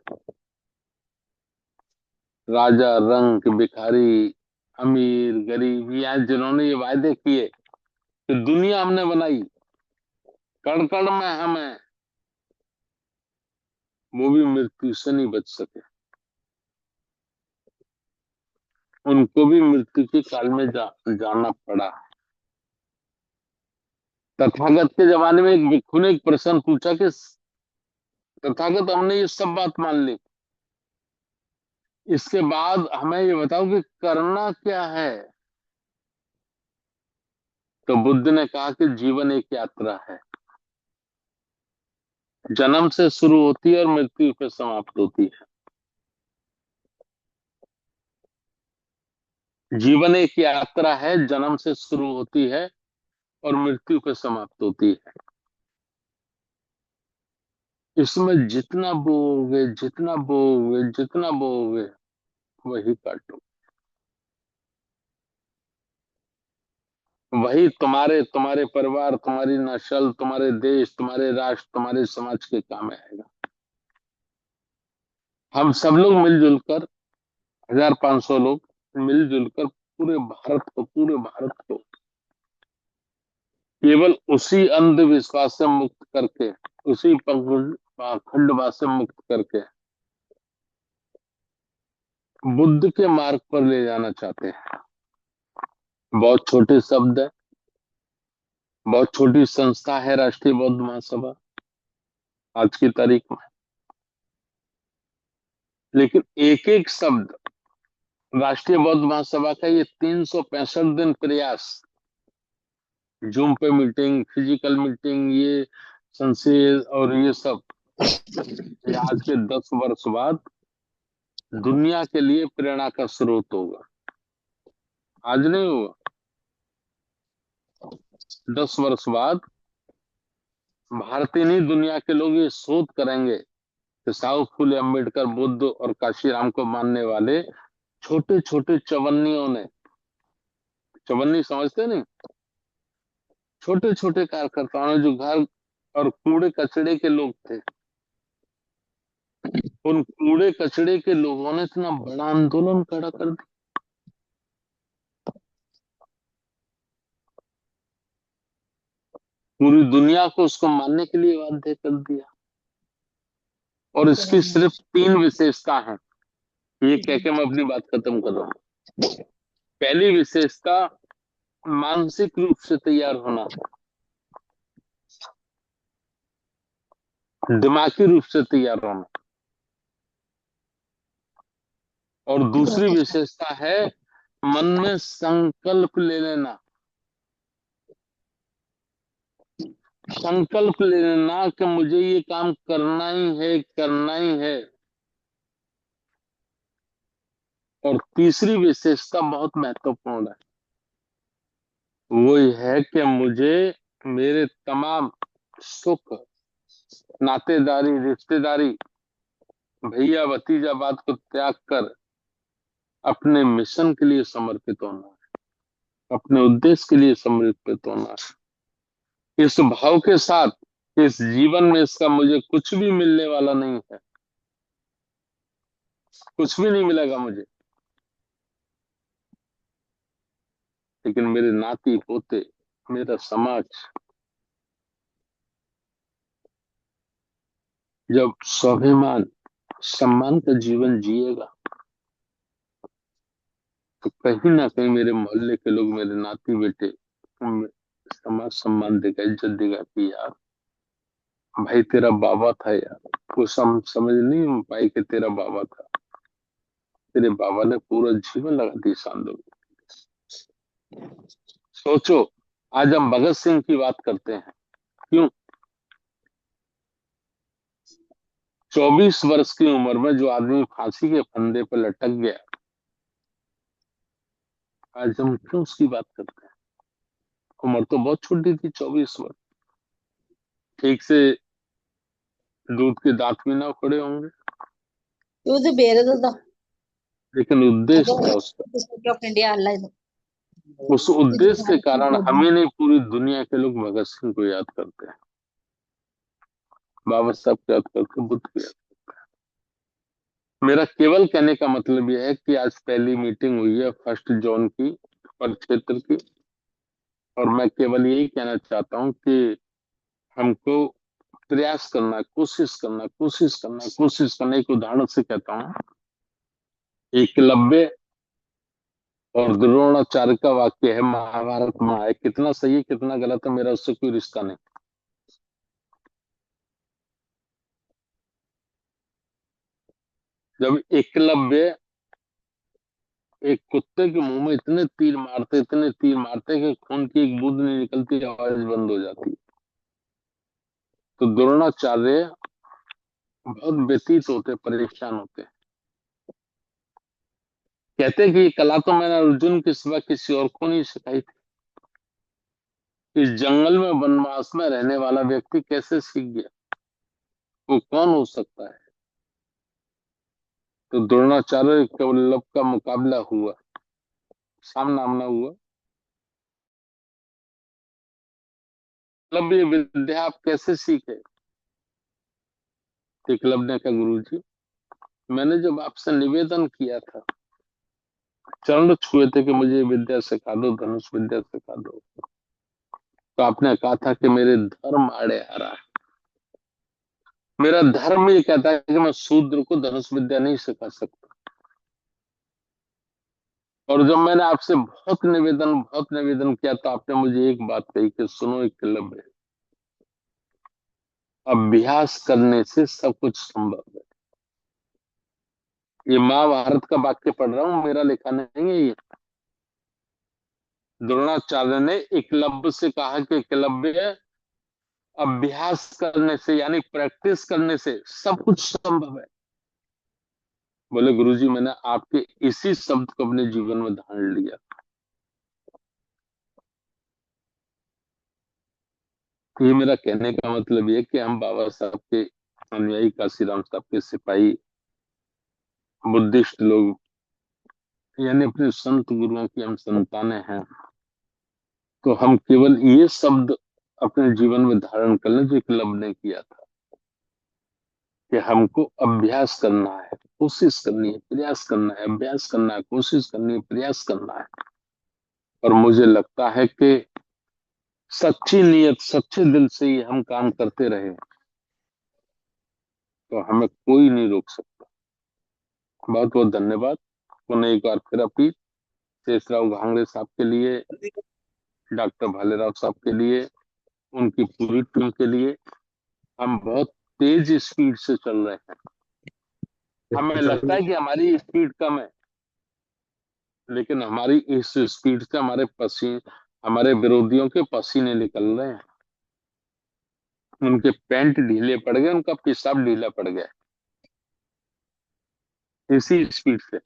राजा, रंग, भिखारी, अमीर, गरीब, या जिन्होंने ये वायदे किए कि दुनिया हमने बनाई, कण कण में हम हैं, वो भी मृत्यु से नहीं बच सके। उनको भी मृत्यु के काल में जाना पड़ा। तथागत के जमाने में एक भिक्षु ने एक प्रश्न पूछा कि तथागत, हमने ये सब बात मान ली, इसके बाद हमें ये बताओ कि करना क्या है। तो बुद्ध ने कहा कि जीवन एक यात्रा है, जन्म से शुरू होती है और मृत्यु पे समाप्त होती है। जीवन एक यात्रा है, जन्म से शुरू होती है और मृत्यु पे समाप्त होती है। इसमें जितना बोओगे, जितना बोओगे, जितना बोओगे, वही काटो। वही तुम्हारे तुम्हारे परिवार, तुम्हारी नस्ल, तुम्हारे देश, तुम्हारे राष्ट्र, तुम्हारे समाज के काम आएगा। हम सब लोग मिलजुल कर, 1500 लोग मिलजुल कर पूरे भारत को केवल उसी अंधविश्वास से मुक्त करके, उसी पाखंडवाद से मुक्त करके बुद्ध के मार्ग पर ले जाना चाहते हैं। बहुत छोटे शब्द है, बहुत छोटी संस्था है राष्ट्रीय बौद्ध महासभा आज की तारीख में, लेकिन एक एक शब्द राष्ट्रीय बौद्ध महासभा का ये 365 दिन प्रयास, जूम पे मीटिंग, फिजिकल मीटिंग, ये संसेद और ये सब, ये आज के 10 वर्ष बाद दुनिया के लिए प्रेरणा का स्रोत होगा। आज नहीं होगा, 10 वर्ष बाद भारतीय नहीं, दुनिया के लोग ये शोध करेंगे कि साहु फूले अम्बेडकर, बुद्ध और काशीराम को मानने वाले छोटे छोटे चवन्नियों ने, चवन्नी समझते नहीं, छोटे छोटे कार्यकर्ताओं ने जो घर और कूड़े कचड़े के लोग थे, उन कूड़े कचड़े के लोगों ने इतना बड़ा आंदोलन खड़ा कर दिया। पूरी दुनिया को उसको मानने के लिए बाध्य कर दिया। और इसकी सिर्फ 3 विशेषता है, ये कह के मैं अपनी बात खत्म कर रहा हूं। पहली विशेषता, मानसिक रूप से तैयार होना, दिमागी रूप से तैयार होना। और दूसरी विशेषता है मन में संकल्प ले लेना, संकल्प ले लेना कि मुझे ये काम करना ही है, करना ही है। और तीसरी विशेषता बहुत महत्वपूर्ण है, वो ये है कि मुझे मेरे तमाम सुख, नातेदारी, रिश्तेदारी, भैया भतीजाबाद को त्याग कर अपने मिशन के लिए समर्पित होना है, अपने उद्देश्य के लिए समर्पित होना है। इस भाव के साथ इस जीवन में इसका मुझे कुछ भी मिलने वाला नहीं है, कुछ भी नहीं मिलेगा मुझे, लेकिन मेरे नाती पोते, मेरा समाज जब स्वाभिमान सम्मान का जीवन जिएगा तो कहीं ना कहीं मेरे मोहल्ले के लोग, मेरे नाती बेटे, समाज सम्मान देगा, इज्जत देगा कि यार भाई तेरा बाबा था यार। वो समझ नहीं पाई कि तेरा बाबा था, तेरे बाबा ने पूरा जीवन लगा दिया इस आंदोलन। सोचो, आज हम भगत सिंह की बात करते हैं, क्यों? 24 वर्ष की उम्र में जो आदमी फांसी के फंदे पर लटक गया, आज हम क्यों उसकी बात करते हैं? उम्र तो बहुत छोटी थी, 24 वर्ष। ठीक से दूध के दांत भी ना खड़े होंगे, लेकिन उद्देश्य था उसका। उस उद्देश्य के कारण हमें नहीं, पूरी दुनिया के लोग भगत सिंह को याद करते हैं, बाबा साहब को याद करते हैं, बुद्ध को याद करते हैं। मेरा केवल कहने का मतलब यह है कि आज पहली मीटिंग हुई है 1 जोन की, परिक्षेत्र की, और मैं केवल यही कहना चाहता हूं कि हमको प्रयास करना, कोशिश करना, कोशिश करना, कोशिश करना। एक उदाहरण से कहता हूं, एकलव्य और द्रोणाचार्य का वाक्य है महाभारत में है, कितना सही है कितना गलत है मेरा उससे कोई रिश्ता नहीं। जब एकलव्य एक कुत्ते के मुंह में इतने तीर मारते कि खून की एक बूंद नहीं निकलती, आवाज बंद हो जाती। तो द्रोणाचार्य बहुत व्यतीत होते, परेशान होते। कहते कि ये कला तो मैंने अर्जुन के सिवा किसी और को नहीं सिखाई थी। इस जंगल में वनवास में रहने वाला व्यक्ति कैसे सीख गया, वो कौन हो सकता है? तो द्रोणाचार्य कौरव का मुकाबला हुआ, सामना आमना हुआ। मतलब ये विद्या आप कैसे सीखे? एकलव्य ने कहा, गुरुजी मैंने जब आपसे निवेदन किया था, चरण छुए थे कि मुझे विद्या सिखा दो, धनुष विद्या सिखा दो, तो आपने कहा था कि मेरे धर्म आड़े आ रहा है। मेरा धर्म ये कहता है कि मैं शूद्र को धनुष विद्या नहीं सिखा सकता। और जब मैंने आपसे बहुत निवेदन किया तो आपने मुझे एक बात कही कि सुनो एकलव्य, अभ्यास करने से सब कुछ संभव है। ये महाभारत का वाक्य पढ़ रहा हूं, मेरा लिखा नहीं है ये। द्रोणाचार्य ने एकलव्य से कहा कि एकलव्य, अभ्यास करने से यानी प्रैक्टिस करने से सब कुछ संभव है। बोले गुरुजी मैंने आपके इसी शब्द को अपने जीवन में धारण लिया। ये मेरा कहने का मतलब ये कि हम बाबा साहब के अनुयायी, काशीराम साहब के सिपाही, बुद्धिस्ट लोग, यानी अपने संत गुरुओं की हम संतानें हैं। तो हम केवल ये शब्द अपने जीवन में धारण कर लें जो एकलव्य ने किया था, कि हमको अभ्यास करना है, कोशिश करनी है, प्रयास करना है, अभ्यास करना है, कोशिश करनी है, प्रयास करना है। और मुझे लगता है कि सच्ची नीयत, सच्चे दिल से ही हम काम करते रहे तो हमें कोई नहीं रोक सकता। बहुत बहुत धन्यवाद। पुनः एक बार फिर अपील शेषराव घांगड़े साहब के लिए, डॉक्टर भालेराव साहब के लिए, उनकी पूरी टीम के लिए। हम बहुत तेज स्पीड से चल रहे हैं। हमें लगता है कि हमारी स्पीड कम है, लेकिन हमारी इस स्पीड से हमारे विरोधियों के पसीने निकल रहे हैं, उनके पैंट ढीले पड़ गए, उनका पेशाब ढीला पड़ गया। इसी स्पीड से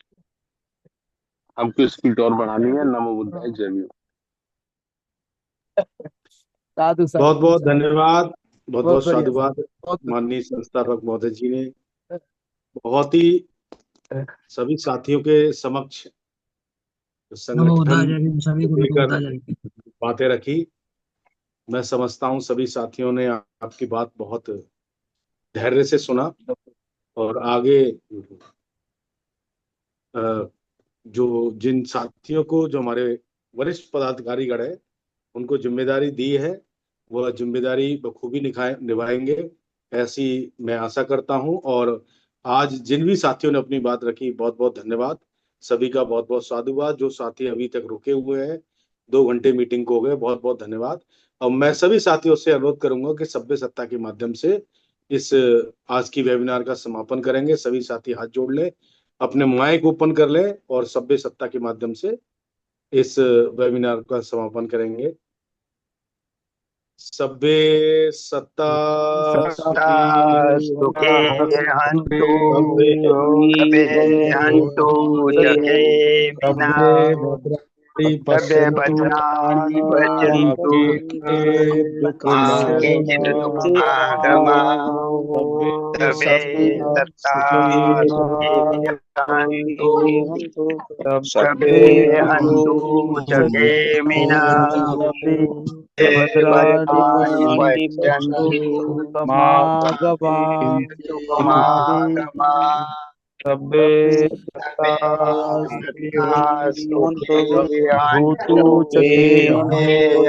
हमको स्पीड और बढ़ानी है। नमो बुद्धाय, जय भीम। साधु बहुत साधु बहुत धन्यवाद, बहुत बहुत बढ़िया, साधुवाद बहुत माननीय संस्थापक महोदय जी ने बहुत ही सभी साथियों के समक्ष नमो बुद्धाय, संगठन जय भीम। सभी को नमो लेकर बुद्धाय, जय भीम। बातें रखी। मैं समझता हूँ सभी साथियों ने आपकी बात बहुत धैर्य से सुना और आगे जो जिन साथियों को, जो हमारे वरिष्ठ पदाधिकारीगण है, उनको जिम्मेदारी दी है, वह जिम्मेदारी बखूबी निभाएंगे, ऐसी मैं आशा करता हूं। और आज जिन भी साथियों ने अपनी बात रखी, बहुत बहुत धन्यवाद। सभी का बहुत बहुत साधुवाद। जो साथी अभी तक रुके हुए हैं, 2 घंटे मीटिंग को हो गए, बहुत बहुत धन्यवाद। और मैं सभी साथियों से अनुरोध करूंगा कि सभ्य सत्ता के माध्यम से इस आज की वेबिनार का समापन करेंगे। सभी साथी हाथ जोड़ लें, अपने माइक ओपन कर लें और सभ्य सत्ता के माध्यम से इस वेबिनार का समापन करेंगे। सभ्य सत्ता सुखे हंतु सभ्य सभे हंतु जगे मिना सभे भद्राणि पश्यन्तु मा किंचित् दुःखागमा सभे सत्ता सुखे हंतु सभे हंतु जगे मिना भद्राणि पश्यन्तु मा किंचित् दुःखागमा सभ्ये भूतु जगे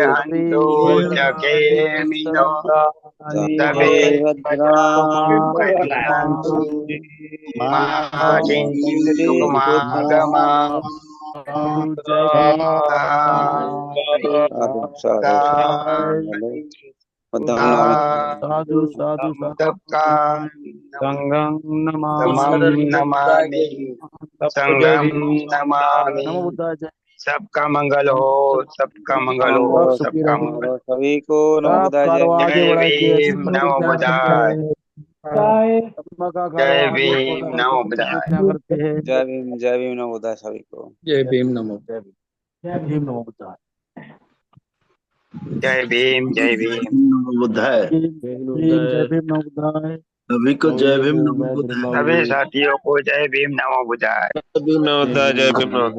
हन्तु जगे मिनो सभे भद्राणि पश्यन्तु मा किंचित् दुःखागमा साधु साधु साधु संघं तमं नमामि संघं नमामि नमो बुद्धाय जय सबका मंगल हो, सबका मंगल हो, सब सुखी सबका रहो। मंगल हो। सभी को नमो सब बुद्धाय जय कारवा भीम। आगे जय बढ़ाइए, ऐसी भीम सभी नमो क्या करते बुद्धाय, हैं, आत्मा का जय कारवा आगे भीम बढ़ाए, नमो तो बुद्धाय। क्या करते हैं। जय भीम नमो बुद्धाय सभी को। जय भीम नमो जय भीम नमो बुद्धाय। जय भीम, जय भीम। नमो बुद्धाय। जय भीम नमो बुद्धाय। सभी को जय भीम नमो बुद्धाय। सभी साथियों को जय भीम नमो बुद्धाय। जय भीम नमो बुद्धाय, जय भीम नमो